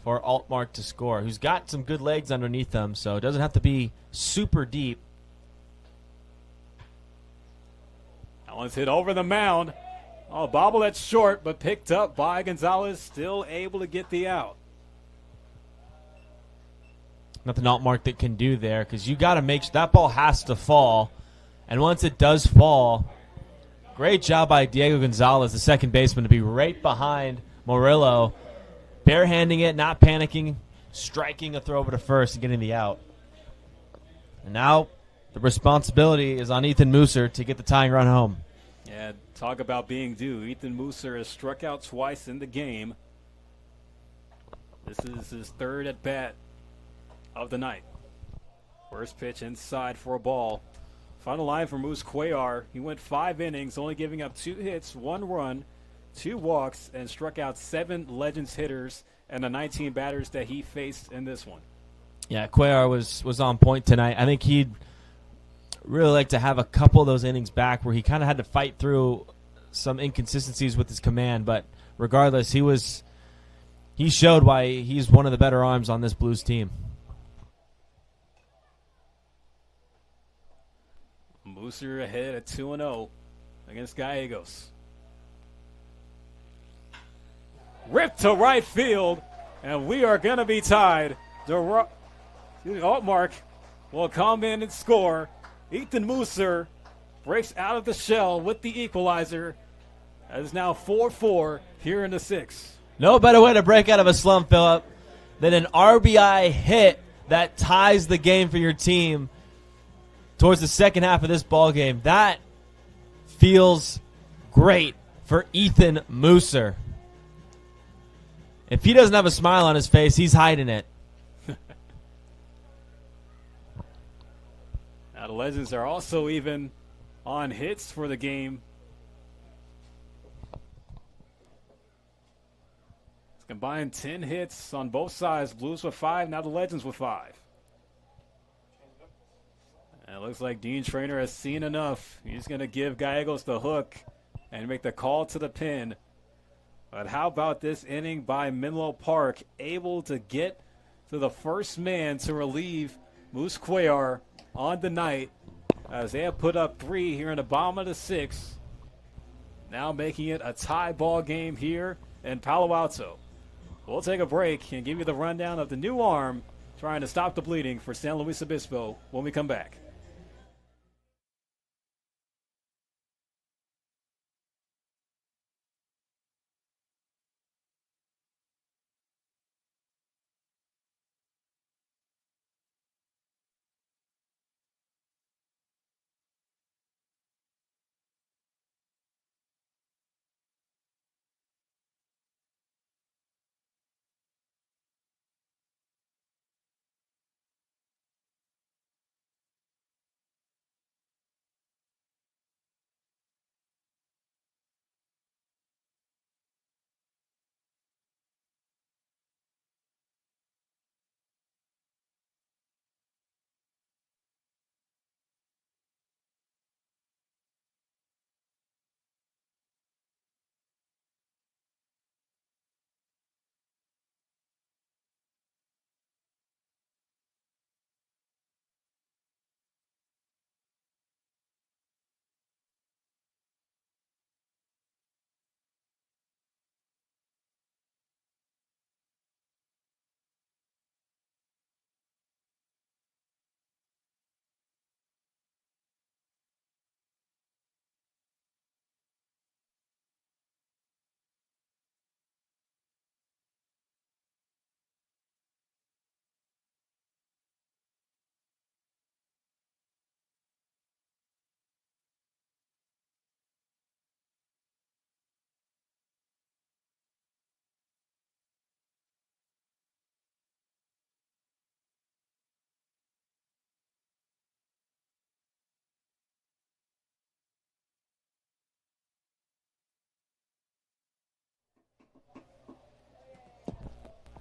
for Altmark to score, who's got some good legs underneath them, so it doesn't have to be super deep. That one's hit over the mound. Oh, bobble that's short, but picked up by Gonzalez, still able to get the out. Nothing Altmark that can do there, because you got to make sure that ball has to fall, and once it does fall, great job by Diego Gonzalez, the second baseman, to be right behind Murillo, barehanding it, not panicking, striking a throw over to first and getting the out. And now the responsibility is on Ethan Mooser to get the tying run home. Yeah, talk about being due. Ethan Mooser has struck out twice in the game. This is his third at bat of the night. First pitch inside for a ball. Final line for Moose Cuellar. He went 5 innings, only giving up 2 hits, 1 run, 2 walks, and struck out 7 Legends hitters and the 19 batters that he faced in this one. Yeah, Cuellar was on point tonight. I think he'd really like to have a couple of those innings back where he kind of had to fight through some inconsistencies with his command, but regardless, he showed why he's one of the better arms on this Blues team. Mooser ahead at 2-0 against Gallegos. Ripped to right field, and we are going to be tied. Altmark will come in and score. Ethan Mooser breaks out of the shell with the equalizer. That is now 4-4 here in the 6th. No better way to break out of a slump, Phillip, than an RBI hit that ties the game for your team towards the second half of this ball game. That feels great for Ethan Mooser. If he doesn't have a smile on his face, he's hiding it. Now the Legends are also even on hits for the game. It's combined 10 hits on both sides. Blues with 5, now the Legends with 5. And it looks like Dean Traynor has seen enough. He's going to give Gallegos the hook and make the call to the pin. But how about this inning by Menlo Park, able to get to the first man to relieve Moose Cuellar on the night, as they have put up 3 here in the bottom of the 6th. Now making it a tie ball game here in Palo Alto. We'll take a break and give you the rundown of the new arm trying to stop the bleeding for San Luis Obispo when we come back.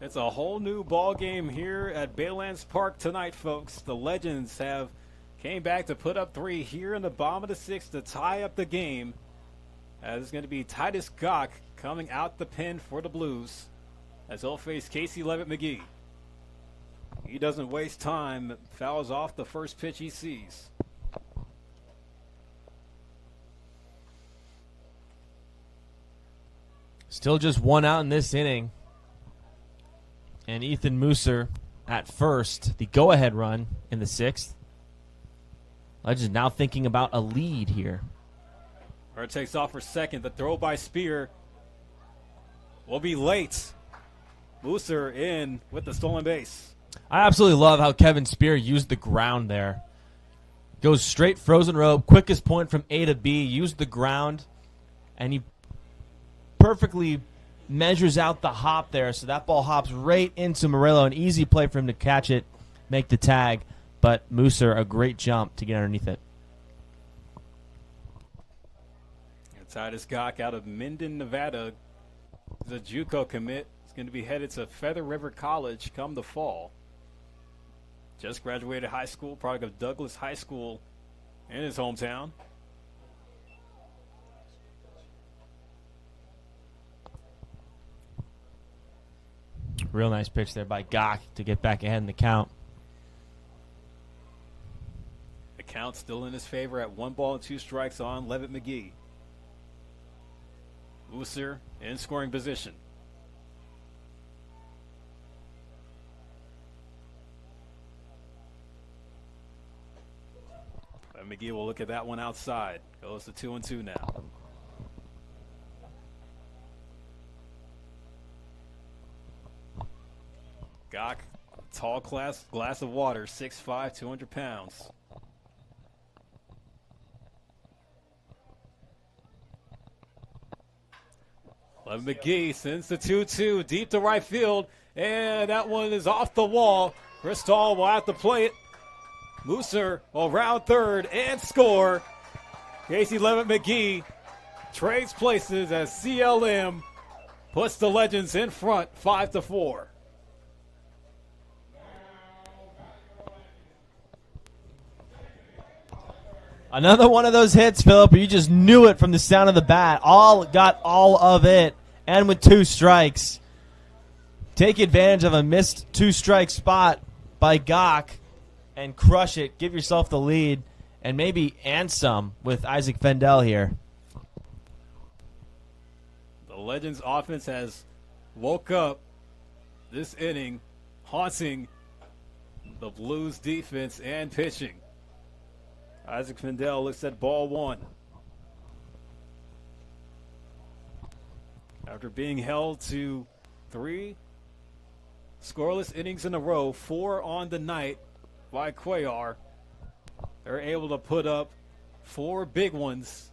It's a whole new ball game here at Baylands Park tonight, folks. The Legends have came back to put up 3 here in the bottom of the 6th to tie up the game. As it's going to be Titus Gach coming out the pen for the Blues as he'll face Casey Levitt McGee. He doesn't waste time, fouls off the first pitch he sees. Still just 1 out in this inning. And Ethan Mooser at first, the go-ahead run in the 6th. Legends now thinking about a lead here. Or takes off for second. The throw by Spear will be late. Mooser in with the stolen base. I absolutely love how Kevin Spear used the ground there. Goes straight frozen rope, quickest point from A to B, used the ground, and he perfectly measures out the hop there, so that ball hops right into Murillo. An easy play for him to catch it, make the tag, but Mooser, a great jump to get underneath it. Titus Gach out of Minden, Nevada. He's a JUCO commit. He's going to be headed to Feather River College come the fall. Just graduated high school, product of Douglas High School in his hometown. Real nice pitch there by Gach to get back ahead in the count. The count still in his favor at 1 ball and 2 strikes on Levitt McGee. Mooser in scoring position. And McGee will look at that one outside. Goes to 2-2 now. Gach, tall glass of water, 6'5", 200 pounds. Levitt McGee sends the 2-2 deep to right field, and that one is off the wall. Cristall will have to play it. Mooser will round third and score. Casey Levitt McGee trades places as CLM puts the Legends in front 5-4. Another one of those hits, Philip. You just knew it from the sound of the bat. Got all of it, and with 2 strikes. Take advantage of a missed 2-strike spot by Gach and crush it. Give yourself the lead, and some with Isaac Fendel here. The Legends offense has woke up this inning, haunting the Blues defense and pitching. Isaac Fendel looks at ball 1. After being held to 3 scoreless innings in a row, 4 on the night by Cuellar, they're able to put up 4 big ones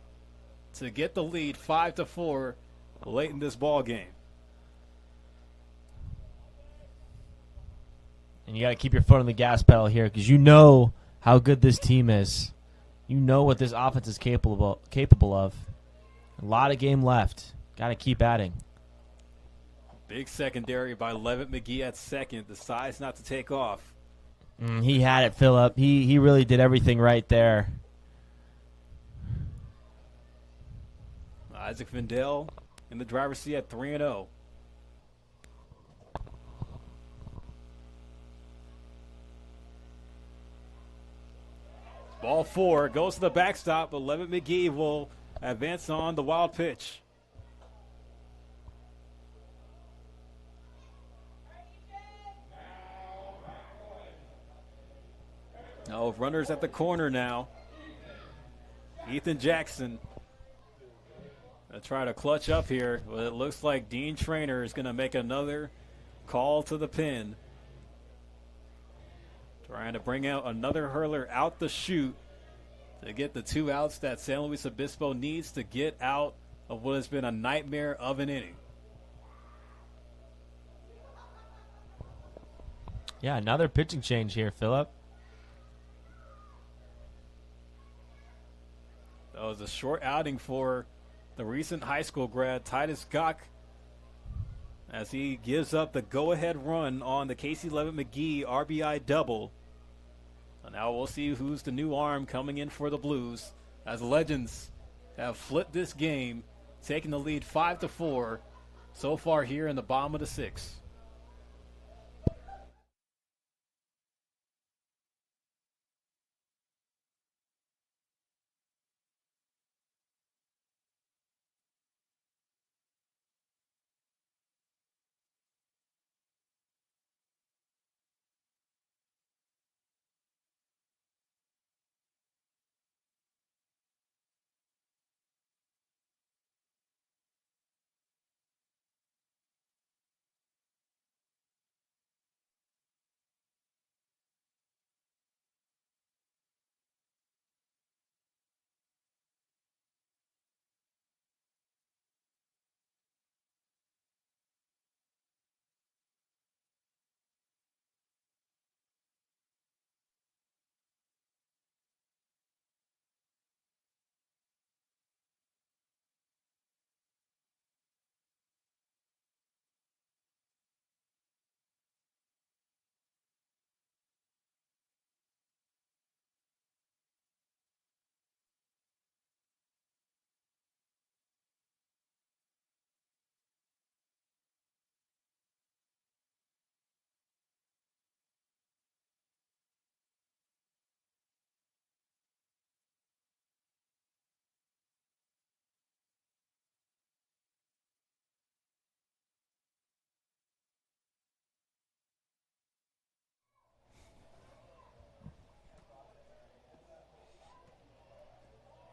to get the lead 5-4 late in this ball game. And you got to keep your foot on the gas pedal here because you know how good this team is. You know what this offense is capable of. A lot of game left. Got to keep adding. Big secondary by Levitt McGee at second. The size not to take off. He had it, Phillip. He really did everything right there. Isaac Fendel in the driver's seat at 3-0. Ball 4 goes to the backstop, but Levitt McGee will advance on the wild pitch. Oh, runners at the corner now. Ethan Jackson gonna try to clutch up here. Well, it looks like Dean Traynor is going to make another call to the pin. Trying to bring out another hurler out the chute to get the 2 outs that San Luis Obispo needs to get out of what has been a nightmare of an inning. Yeah, another pitching change here, Phillip. That was a short outing for the recent high school grad, Titus Gach, as he gives up the go-ahead run on the Casey Levitt McGee RBI double. And now we'll see who's the new arm coming in for the Blues, as the Legends have flipped this game, taking the lead 5-4 so far here in the bottom of the sixth.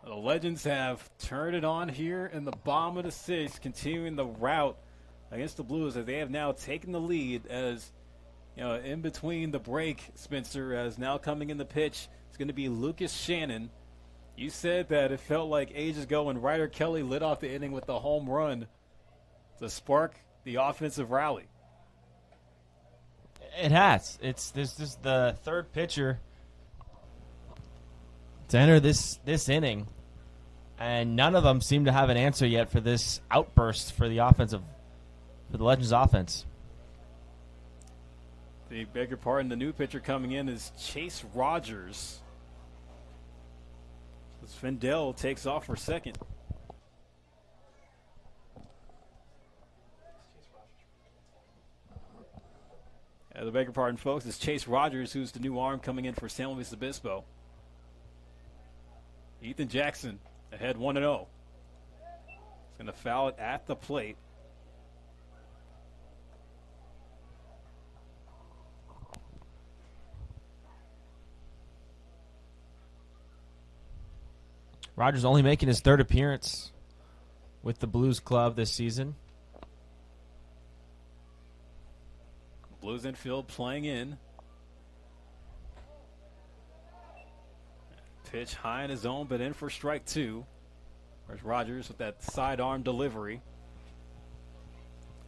The Legends have turned it on here in the bottom of the sixth, continuing the rout against the Blues as they have now taken the lead. As you know, in between the break, Spencer, as now coming in the pitch, it's going to be Lucas Shannon. You said that it felt like ages ago when Ryder Kelly lit off the inning with the home run to spark the offensive rally. It has. This is the third pitcher to enter this inning, and none of them seem to have an answer yet for this outburst for the Legends offense. The beg your pardon, the new pitcher coming in is Chase Rogers. As Fendell takes off for second. The beg your pardon, folks, is Chase Rogers, who's the new arm coming in for San Luis Obispo. Ethan Jackson ahead 1-0. He's going to foul it at the plate. Rogers only making his third appearance with the Blues club this season. Blues infield playing in. Pitch high in his zone, but in for strike two. There's Rogers with that sidearm delivery.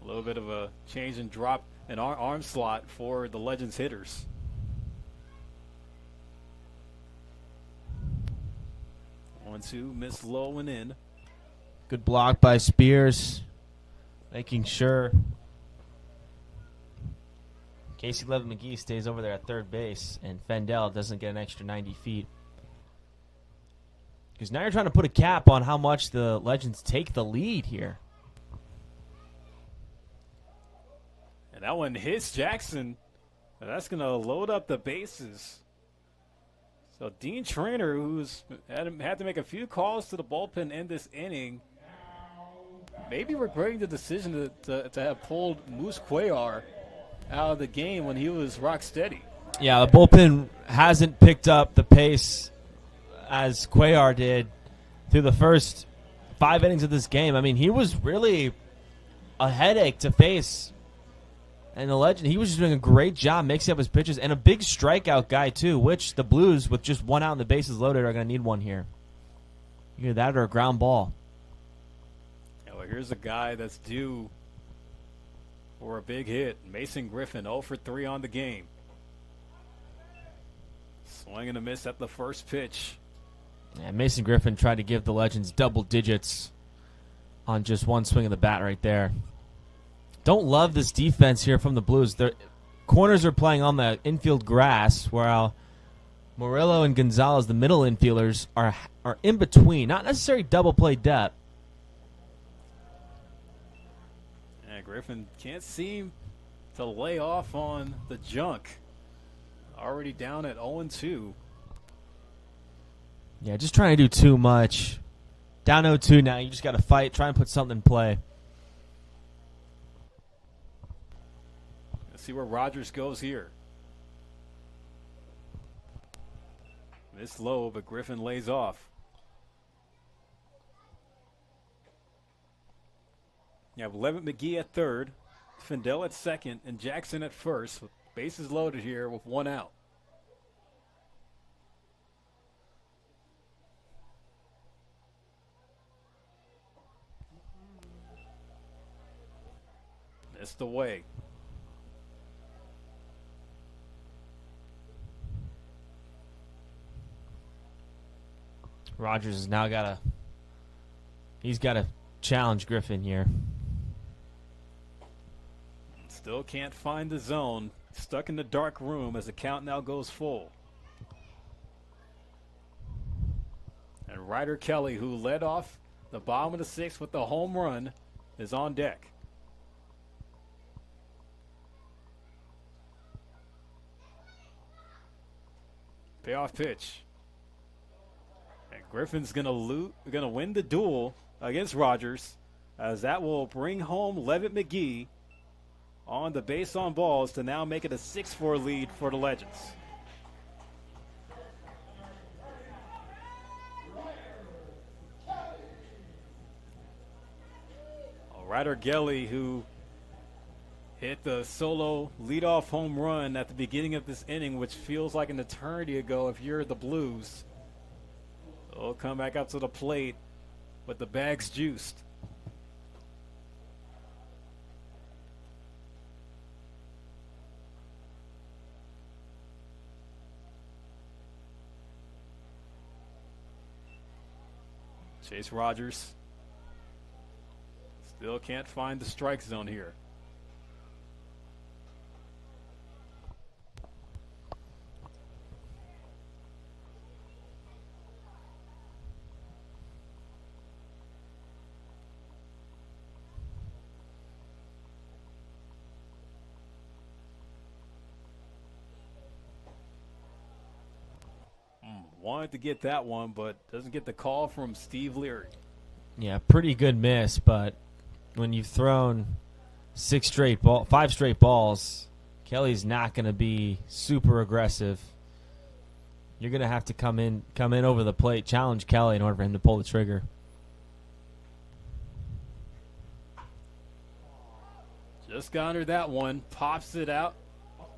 A little bit of a change and drop in arm slot for the Legends hitters. 1-2, miss low and in. Good block by Spears, making sure Casey Levitt McGee stays over there at third base, and Fendell doesn't get an extra 90 feet. Because now you're trying to put a cap on how much the Legends take the lead here. And that one hits Jackson. That's going to load up the bases. So Dean Traynor, who's had to make a few calls to the bullpen in this inning, maybe regretting the decision to have pulled Moose Cuellar out of the game when he was rock steady. Yeah, the bullpen hasn't picked up the pace as Cuellar did through the first 5 innings of this game. I mean, he was really a headache to face. And the Legend, he was just doing a great job mixing up his pitches, and a big strikeout guy, too, which the Blues, with just one out and the bases loaded, are going to need one here. Either that or a ground ball. Yeah, well, here's a guy that's due for a big hit. Mason Griffin, 0 for 3 on the game. Swing and a miss at the first pitch. Yeah, Mason Griffin tried to give the Legends double digits on just one swing of the bat right there. Don't love this defense here from the Blues. Their corners are playing on the infield grass, while Murillo and Gonzalez, the middle infielders, are in between. Not necessarily double play depth. And Griffin can't seem to lay off on the junk. Already down at 0-2. Yeah, just trying to do too much. Down 0-2 now. You just got to fight, try and put something in play. Let's see where Rogers goes here. It's low, but Griffin lays off. You have Levitt McGee at third, Findell at second, and Jackson at first. Bases loaded here with one out. Missed away. Rogers has now he's got to challenge Griffin here. Still can't find the zone. Stuck in the dark room as the count now goes full. And Ryder Kelly, who led off the bottom of the sixth with the home run, is on deck. Payoff pitch. And Griffin's gonna win the duel against Rogers, as that will bring home Levitt McGee on the base on balls to now make it a 6-4 lead for the Legends. Ryder Kelly, who hit the solo leadoff home run at the beginning of this inning, which feels like an eternity ago if you're the Blues. Will come back up to the plate with the bags juiced. Chase Rogers still can't find the strike zone here. Wanted to get that one, but doesn't get the call from Steve Leary. Yeah, pretty good miss, but when you've thrown five straight balls, Kelly's not going to be super aggressive. You're going to have to come in over the plate, challenge Kelly in order for him to pull the trigger. Just got under that one, pops it out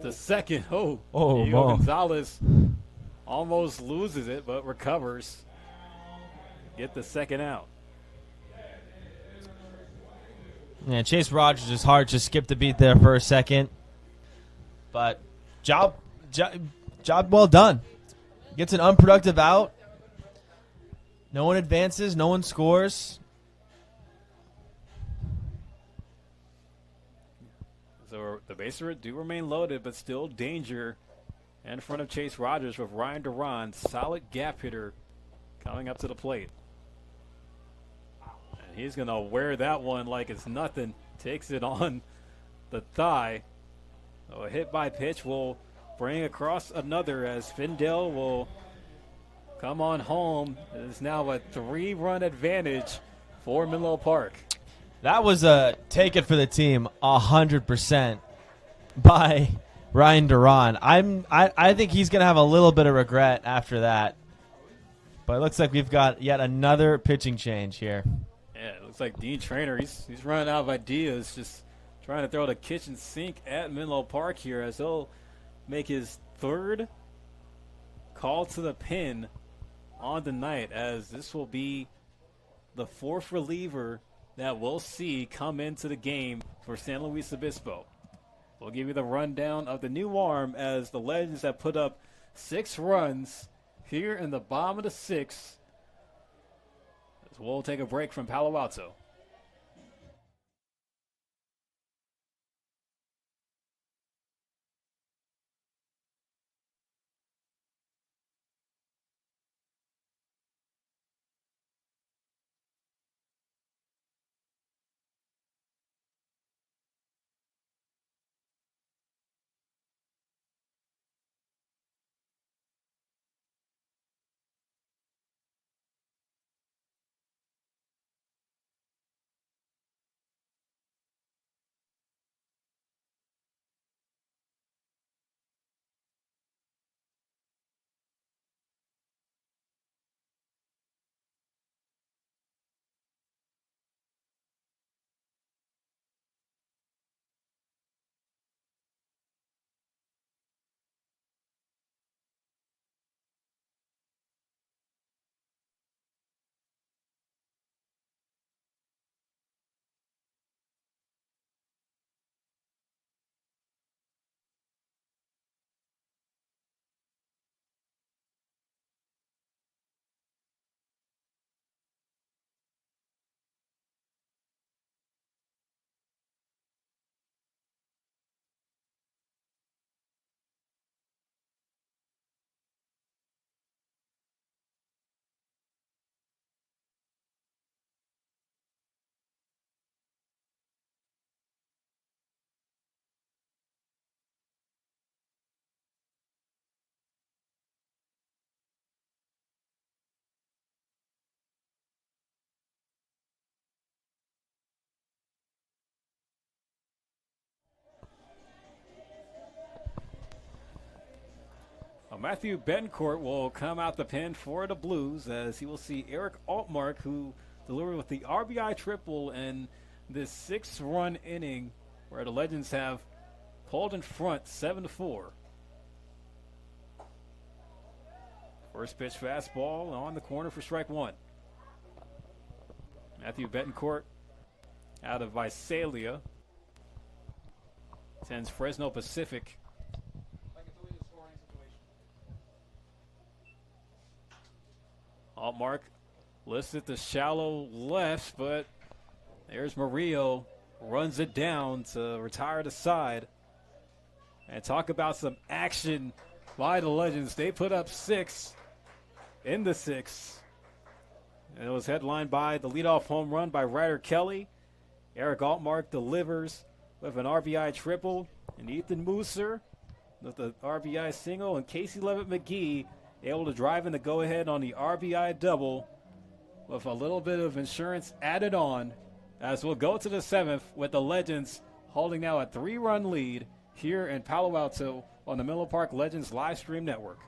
to second. Diego no. Gonzalez almost loses it, but recovers. Get the second out. Yeah, Chase Rogers is hard to skip the beat there for a second. But job well done. Gets an unproductive out. No one advances, no one scores. So the bases do remain loaded, but still danger in front of Chase Rogers with Ryan Duran, solid gap hitter, coming up to the plate. And he's going to wear that one like it's nothing. Takes it on the thigh. So a hit by pitch will bring across another as Findell will come on home. It's now a 3-run advantage for Menlo Park. That was a take it for the team 100% by Ryan Duran. I think he's going to have a little bit of regret after that. But it looks like we've got yet another pitching change here. Yeah, it looks like Dean Traynor, he's running out of ideas, just trying to throw the kitchen sink at Menlo Park here as he'll make his third call to the pin on the night, as this will be the fourth reliever that we'll see come into the game for San Luis Obispo. We'll give you the rundown of the new arm as the Legends have put up 6 runs here in the bottom of the 6th. As we'll take a break from Palo Alto. Matthew Betancourt will come out the pen for the Blues as he will see Eric Altmark, who delivered with the RBI triple in this 6-run inning where the Legends have pulled in front 7-4. First pitch fastball on the corner for strike one. Matthew Betancourt out of Visalia sends Fresno Pacific. Altmark listed the shallow left, but there's Murillo, runs it down to retire the side. And talk about some action by the Legends. They put up 6 in the 6. And it was headlined by the leadoff home run by Ryder Kelly. Eric Altmark delivers with an RBI triple. And Ethan Mooser with the RBI single. And Casey Levitt McGee able to drive in the go-ahead on the RBI double with a little bit of insurance added on, as we'll go to the 7th with the Legends holding now a 3-run lead here in Palo Alto on the Menlo Park Legends live stream network.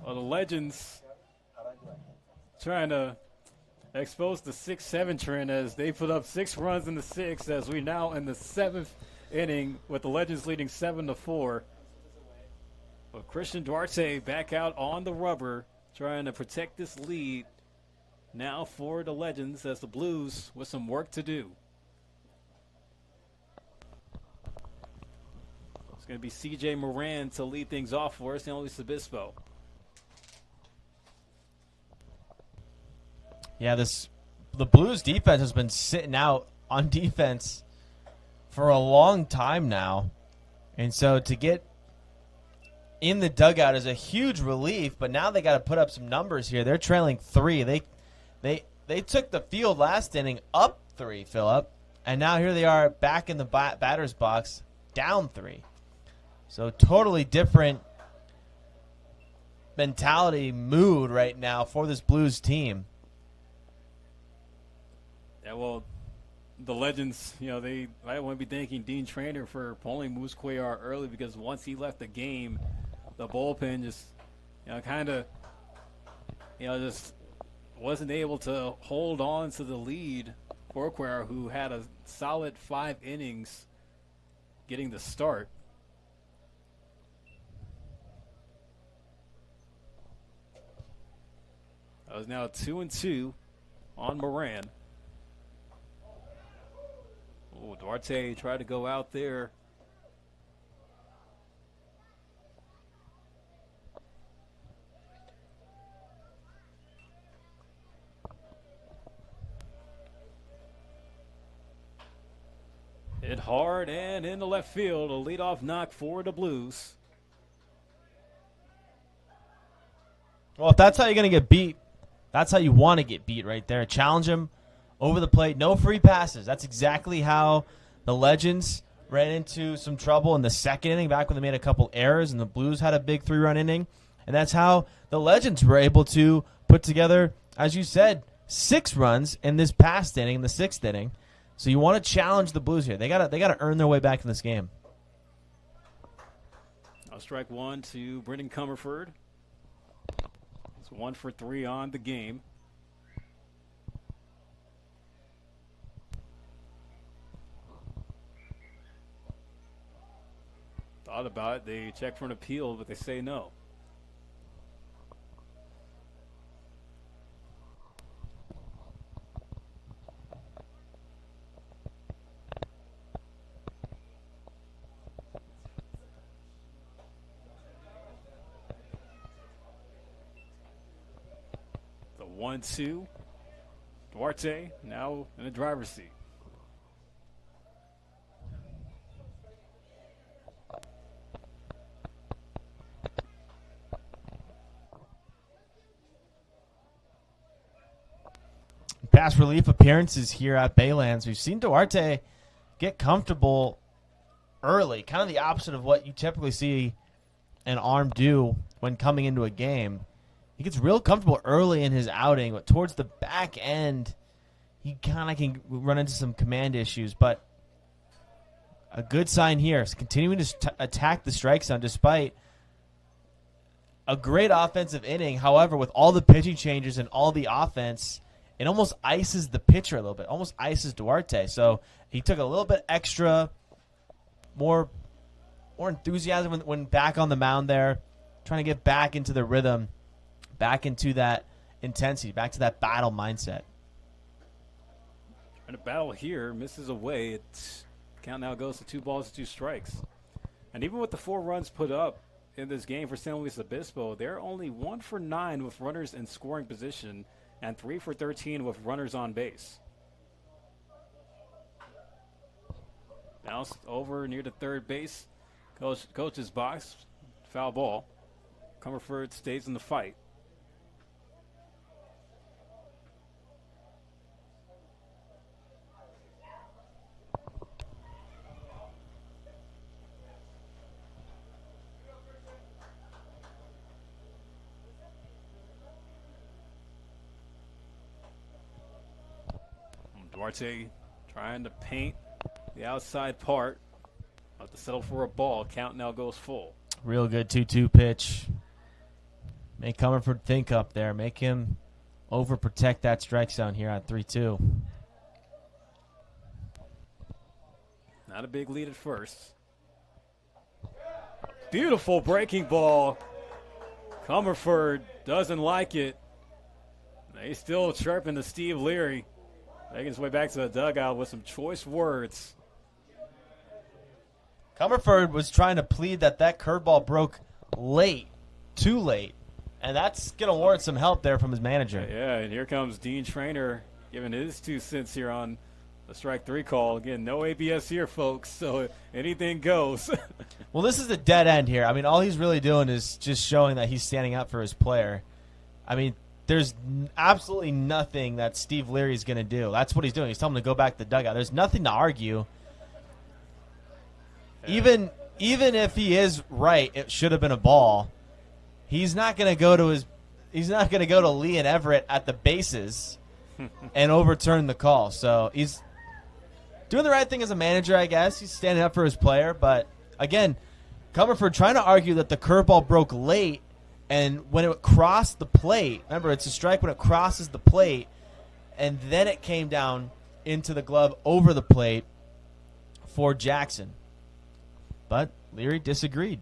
Well, the Legends trying to expose the 6-7 trend as they put up 6 runs in the 6th, as we now in the 7th inning with the Legends leading 7-4. But Christian Duarte back out on the rubber trying to protect this lead now for the Legends as the Blues with some work to do. It's going to be C.J. Moran to lead things off for us, San Luis Obispo. Yeah, the Blues defense has been sitting out on defense for a long time now. And so to get in the dugout is a huge relief, but now they got to put up some numbers here. They're trailing 3. They took the field last inning up 3, Phillip, and now here they are back in the batter's box down 3. So totally different mentality, mood right now for this Blues team. Yeah, well, the Legends, they might want to be thanking Dean Traynor for pulling Moose Cuellar early, because once he left the game, the bullpen just, just wasn't able to hold on to the lead for Cuellar, who had a solid 5 innings getting the start. That was now 2-2 on Moran. Oh, Duarte tried to go out there. Hit hard and in the left field. A leadoff knock for the Blues. Well, if that's how you're going to get beat, that's how you want to get beat right there. Challenge him over the plate, no free passes. That's exactly how the Legends ran into some trouble in the second inning, back when they made a couple errors and the Blues had a big 3-run inning. And that's how the Legends were able to put together, as you said, 6 runs in this past inning, the 6th inning. So you want to challenge the Blues here. They gotta earn their way back in this game. Now strike one to Brendan Comerford. It's 1 for 3 on the game. Thought about it. They check for an appeal, but they say no. The 1-2. Duarte now in the driver's seat. Past relief appearances here at Baylands, we've seen Duarte get comfortable early, kind of the opposite of what you typically see an arm do when coming into a game. He gets real comfortable early in his outing, but towards the back end, he kind of can run into some command issues. But a good sign here is continuing to attack the strike zone despite a great offensive inning. However, with all the pitching changes and all the offense, it almost ices the pitcher a little bit, almost ices Duarte. So he took a little bit extra, more enthusiasm when back on the mound there, trying to get back into the rhythm, back into that intensity, back to that battle mindset. And a battle here, misses away. It's count now goes to 2 balls and 2 strikes. And even with the 4 runs put up in this game for San Luis Obispo, they're only 1 for 9 with runners in scoring position and 3 for 13 with runners on base. Bounced over near the third base. Coach's box. Foul ball. Comerford stays in the fight. Duarte trying to paint the outside part. About to settle for a ball. Count now goes full. Real good 2-2 pitch. Make Comerford think up there. Make him overprotect that strike zone here on 3-2. Not a big lead at first. Beautiful breaking ball. Comerford doesn't like it. He's still chirping to Steve Leary. Making his way back to the dugout with some choice words. Comerford was trying to plead that curveball broke late, too late, and that's going to warrant some help there from his manager. Yeah, and here comes Dean Traynor giving his 2 cents here on the strike 3 call. Again, no ABS here, folks, so anything goes. Well, this is a dead end here. I mean, all he's really doing is just showing that he's standing up for his player. I mean, there's absolutely nothing that Steve Leary's going to do. That's what he's doing. He's telling him to go back to the dugout. There's nothing to argue. Yeah. Even if he is right, it should have been a ball. He's not going to go to Lee and Everett at the bases and overturn the call. So he's doing the right thing as a manager, I guess. He's standing up for his player. But, again, Comerford trying to argue that the curveball broke late. And when it crossed the plate, remember, it's a strike when it crosses the plate, and then it came down into the glove over the plate for Jackson. But Leary disagreed.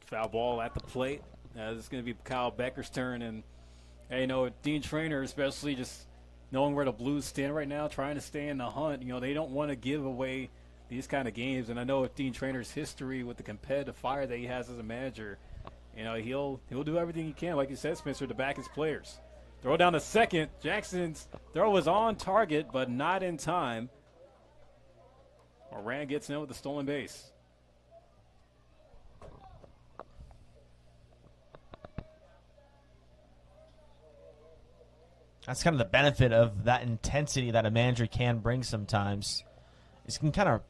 Foul ball at the plate. This is going to be Kyle Becker's turn. And, hey, you know, Dean Traynor, especially just knowing where the Blues stand right now, trying to stay in the hunt, you know, they don't want to give away these kind of games. And I know with Dean Traynor's history with the competitive fire that he has as a manager, you know, he'll do everything he can, like you said, Spencer, to back his players. Throw down to second. Jackson's throw was on target, but not in time. Moran gets in with the stolen base. That's kind of the benefit of that intensity that a manager can bring sometimes. It can kind of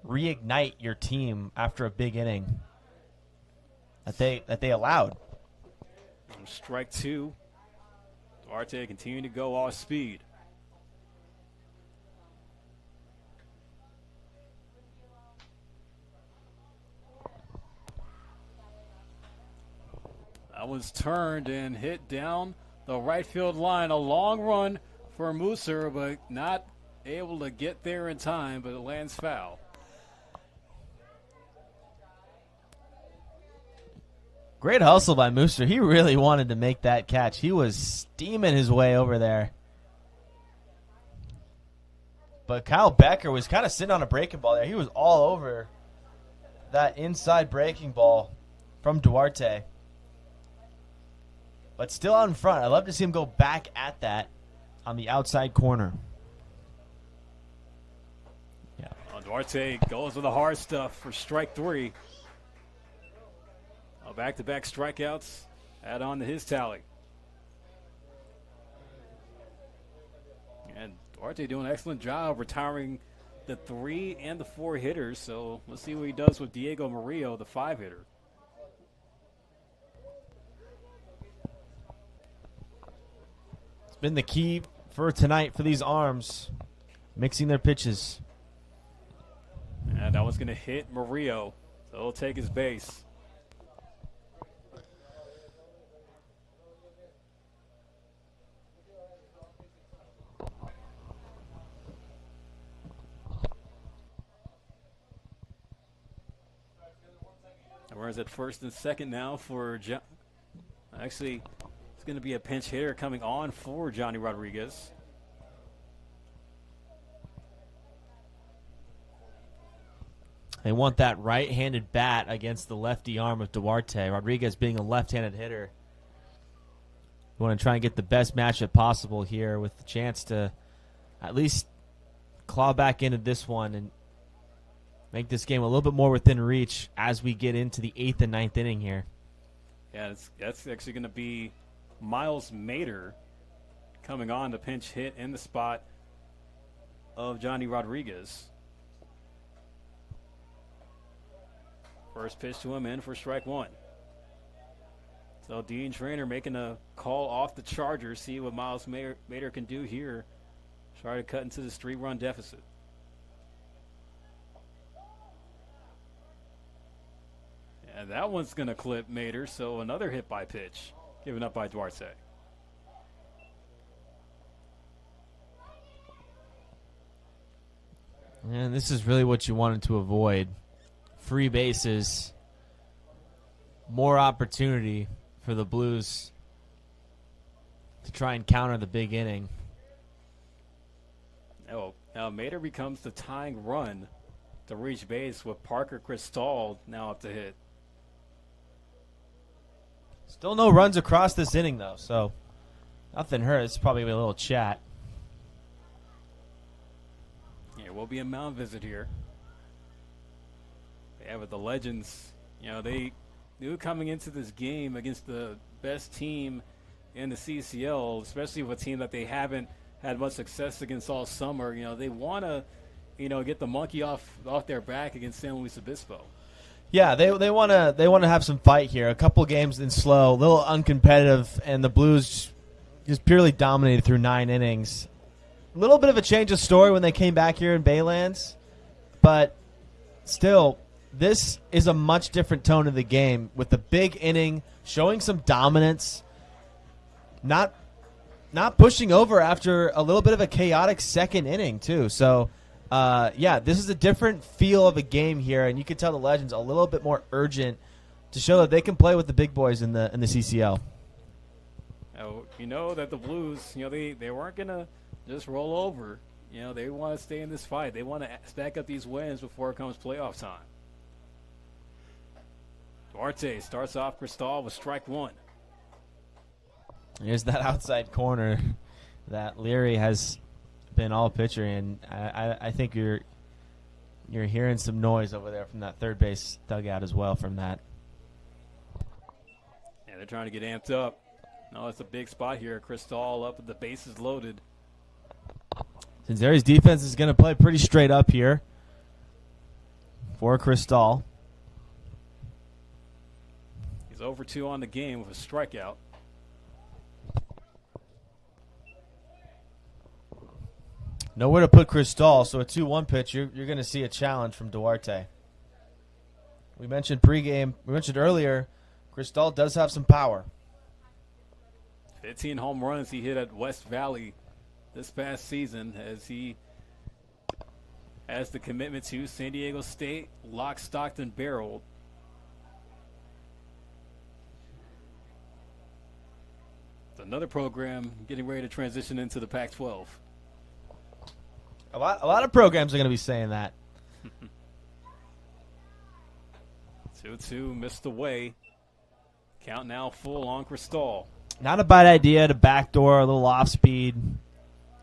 reignite your team after a big inning that they allowed. Strike 2. Duarte continuing to go off speed. That was turned and hit down the right field line. A long run for Musser, but not able to get there in time, but it lands foul. Great hustle by Musser. He really wanted to make that catch. He was steaming his way over there. But Kyle Becker was kind of sitting on a breaking ball there. He was all over that inside breaking ball from Duarte. But still out in front. I'd love to see him go back at that on the outside corner. Yeah. Duarte goes with the hard stuff for strike 3. Back-to-back strikeouts add on to his tally. And Duarte doing an excellent job retiring the 3 and the 4 hitters. So let's see what he does with Diego Murillo, the 5 hitter. It's been the key for tonight for these arms, mixing their pitches. And that one's going to hit Murillo. So he'll take his base. Whereas at first and second now for actually, it's going to be a pinch hitter coming on for Johnny Rodriguez. They want that right-handed bat against the lefty arm of Duarte. Rodriguez being a left-handed hitter. You want to try and get the best matchup possible here with the chance to at least claw back into this one and make this game a little bit more within reach as we get into the 8th and 9th inning here. Yeah, that's actually going to be Miles Mader coming on to pinch hit in the spot of Johnny Rodriguez. First pitch to him in for strike 1. So Dean Trainer making a call off the Chargers, see what Miles Mader can do here. Try to cut into this 3-run deficit. And that one's going to clip Mader, so another hit by pitch given up by Duarte. And this is really what you wanted to avoid. Free bases, more opportunity for the Blues to try and counter the big inning. Oh, now Mader becomes the tying run to reach base with Parker Cristal now up to hit. Still no runs across this inning, though, so nothing hurt. It's probably a little chat. Yeah, we'll be a mound visit here. Yeah, but the Legends, they knew coming into this game against the best team in the CCL, especially with a team that they haven't had much success against all summer. They want to, get the monkey off their back against San Luis Obispo. Yeah, they want to have some fight here. A couple games in slow, a little uncompetitive, and the Blues just purely dominated through 9 innings. A little bit of a change of story when they came back here in Baylands, but still, this is a much different tone of the game with the big inning, showing some dominance, not pushing over after a little bit of a chaotic second inning too. So. This is a different feel of a game here, and you can tell the Legends a little bit more urgent to show that they can play with the big boys in the CCL. That the Blues, they weren't gonna just roll over. They want to stay in this fight. They want to stack up these wins before it comes playoff time. Duarte starts off Cristal with strike 1. Here's that outside corner that Leary has been all pitcher, and I think you're hearing some noise over there from that third base dugout as well from that. Yeah, they're trying to get amped up. No, it's a big spot here. Cristal up with the bases loaded. Cincinnati's defense is going to play pretty straight up here for Cristal. He's over 2 on the game with a strikeout. Nowhere to put Cristal, so a 2-1 pitch, you're going to see a challenge from Duarte. We mentioned earlier, Cristal does have some power. 15 home runs he hit at West Valley this past season as he has the commitment to San Diego State, lock, stocked, and barreled. It's another program getting ready to transition into the Pac-12. A lot of programs are going to be saying that. 2-2 missed away. Count now full on Cristal. Not a bad idea to backdoor a little off speed,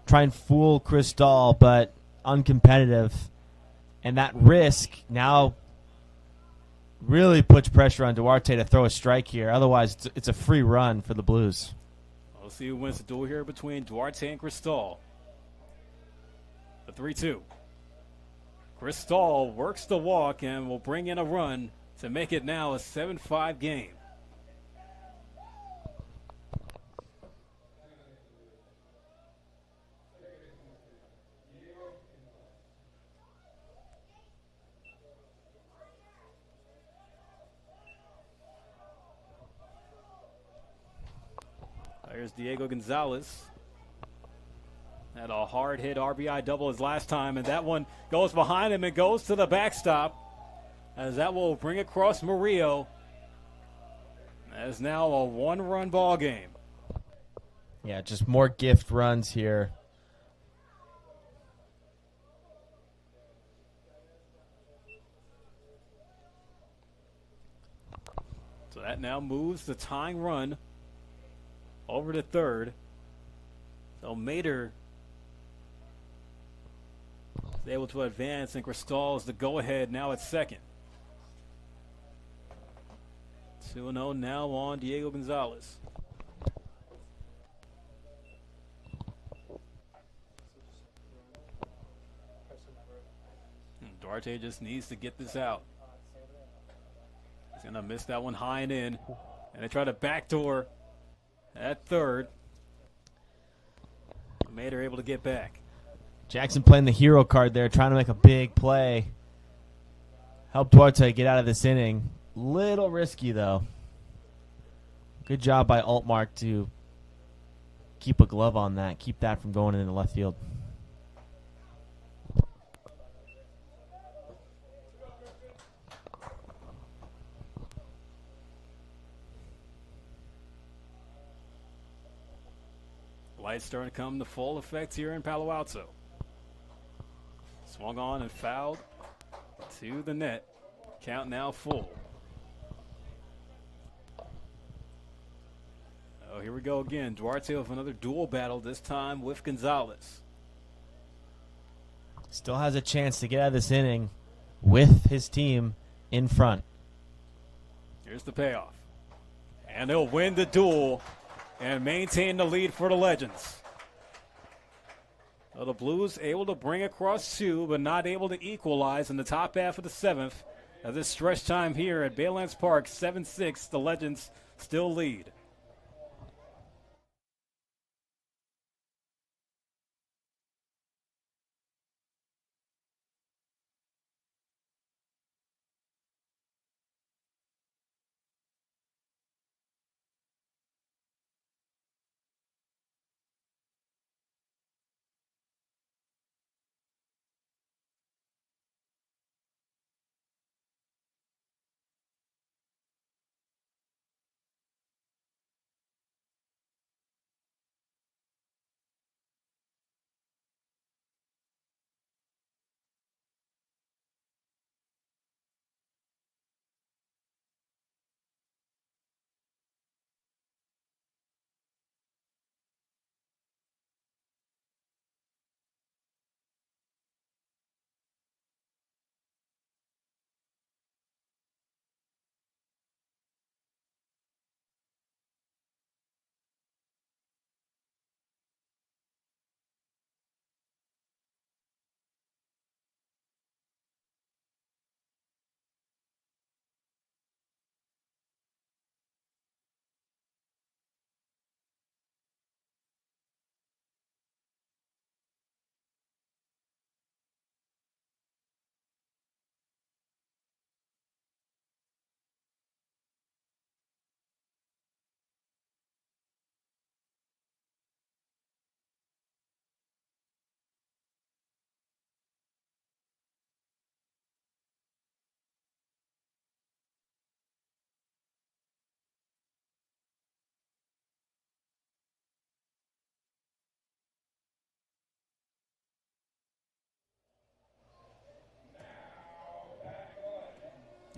try and fool Cristal, but uncompetitive. And that risk now really puts pressure on Duarte to throw a strike here. Otherwise, it's a free run for the Blues. We'll see who wins the duel here between Duarte and Cristal. The 3-2. Cristal works the walk and will bring in a run to make it now a 7-5 game. There's Diego Gonzalez. Had a hard hit RBI double his last time, and that one goes behind him and goes to the backstop, as that will bring across Murillo. As now a 1-run ball game. Yeah, just more gift runs here. So that now moves the tying run over to third. So Mater is able to advance, and Cristal is the go-ahead now at second. 2-0 now on Diego Gonzalez. And Duarte just needs to get this out. He's going to miss that one high and in. And they try to backdoor at third. Mater able to get back. Jackson playing the hero card there, trying to make a big play. Help Duarte get out of this inning. Little risky, though. Good job by Altmark to keep a glove on that. Keep that from going into left field. Lights starting to come to full effect here in Palo Alto. Swung on and fouled to the net. Count now full. Oh, here we go again. Duarte with another dual battle, this time with Gonzalez. Still has a chance to get out of this inning with his team in front. Here's the payoff. And they'll win the duel and maintain the lead for the Legends. So the Blues able to bring across 2, but not able to equalize in the top half of the 7th. As this stretch time here at Baylands Park, 7-6, the Legends still lead.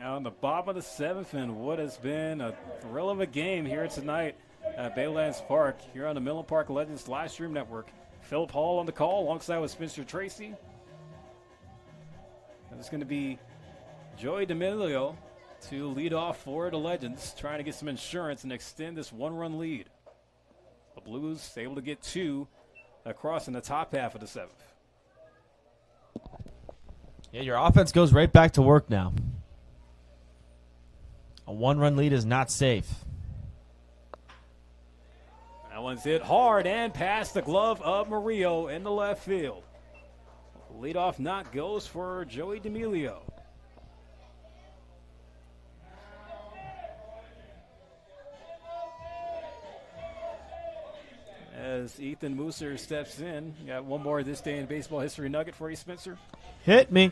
On the bottom of the seventh, and what has been a thrill of a game here tonight at Baylands Park, here on the Menlo Park Legends live stream network. Philip Hall on the call, alongside with Spencer Tracy. And it's going to be Joey D'Amelio to lead off for the Legends, trying to get some insurance and extend this one-run lead. The Blues able to get 2 across in the top half of the seventh. Yeah, your offense goes right back to work now. A one-run lead is not safe. That one's hit hard and past the glove of Murillo in the left field. Leadoff knock goes for Joey D'Amelio. As Ethan Mooser steps in, got one more this day in baseball history nugget for you, Spencer. Hit me.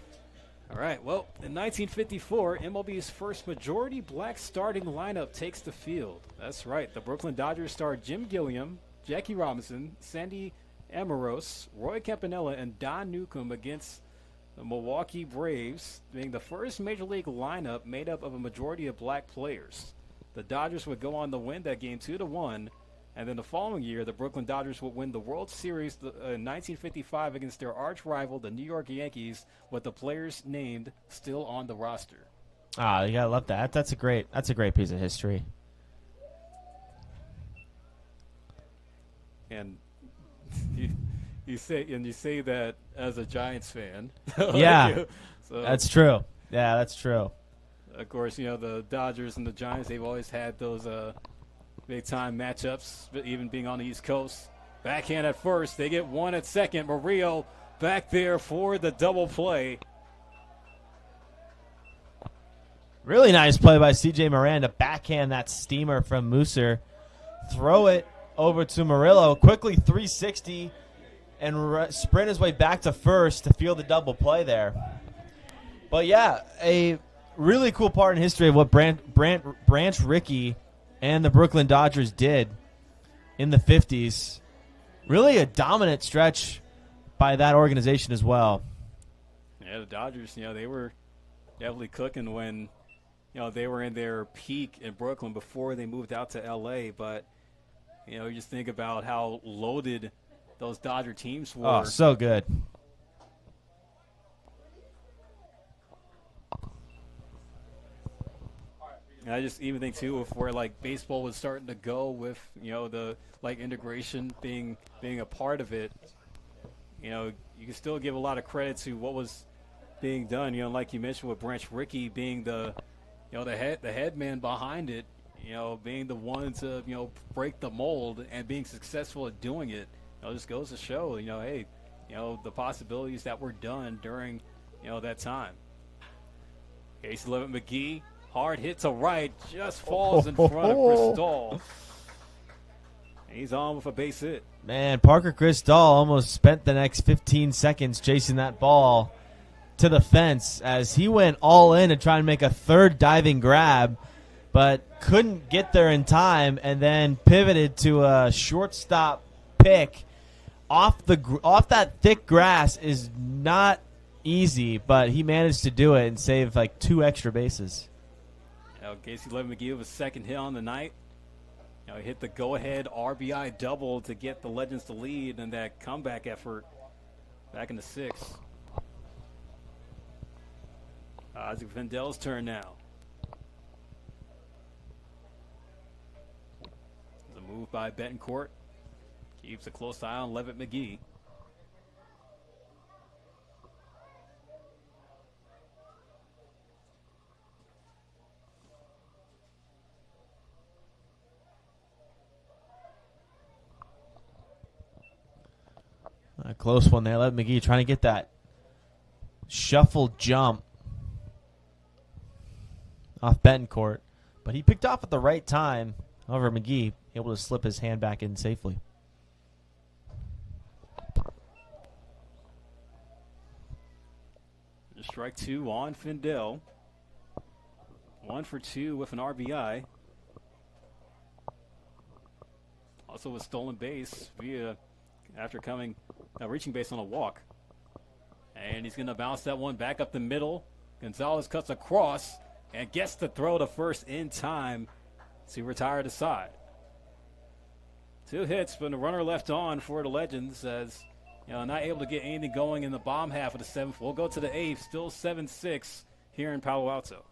All right, well, in 1954, MLB's first majority black starting lineup takes the field. That's right, the Brooklyn Dodgers starred Jim Gilliam, Jackie Robinson, Sandy Amoros, Roy Campanella, and Don Newcomb against the Milwaukee Braves, being the first major league lineup made up of a majority of black players. The Dodgers would go on to win that game 2-1, and then the following year, the Brooklyn Dodgers would win the World Series in 1955 against their arch rival, the New York Yankees, with the players named still on the roster. Ah, you gotta love that. That's a great piece of history. And you say that as a Giants fan. Yeah, So, that's true. Yeah, that's true. of course, the Dodgers and the Giants, they've always had those big-time matchups, even being on the East Coast. Backhand at first. They get one at second. Murillo back there for the double play. Really nice play by C.J. Moran to backhand that steamer from Mooser. Throw it over to Murillo. Quickly 360 and sprint his way back to first to field the double play there. But, yeah, a really cool part in history of what Branch Rickey and the Brooklyn Dodgers did in the 50s. Really a dominant stretch by that organization as well. Yeah, the Dodgers, they were definitely cooking when, they were in their peak in Brooklyn before they moved out to L.A. But, you just think about how loaded those Dodger teams were. Oh, so good. And I just even think too of where baseball was starting to go with the integration being a part of it. You can still give a lot of credit to what was being done. Like you mentioned with Branch Rickey being the head man behind it. Being the one to break the mold and being successful at doing it. Just goes to show hey, the possibilities that were done during that time. Casey Levitt McGee. Hard hit to right, just falls in front of Chris Dahl. He's on with a base hit. Man, Parker Chris Dahl almost spent the next 15 seconds chasing that ball to the fence as he went all in to try and make a third diving grab, but couldn't get there in time and then pivoted to a shortstop pick. Off that thick grass is not easy, but he managed to do it and save 2 extra bases. Casey Levitt McGee with a second hit on the night. He hit the go-ahead RBI double to get the Legends to lead in that comeback effort back in the 6th. Isaac Vendel's turn now. There's a move by Betancourt. Keeps a close eye on Levitt McGee. A close one there. Levitt McGee trying to get that shuffle jump off Betancourt. But he picked off at the right time. However, McGee able to slip his hand back in safely. Strike 2 on Findell. 1 for 2 with an RBI. Also a stolen base after reaching base on a walk. And he's going to bounce that one back up the middle. Gonzalez cuts across. and gets the throw to first in time to retire the side. 2 hits, but the runner left on for the Legends as not able to get anything going in the bottom half of the 7th. We'll go to the 8th, still 7-6 here in Palo Alto.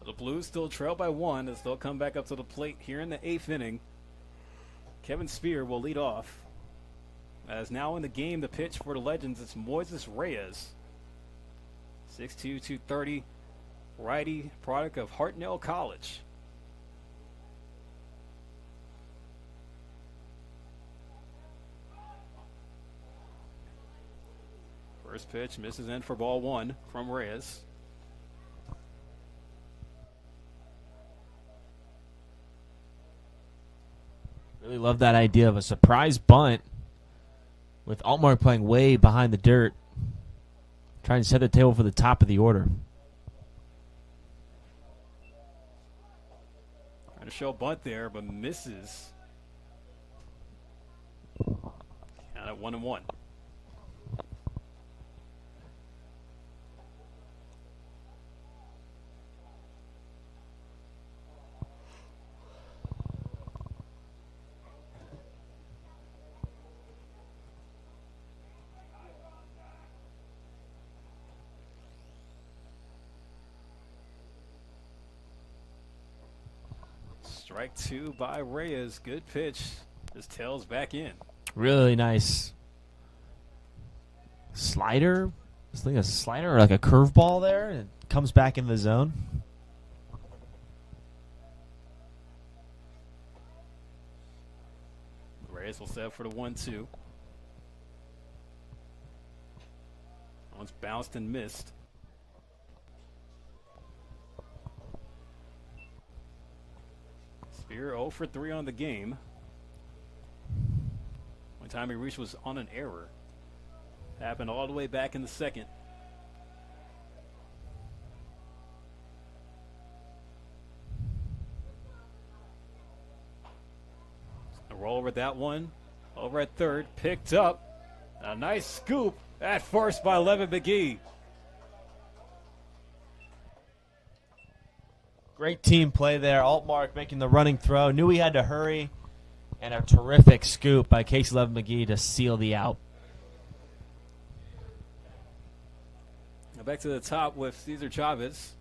The Blues still trail by 1 as they'll come back up to the plate here in the 8th inning. Kevin Spear will lead off. As now in the game, the pitch for the Legends, it's Moises Reyes. 6'2", 230, righty, product of Hartnell College. First pitch misses in for ball 1 from Reyes. Really love that idea of a surprise bunt with Altmark playing way behind the dirt, trying to set the table for the top of the order. Trying to show a bunt there, but misses. Count at 1-1. Strike 2 by Reyes. Good pitch. Just tails back in. Really nice slider. I was thinking a slider or like a curveball there, and it comes back in the zone. Reyes will set up for the 1-2. Once bounced and missed. Spear 0 for 3 on the game. One time he reached was on an error. Happened all the way back in the 2nd. A roll over that one. Over at 3rd. Picked up. A nice scoop at first by Levin McGee. Great team play there. Altmark making the running throw. Knew he had to hurry. And a terrific scoop by Casey Levin McGee to seal the out. Now back to the top with Cesar Chavez.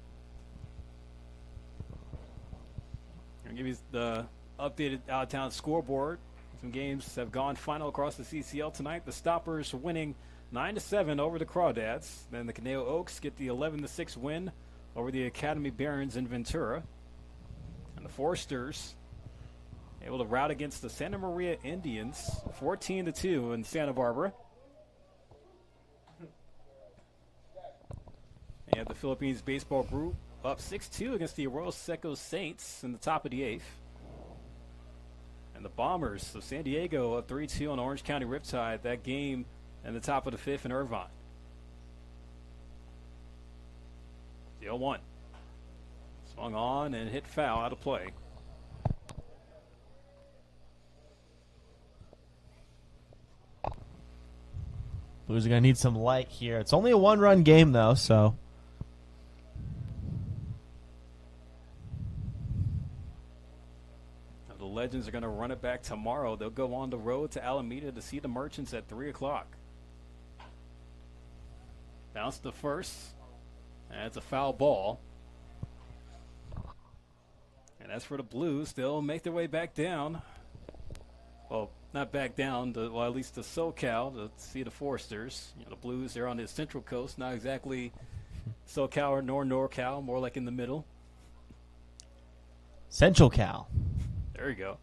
I'll give you the updated out-of-town scoreboard. Some games have gone final across the CCL tonight. The Stoppers winning 9-7 over the Crawdads. Then the Caneo Oaks get the 11-6 win over the Academy Barons in Ventura. And the Foresters able to rout against the Santa Maria Indians 14-2 in Santa Barbara. You have the Philippines baseball group up 6-2 against the Arroyo Seco Saints in the top of the 8th. And the Bombers of San Diego up 3-2 on Orange County Riptide. That game in the top of the 5th in Irvine. The 0-1. Swung on and hit foul out of play. Blues are going to need some light here. It's only a one-run game, though, so. The Legends are going to run it back tomorrow. They'll go on the road to Alameda to see the Merchants at 3 o'clock. Bounce to first. And it's a foul ball. And as for the Blues, they'll make their way back down. Well, not back down, to, at least to SoCal to see the Foresters. You know, the Blues, they're on the Central Coast, not exactly SoCal nor NorCal, more like in the middle. Central Cal. There you go.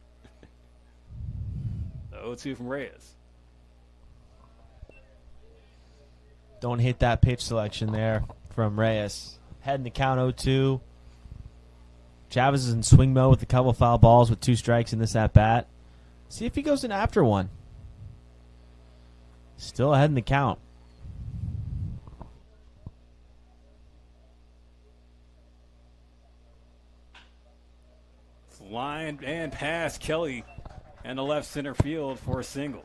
The 0-2 from Reyes. Don't hit that pitch selection there from Reyes. Heading to count 0-2. Chavez is in swing mode with a couple foul balls with 2 strikes in this at-bat. See if he goes in after one. Still ahead in the count. Line and pass Kelly and the left center field for a single.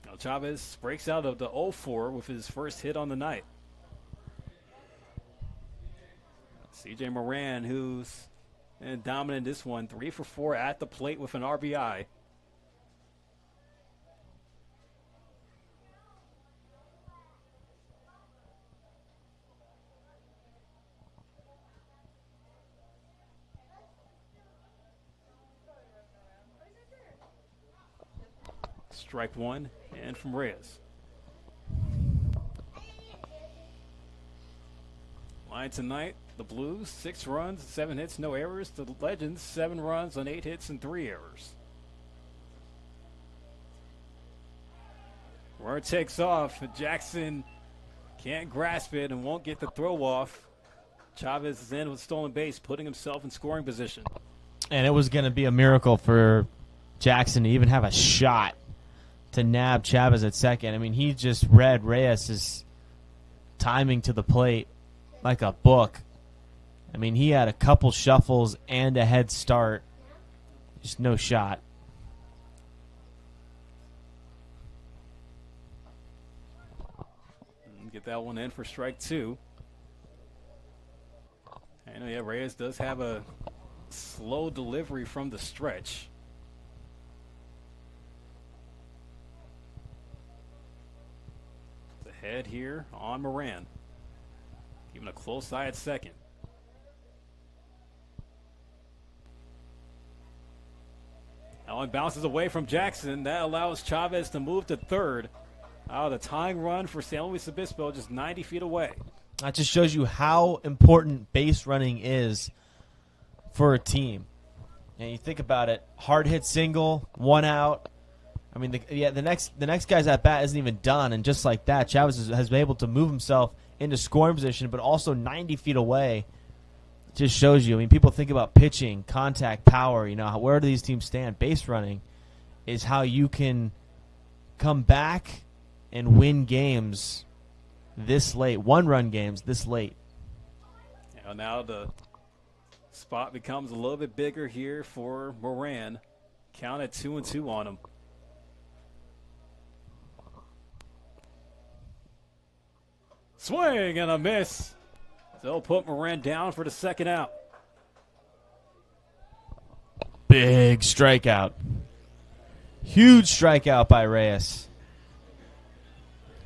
Now Chavez breaks out of the 0-4 with his first hit on the night. CJ Moran, who's dominant in this one, 3 for 4 at the plate with an RBI. Strike one, and from Reyes. Line tonight, the Blues, 6 runs, 7 hits, no errors. The Legends, 7 runs on 8 hits and 3 errors. Runner takes off. Jackson can't grasp it and won't get the throw off. Chavez is in with stolen base, putting himself in scoring position. And it was going to be a miracle for Jackson to even have a shot to nab Chavez at second. I mean, he just read Reyes' timing to the plate like a book. I mean, he had a couple shuffles and a head start. Just no shot. Get that one in for strike 2. And yeah, Reyes does have a slow delivery from the stretch. The head here on Moran. Even a close eye at second. Allen bounces away from Jackson. That allows Chavez to move to third. The tying run for San Luis Obispo just 90 feet away. That just shows you how important base running is for a team. And you think about it, hard hit single, 1 out. I mean, the next guy's at bat isn't even done, and just like that, Chavez has been able to move himself into scoring position, but also 90 feet away. It just shows you. I mean, people think about pitching, contact, power. You know, where do these teams stand? Base running is how you can come back and win games this late, 1-run games this late. Now the spot becomes a little bit bigger here for Moran. Count at 2-2 on him. Swing and a miss. They'll put Moran down for the second out. Big strikeout. Huge strikeout by Reyes.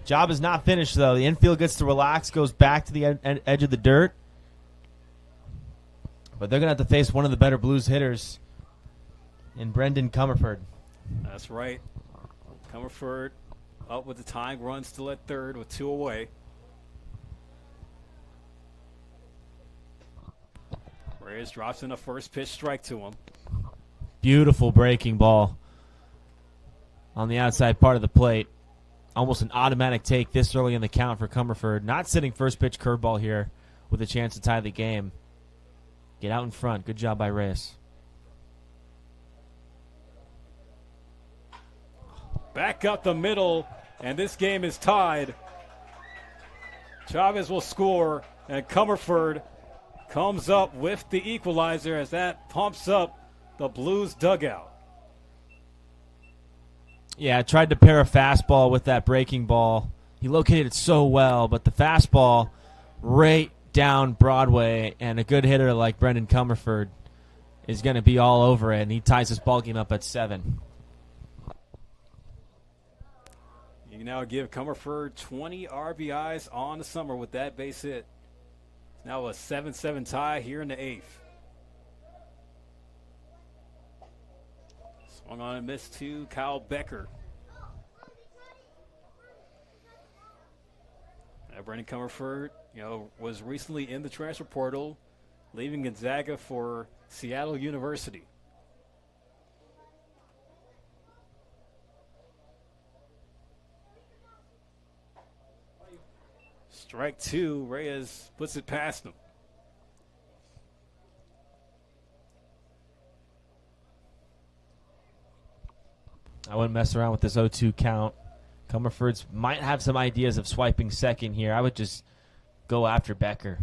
Job is not finished, though. The infield gets to relax, goes back to the edge of the dirt. But they're going to have to face one of the better Blues hitters in Brendan Comerford. That's right. Comerford up with the tying run, still at third with 2 away. Reyes drops in a first pitch strike to him. Beautiful breaking ball on the outside part of the plate. Almost an automatic take this early in the count for Comerford. Not sitting first pitch curveball here with a chance to tie the game. Get out in front. Good job by Reyes. Back up the middle, and this game is tied. Chavez will score, and Comerford comes up with the equalizer as that pumps up the Blues dugout. Yeah, I tried to pair a fastball with that breaking ball. He located it so well, but the fastball right down Broadway, and a good hitter like Brendan Comerford is going to be all over it, and he ties this ball game up at 7. You can now give Comerford 20 RBIs on the summer with that base hit. It's now a 7-7 tie here in the 8th. Swung on and missed to Kyle Becker. Brendan Comerford, was recently in the transfer portal, leaving Gonzaga for Seattle University. Strike 2, Reyes puts it past him. I wouldn't mess around with this 0-2 count. Comerford's might have some ideas of swiping second here. I would just go after Becker.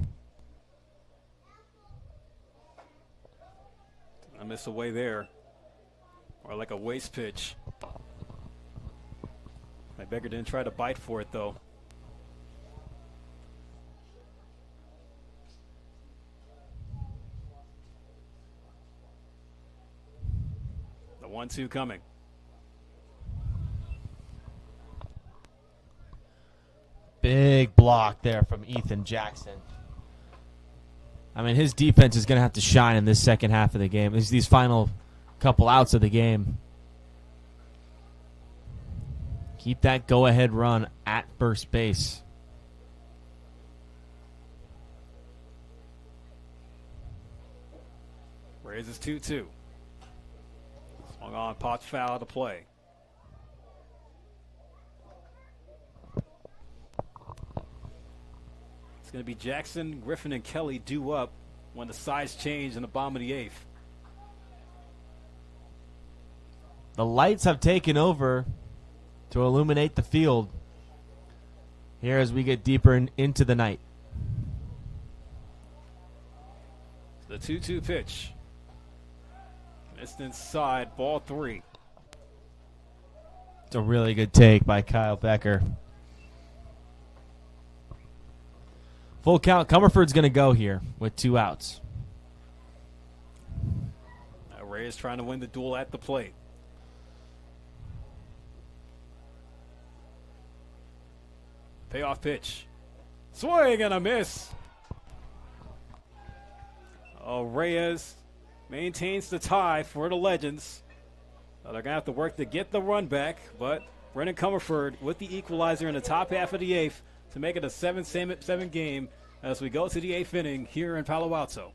I miss away there. Or like a waste pitch. Becker didn't try to bite for it, though. The 1-2 coming. Big block there from Ethan Jackson. I mean, his defense is going to have to shine in this second half of the game. These final couple outs of the game. Keep that go-ahead run at first base. Raises 2-2. Swung on, popped foul to play. It's going to be Jackson, Griffin, and Kelly due up when the sides change in the bottom of the 8th. The lights have taken over to illuminate the field here as we get deeper into the night. The 2-2 pitch. Missed inside, ball 3. It's a really good take by Kyle Becker. Full count. Comerford's going to go here with 2 outs. Now Reyes trying to win the duel at the plate. Payoff pitch. Swing and a miss. Reyes maintains the tie for the Legends. They're going to have to work to get the run back, but Brendan Comerford with the equalizer in the top half of the 8th to make it a 7-7 game as we go to the 8th inning here in Palo Alto.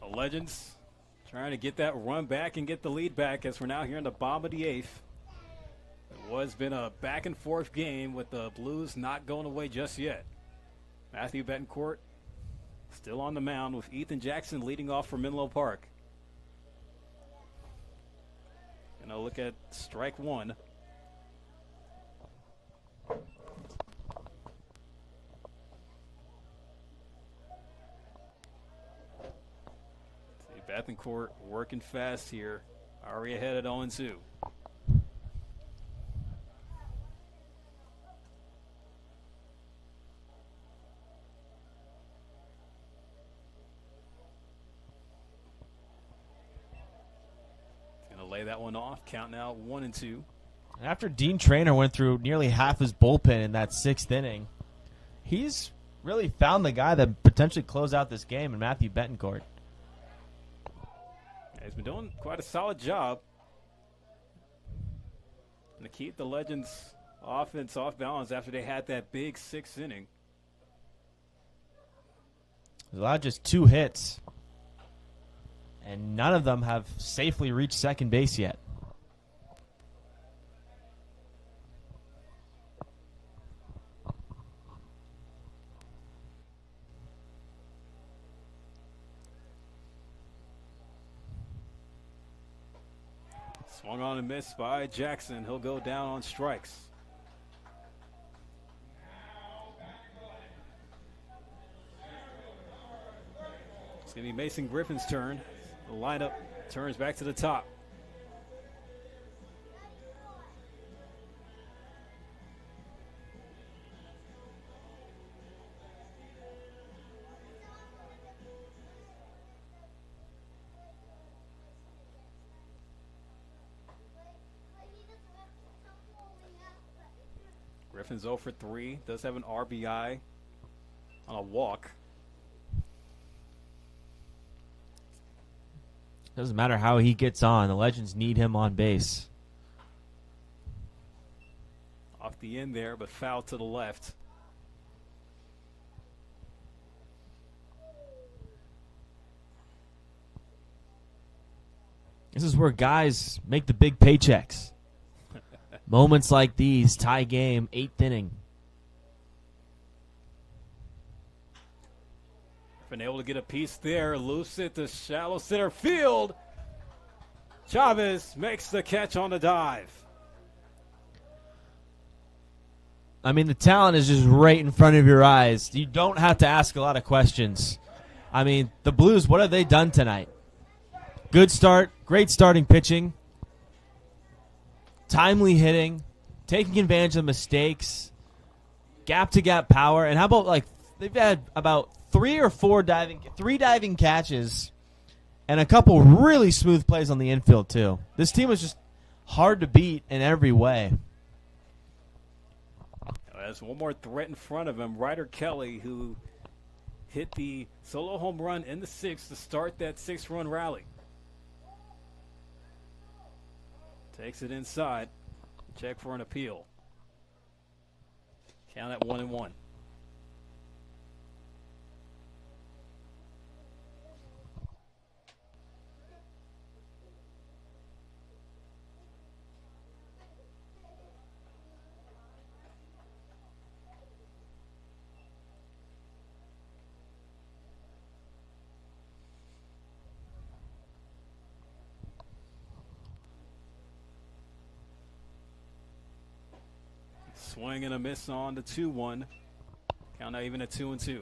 The Legends trying to get that run back and get the lead back as we're now here in the bottom of the 8th. It was been a back-and-forth game with the Blues not going away just yet. Matthew Betancourt still on the mound with Ethan Jackson leading off for Menlo Park. And I'll look at strike one. Betancourt working fast here. Already ahead at 0-2. Gonna lay that one off. Count now 1-2. After Dean Traynor went through nearly half his bullpen in that 6th inning, he's really found the guy that potentially close out this game in Matthew Betancourt. He's been doing quite a solid job and to keep the Legends offense off balance after they had that big 6th inning. There's allowed just 2 hits, and none of them have safely reached second base yet. Swung on and missed by Jackson. He'll go down on strikes. It's going to be Mason Griffin's turn. The lineup turns back to the top. Griffin's 0 for 3. Does have an RBI on a walk. Doesn't matter how he gets on. The Legends need him on base. Off the end there, but foul to the left. This is where guys make the big paychecks. Moments like these, tie game, 8th inning. Been able to get a piece there, loose it to shallow center field. Chavez makes the catch on the dive. I mean, the talent is just right in front of your eyes. You don't have to ask a lot of questions. I mean, the Blues, what have they done tonight? Good start, great starting pitching. Timely hitting, taking advantage of mistakes, gap-to-gap power, and how about they've had about 3 or 4 diving catches, and a couple really smooth plays on the infield too. This team was just hard to beat in every way. There's one more threat in front of him, Ryder Kelly, who hit the solo home run in the 6th to start that 6-run rally. Takes it inside. Check for an appeal. Count at 1-1. Swing and a miss on the 2-1. Count now even at 2-2.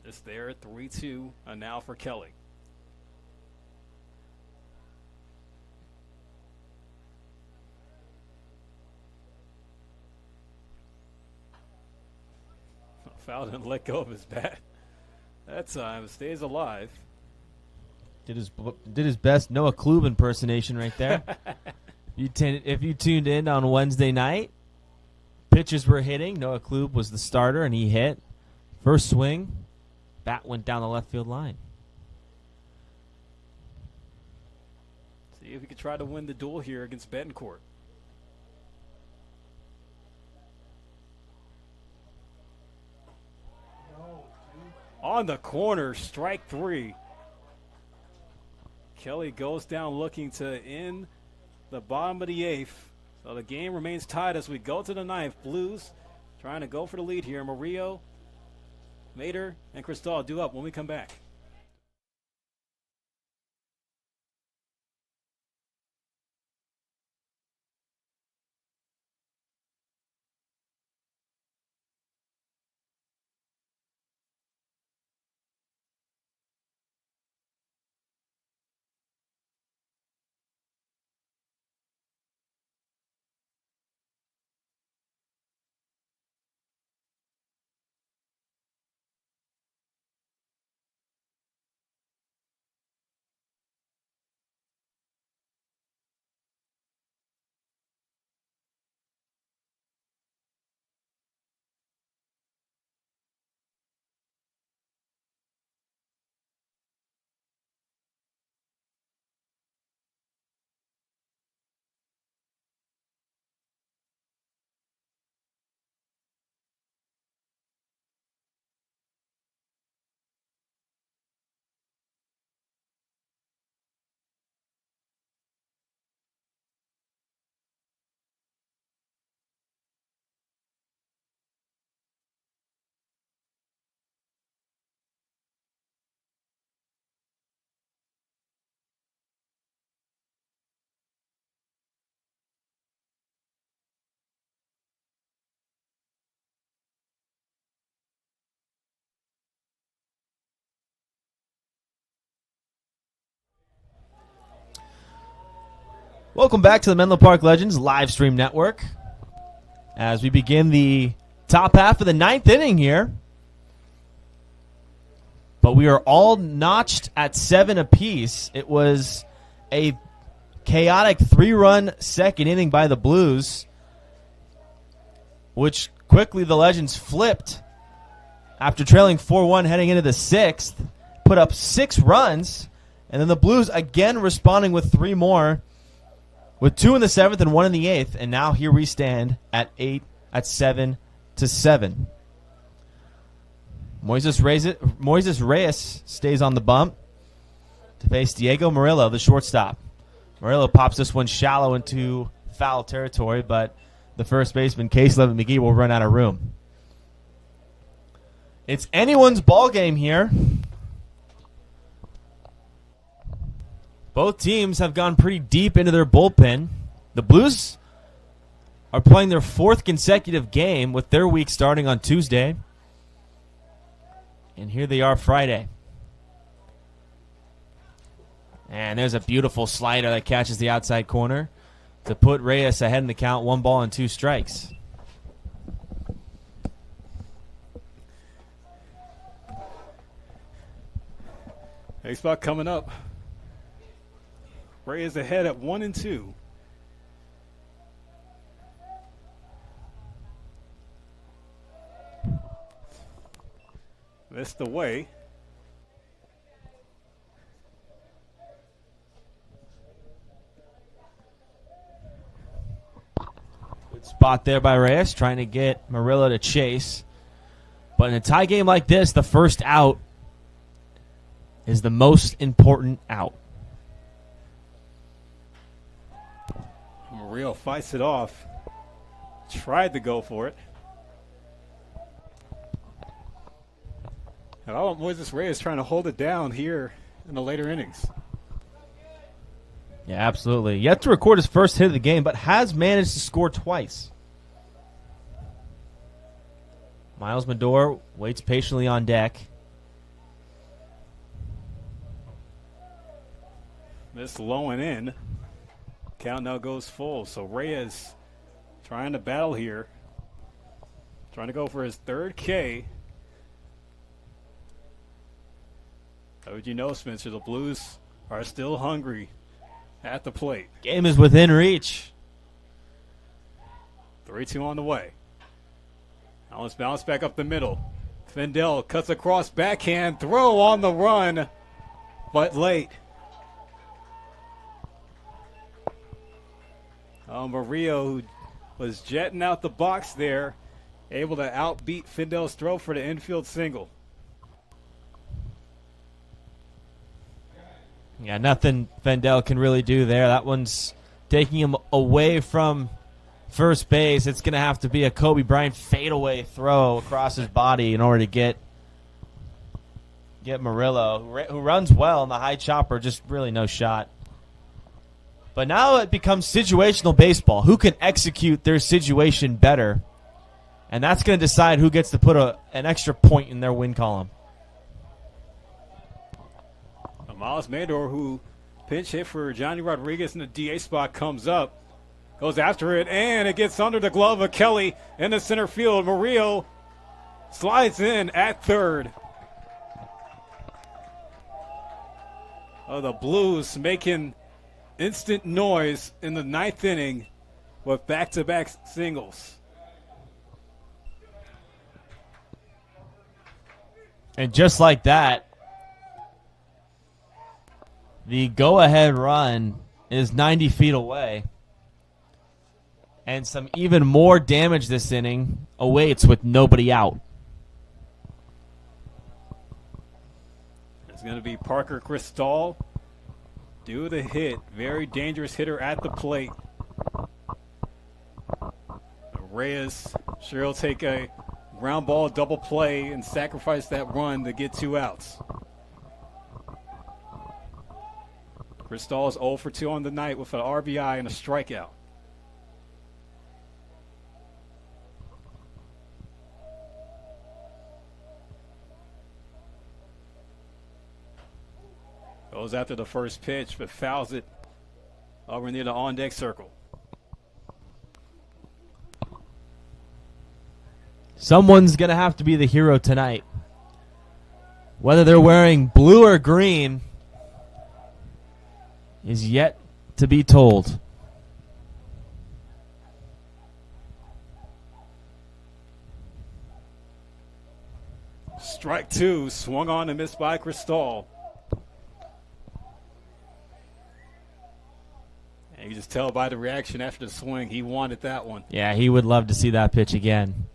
This there at 3-2, and now for Kelly. Foul and let go of his bat. That time stays alive. Did his best Noah Klube impersonation right there. If you tuned in on Wednesday night, pitches were hitting. Noah Klube was the starter, and he hit. First swing, Bat went down the left field line. See if we can try to win the duel here against Betancourt. On the corner, strike 3. Kelly goes down looking to end the bottom of the 8th. So the game remains tied as we go to the 9th. Blues trying to go for the lead here. Murillo, Mater, and Cristal due up when we come back. Welcome back to the Menlo Park Legends live stream network as we begin the top half of the 9th inning here. But we are all notched at 7 apiece. It was a chaotic 3-run second inning by the Blues, which quickly the Legends flipped after trailing 4-1 heading into the 6th, put up 6 runs, and then the Blues again responding with 3 more, with 2 in the 7th and 1 in the 8th, and now here we stand at 7-7. Moises Reyes stays on the bump to face Diego Murillo, the shortstop. Murillo pops this one shallow into foul territory, but the first baseman, Case Levin McGee, will run out of room. It's anyone's ball game here. Both teams have gone pretty deep into their bullpen. The Blues are playing their 4th consecutive game with their week starting on Tuesday. And here they are Friday. And there's a beautiful slider that catches the outside corner to put Reyes ahead in the count, 1 ball and 2 strikes. Next spot coming up. Reyes ahead at 1-2. Missed away. Good spot there by Reyes, trying to get Murillo to chase. But in a tie game like this, the first out is the most important out. Murillo fights it off. Tried to go for it. And I want Moises Reyes trying to hold it down here in the later innings. Yeah, absolutely. Yet to record his first hit of the game, but has managed to score twice. Miles Medor waits patiently on deck. Missed low and in. Count now goes full. So Reyes trying to battle here. Trying to go for his 3rd K. How would you know, Spencer? The Blues are still hungry at the plate. Game is within reach. 3-2 on the way. Now let's bounce back up the middle. Findell cuts across backhand, throw on the run, but late. Murillo, who was jetting out the box there, able to outbeat Findell's throw for the infield single. Yeah, nothing Findell can really do there. That one's taking him away from first base. It's going to have to be a Kobe Bryant fadeaway throw across his body in order to get Murillo, who runs well in the high chopper, just really no shot. But now it becomes situational baseball. Who can execute their situation better? And that's going to decide who gets to put an extra point in their win column. Miles Mador, who pinch hit for Johnny Rodriguez in the DA spot, comes up, goes after it, and it gets under the glove of Kelly in the center field. Murillo slides in at third. The Blues making instant noise in the ninth inning with back-to-back singles. And just like that, the go-ahead run is 90 feet away. And some even more damage this inning awaits with nobody out. It's going to be Parker Cristal. Do the hit. Very dangerous hitter at the plate. Reyes sure will take a ground ball double play and sacrifice that run to get 2 outs. Cristal is 0 for 2 on the night with an RBI and a strikeout. Goes after the first pitch, but fouls it over near the on-deck circle. Someone's going to have to be the hero tonight. Whether they're wearing blue or green is yet to be told. Strike 2, swung on and missed by Cristal. And you can just tell by the reaction after the swing, he wanted that one. Yeah, he would love to see that pitch again.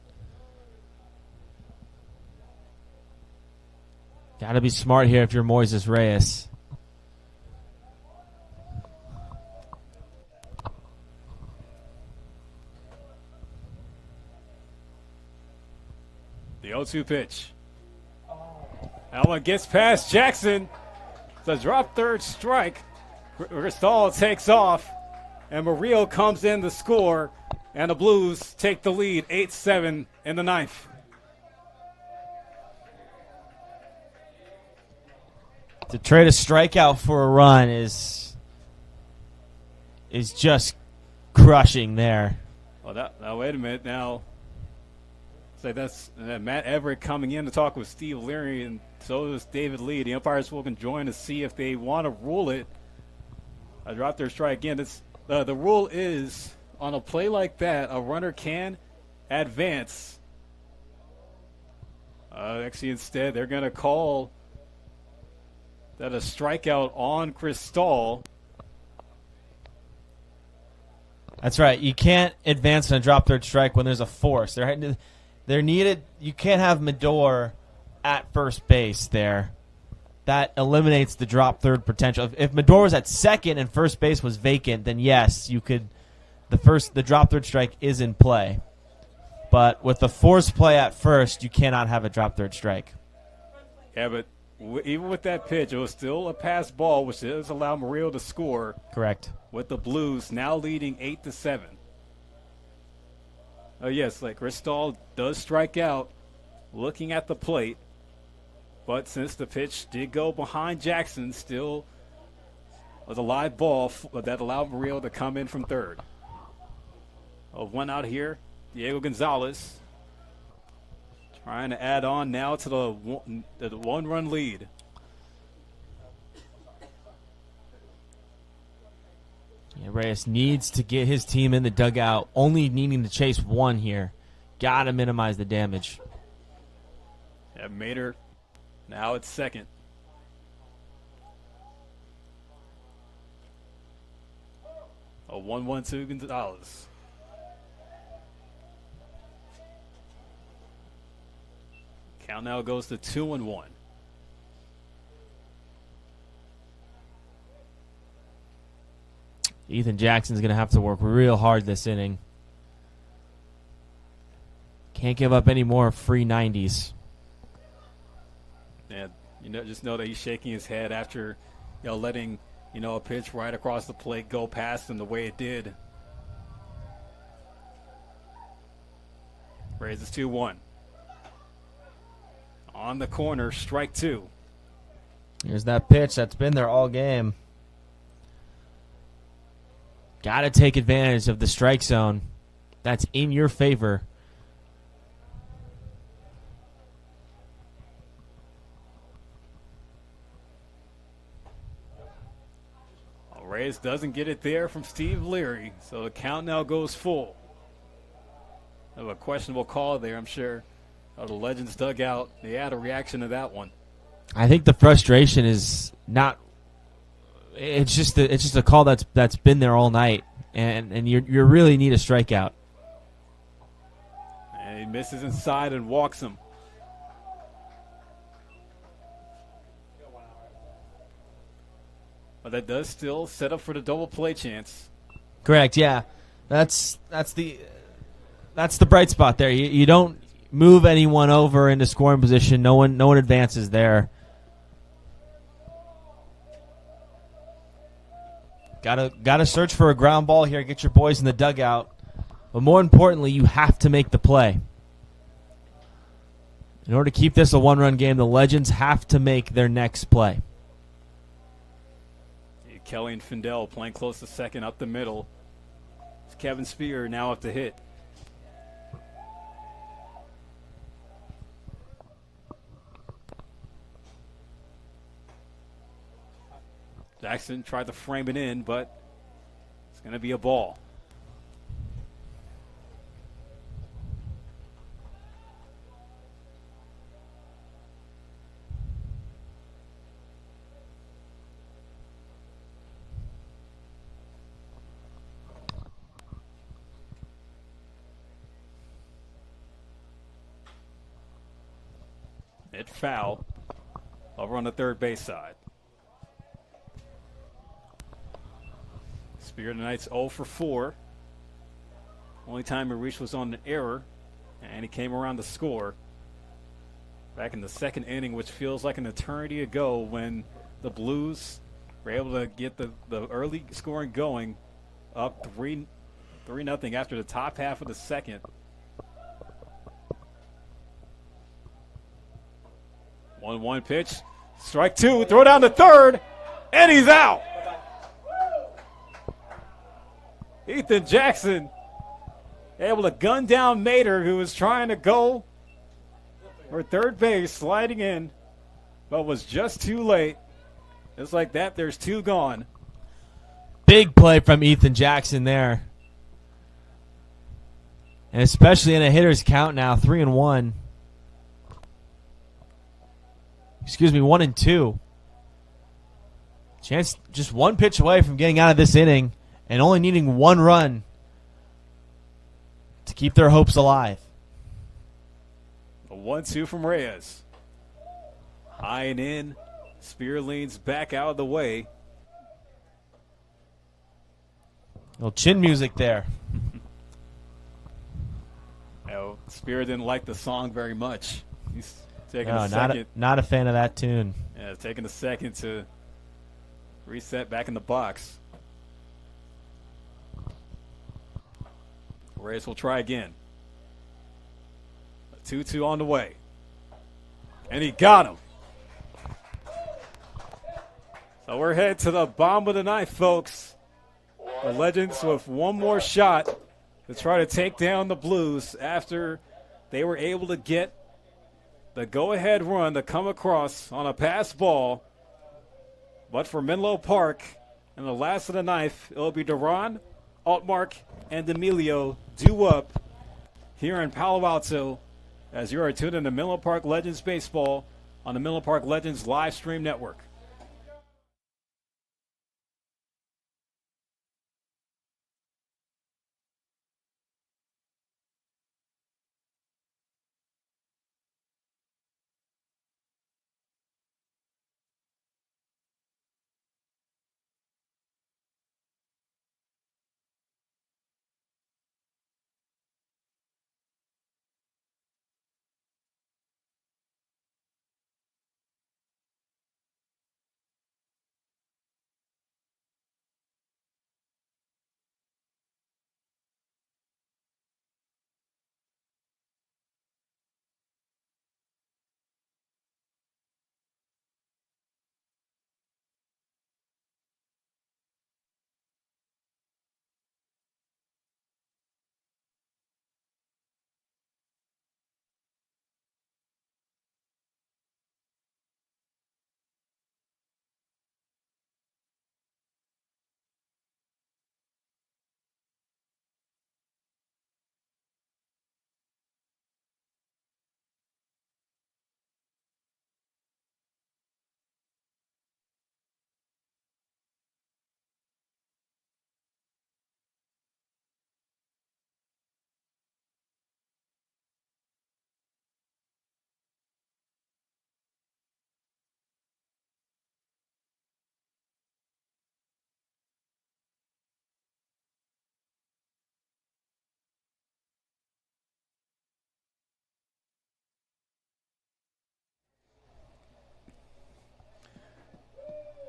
Got to be smart here if you're Moises Reyes. The 0-2 pitch. That one gets past Jackson. It's a drop third strike. Cristal takes off, and Murillo comes in to score, and the Blues take the lead 8-7 in the ninth. To trade a strikeout for a run is just crushing there. Well, now wait a minute. Now, say that's Matt Everett coming in to talk with Steve Leary, and so does David Lee. The umpires will join to see if they want to rule it. I dropped their strike again. It's the rule is on a play like that, a runner can advance. Actually, instead, they're going to call that a strikeout on Cristal. That's right. You can't advance on a drop third strike when there's a force. They're needed. You can't have Mador at first base there. That eliminates the drop third potential. If Mador was at second and first base was vacant, then yes, you could. The drop third strike is in play. But with the force play at first, you cannot have a drop third strike. Yeah, but even with that pitch, it was still a pass ball, which does allow Murillo to score. Correct. With the Blues now leading 8-7. Oh yes, like Cristal does strike out, looking at the plate, but since the pitch did go behind Jackson, still was a live ball that allowed Murillo to come in from third. One out here, Diego Gonzalez. Trying to add on now to the one-run lead. Yeah, Reyes needs to get his team in the dugout, only needing to chase one here. Got to minimize the damage. Yeah, Mater now at second. A 1-1-2 Gonzalez. Count now goes to 2-1. Ethan Jackson's going to have to work real hard this inning. Can't give up any more free 90s. And just know that he's shaking his head after, letting, a pitch right across the plate go past him the way it did. Raises 2-1. On the corner, strike two. Here's that pitch that's been there all game. Got to take advantage of the strike zone. That's in your favor. Reyes doesn't get it there from Steve Leary, so the count now goes full. A questionable call there, I'm sure. The Legends dugout, they had a reaction to that one. I think the frustration is not. It's just a call that's been there all night, and you really need a strikeout. And he misses inside and walks him. But that does still set up for the double play chance. Correct. Yeah, that's the bright spot there. You don't move anyone over into scoring position. No one advances there. Gotta search for a ground ball here. Get your boys in the dugout. But more importantly, you have to make the play. In order to keep this a one-run game, the Legends have to make their next play. Kelly and Findell playing close to second up the middle. It's Kevin Spear now up to hit. Jackson tried to frame it in, but it's going to be a ball. Hit foul over on the third base side. Spear tonight's 0 for 4. Only time he reached was on an error, and he came around to score. Back in the second inning, which feels like an eternity ago, when the Blues were able to get the early scoring going, up 3-0 after the top half of the second. 1-1 pitch, strike two, throw down to third, and he's out. Ethan Jackson able to gun down Mater, who was trying to go for third base, sliding in, but was just too late. Just like that, there's two gone. Big play from Ethan Jackson there. And especially in a hitter's count now, 3-1. 1-2. Chance just one pitch away from getting out of this inning and only needing one run to keep their hopes alive. A 1-2 from Reyes. High and in. Spear leans back out of the way. Little chin music there. Spear didn't like the song very much. He's taking a second. Not a fan of that tune. Yeah, taking a second to reset back in the box. Reyes will try again. A 2-2 on the way. And he got him. So we're headed to the bottom of the ninth, folks. The Legends with one more shot to try to take down the Blues after they were able to get the go-ahead run to come across on a pass ball. But for Menlo Park, in the last of the ninth, it'll be Duran, Altmark, and Emilio due up here in Palo Alto as you are tuned in to Menlo Park Legends Baseball on the Menlo Park Legends live stream network.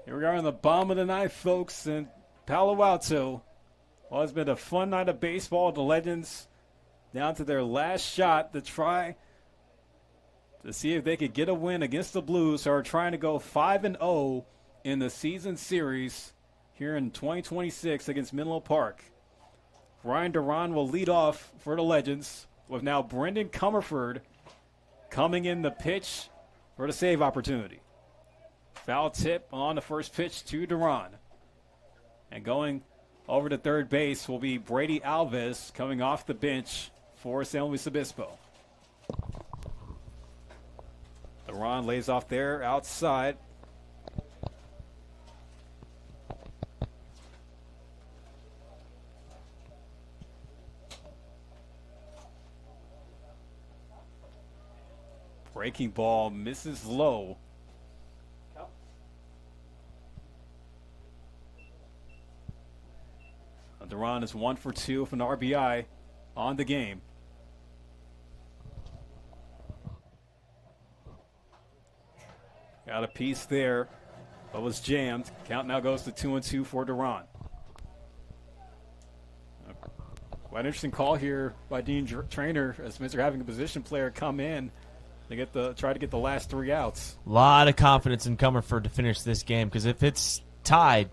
Here we are in the bottom of the ninth, folks, in Palo Alto. Well, it's been a fun night of baseball. The Legends down to their last shot to try to see if they could get a win against the Blues, who are trying to go 5-0 in the season series here in 2026 against Menlo Park. Ryan Duran will lead off for the Legends, with now Brendan Comerford coming in the pitch for the save opportunity. Foul tip on the first pitch to Duran. And going over to third base will be Brady Alves coming off the bench for San Luis Obispo. Duran lays off there outside. Breaking ball misses low. Duran is 1 for 2 with an RBI on the game. Got a piece there, but was jammed. Count now goes to 2-2 for Duran. Quite an interesting call here by Dean Trainer, as Spencer having a position player come in to try to get the last 3 outs. A lot of confidence in Comerford to finish this game, because if it's tied,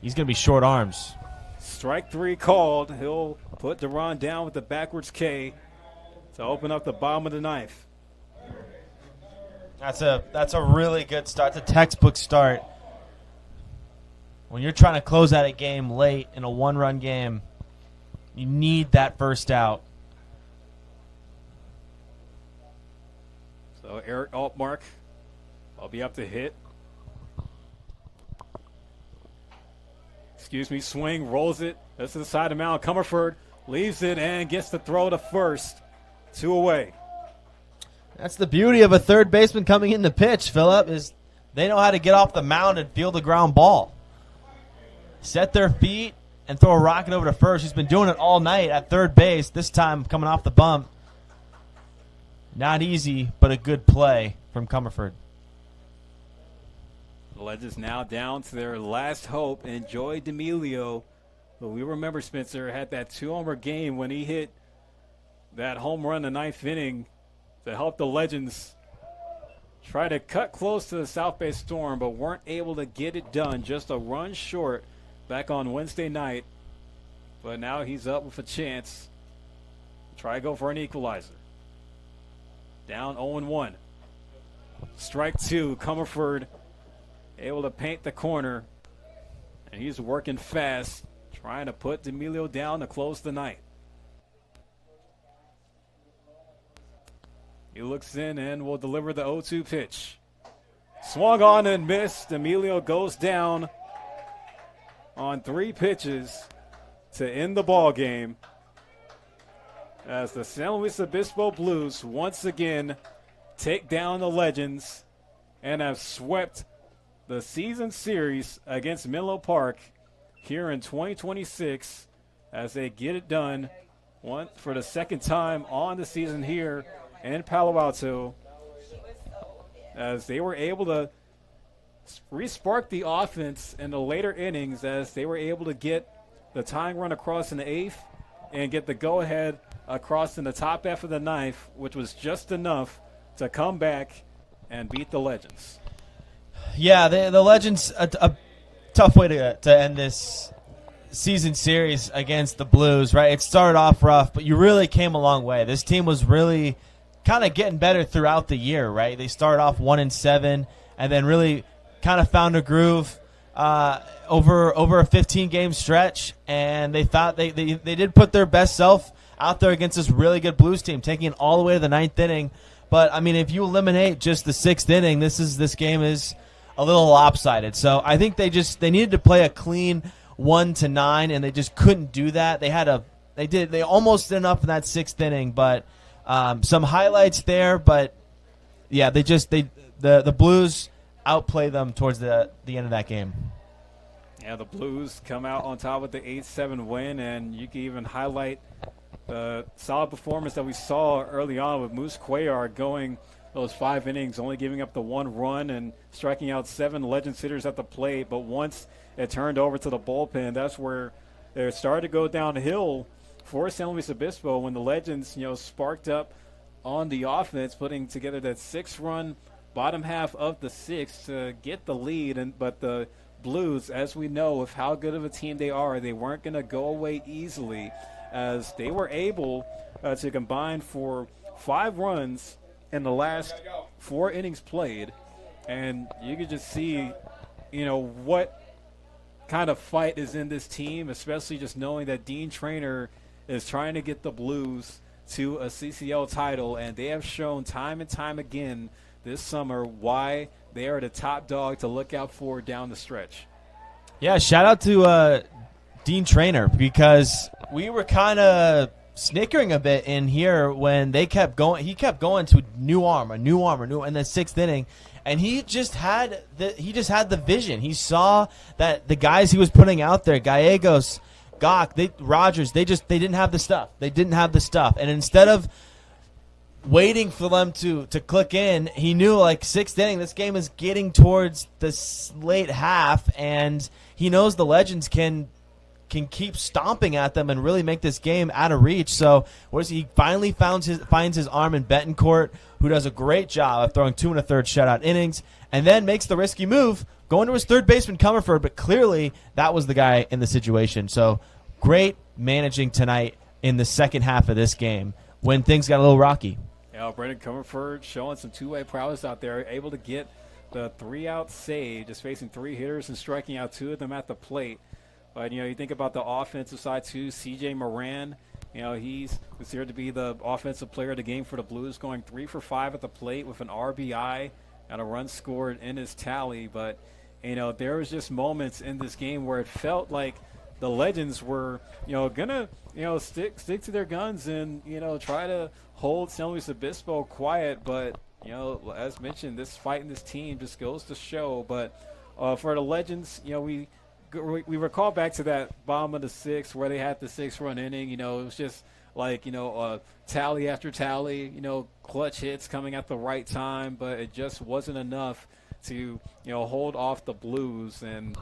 he's going to be short arms. Strike 3 called. He'll put Duran down with the backwards K to open up the bottom of the ninth. That's a really good start. It's a textbook start. When you're trying to close out a game late in a 1-run game, you need that first out. So Eric Altmark will be up to hit. Swing, rolls it. That's to the side of mound. Comerford leaves it and gets the throw to first. 2 away. That's the beauty of a third baseman coming in the pitch, Phillip, is they know how to get off the mound and field a ground ball. Set their feet and throw a rocket over to first. He's been doing it all night at third base, this time coming off the bump. Not easy, but a good play from Comerford. The Legends now down to their last hope, and Joey D'Amelio, who we remember, Spencer, had that 2-homer game when he hit that home run in the 9th inning to help the Legends try to cut close to the South Bay Storm, but weren't able to get it done. Just a run short back on Wednesday night. But now he's up with a chance to try to go for an equalizer. Down 0-1. Strike 2, Comerford able to paint the corner, and he's working fast, trying to put D'Amelio down to close the night. He looks in and will deliver the 0-2 pitch. Swung on and missed. Emilio goes down on 3 pitches to end the ball game, as the San Luis Obispo Blues once again take down the Legends and have swept the season series against Menlo Park here in 2026, as they get it done for the second time on the season here in Palo Alto, as they were able to re-spark the offense in the later innings, as they were able to get the tying run across in the 8th and get the go-ahead across in the top half of the 9th, which was just enough to come back and beat the Legends. Yeah, the Legends, a tough way to end this season series against the Blues, right? It started off rough, but you really came a long way. This team was really kind of getting better throughout the year, right? They started off 1-7 and then really kind of found a groove over a 15-game stretch, and they thought they did put their best self out there against this really good Blues team, taking it all the way to the 9th inning. But, I mean, if you eliminate just the 6th inning, this game is a little lopsided. So I think they needed to play a clean 1-9, and they just couldn't do that. They almost did enough in that 6th inning, but some highlights there. But yeah, the Blues outplay them towards the end of that game. Yeah, the Blues come out on top with the 8-7 win, and you can even highlight the solid performance that we saw early on with Moose Cuellar going those 5 innings, only giving up the 1 run and striking out 7 Legends hitters at the plate. But once it turned over to the bullpen, that's where it started to go downhill for San Luis Obispo, when the Legends, sparked up on the offense, putting together that 6-run bottom half of the 6th to get the lead. But the Blues, as we know, with how good of a team they are, they weren't going to go away easily, as they were able to combine for 5 runs in the last 4 innings played. And you could just see, what kind of fight is in this team, especially just knowing that Dean Traynor is trying to get the Blues to a CCL title, and they have shown time and time again this summer why they are the top dog to look out for down the stretch. Yeah, shout out to Dean Traynor, because we were kind of snickering a bit in here when they kept going. He kept going to a new arm in the 6th inning, and he just had the vision. He saw that the guys he was putting out there, Gallegos, Gok, Rogers, they didn't have the stuff. They didn't have the stuff, and instead of waiting for them to click in, he knew, like, 6th inning, this game is getting towards the late half, and he knows the Legends can keep stomping at them and really make this game out of reach. So he finally finds his arm in Betancourt, who does a great job of throwing 2 1/3 shutout innings, and then makes the risky move, going to his third baseman Comerford, but clearly that was the guy in the situation. So great managing tonight in the second half of this game when things got a little rocky. Yeah, Brendan Comerford showing some two-way prowess out there, able to get the 3-out save, just facing 3 hitters and striking out 2 of them at the plate. But, you think about the offensive side, too. C.J. Moran, he's considered to be the offensive player of the game for the Blues, going 3 for 5 at the plate with an RBI and a run scored in his tally. But, there was just moments in this game where it felt like the Legends were, going to, stick to their guns and, try to hold San Luis Obispo quiet. But, as mentioned, this fight in this team just goes to show. But for the Legends, we recall back to that bottom of the 6th where they had the 6-run inning. It was just like, tally after tally, clutch hits coming at the right time, but it just wasn't enough to, hold off the Blues. And,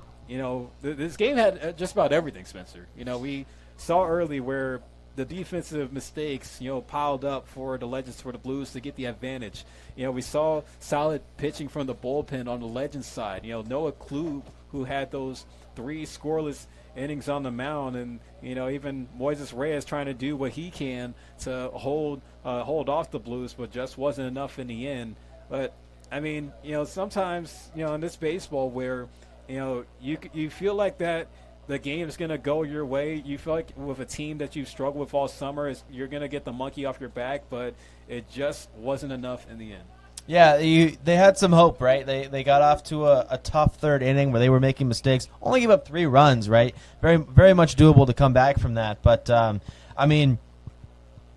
this game had just about everything, Spencer. We saw early where the defensive mistakes, piled up for the Legends, for the Blues to get the advantage. We saw solid pitching from the bullpen on the Legends side. Noah Klub, who had those 3 scoreless innings on the mound, and even Moises Reyes trying to do what he can to hold off the Blues, but just wasn't enough in the end. But I mean, sometimes in this baseball where you feel like that the game is going to go your way. You feel like with a team that you've struggled with all summer, you're going to get the monkey off your back, but it just wasn't enough in the end. Yeah, they had some hope, right? They got off to a tough third inning where they were making mistakes. Only gave up 3 runs, right? Very, very much doable to come back from that. But, I mean,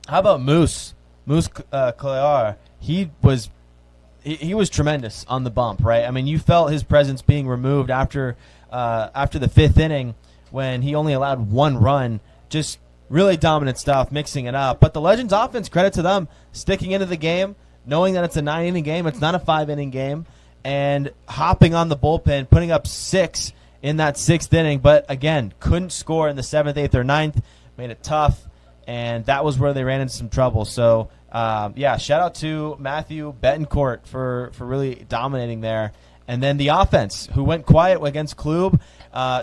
how about Moose? Moose Clare, he was tremendous on the bump, right? I mean, you felt his presence being removed after the 5th inning when he only allowed 1 run. Just really dominant stuff, mixing it up. But the Legends offense, credit to them, sticking into the game, knowing that it's a 9-inning game, it's not a 5-inning game, and hopping on the bullpen, putting up 6 in that 6th inning. But, again, couldn't score in the 7th, 8th, or 9th, made it tough, and that was where they ran into some trouble. So, shout out to Matthew Betancourt for really dominating there. And then the offense, who went quiet against Klub,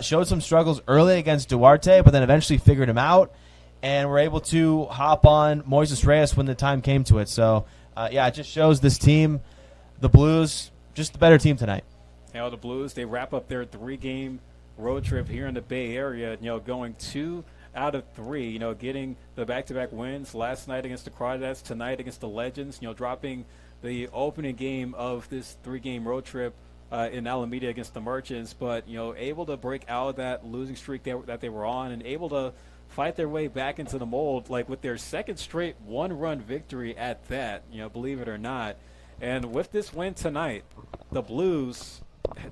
showed some struggles early against Duarte, but then eventually figured him out, and were able to hop on Moises Reyes when the time came to it. So, it just shows this team, the Blues, just the better team tonight. The Blues, they wrap up their 3-game road trip here in the Bay Area, going 2 out of 3, getting the back-to-back wins last night against the Crawdads, tonight against the Legends, dropping the opening game of this 3-game road trip in Alameda against the Merchants, but, able to break out of that losing streak that they were on and able to fight their way back into the mold, like with their 2nd straight 1-run victory at that, believe it or not. And with this win tonight, the Blues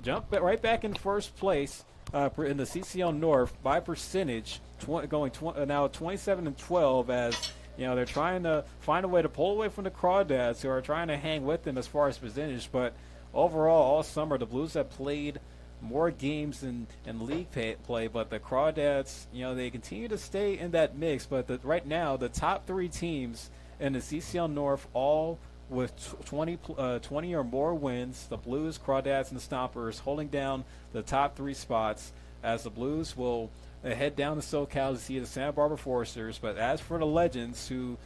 jump right back in first place in the CCL North by percentage, going now 27-12 as they're trying to find a way to pull away from the Crawdads, who are trying to hang with them as far as percentage. But overall, all summer, the Blues have played more games in league play, but the Crawdads, they continue to stay in that mix. But right now, the top 3 teams in the CCL North, all with 20 or more wins, the Blues, Crawdads, and the Stompers holding down the top 3 spots, as the Blues will head down to SoCal to see the Santa Barbara Foresters. But as for the Legends, who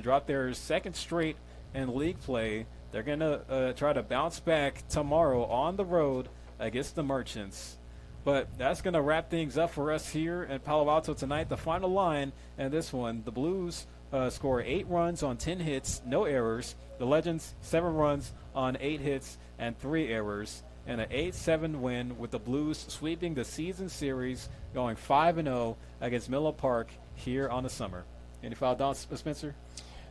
dropped their 2nd straight in league play, they're going to try to bounce back tomorrow on the road against the Merchants. But that's going to wrap things up for us here in Palo Alto tonight. The final line in this one, the Blues score 8 runs on 10 hits, no errors. The Legends, 7 runs on 8 hits and 3 errors. And an 8-7 win with the Blues sweeping the season series, going 5-0 against Menlo Park here on the summer. Any final thoughts, Spencer?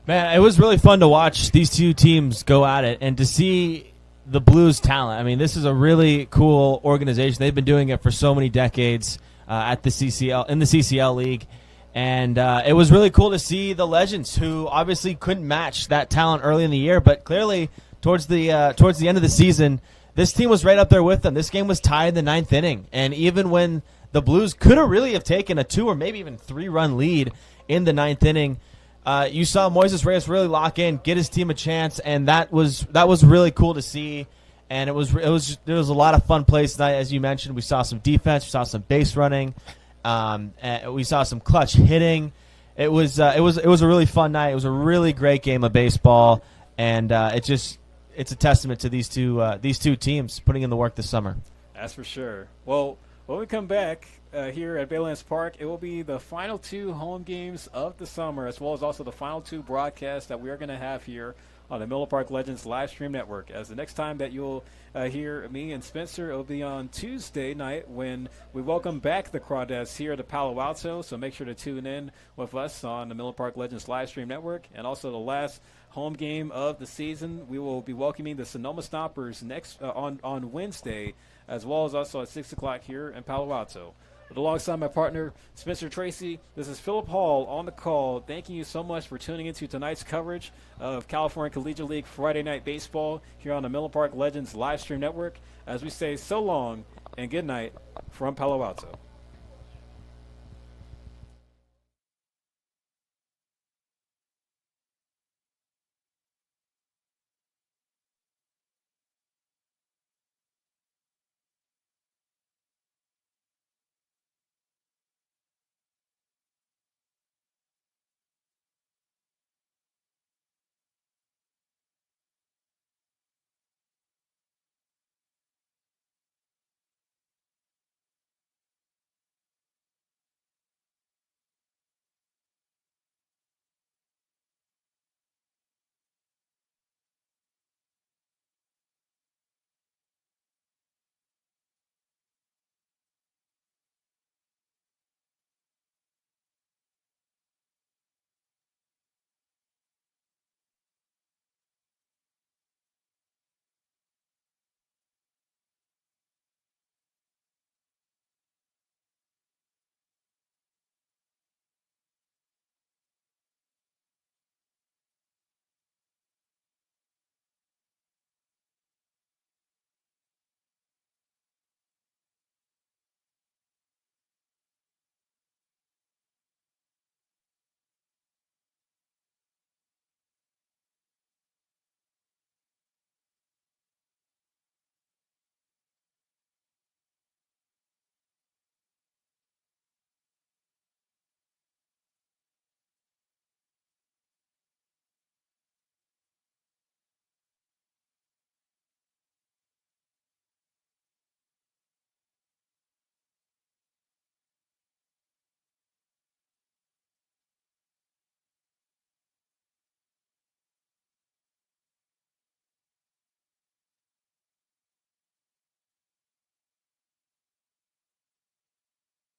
Man, it was really fun to watch these 2 teams go at it and to see the Blues talent. I mean, this is a really cool organization. They've been doing it for so many decades at the CCL, in the CCL League. And it was really cool to see the Legends, who obviously couldn't match that talent early in the year, but clearly towards the end of the season, this team was right up there with them. This game was tied in the 9th inning, and even when the Blues could have really have taken a 2 or maybe even 3-run lead in the 9th inning, you saw Moises Reyes really lock in, get his team a chance, and that was really cool to see. And there was a lot of fun plays tonight, as you mentioned. We saw some defense, we saw some base running, and we saw some clutch hitting. It was a really fun night. It was a really great game of baseball, and it's a testament to these two teams putting in the work this summer. That's for sure. Well, when we come back here at Baylands Park, it will be the final 2 home games of the summer, as well as also the final 2 broadcasts that we are going to have here on the Menlo Park Legends live stream network. As the next time that you'll hear me and Spencer, it will be on Tuesday night when we welcome back the Crawdads here to Palo Alto. So make sure to tune in with us on the Menlo Park Legends live stream network. And also the last home game of the season, we will be welcoming the Sonoma Stompers next on Wednesday, as well as also at 6 o'clock here in Palo Alto. But alongside my partner, Spencer Tracy, this is Philip Hall on the call. Thanking you so much for tuning into tonight's coverage of California Collegiate League Friday Night Baseball here on the Menlo Park Legends live stream network. As we say so long and good night from Palo Alto.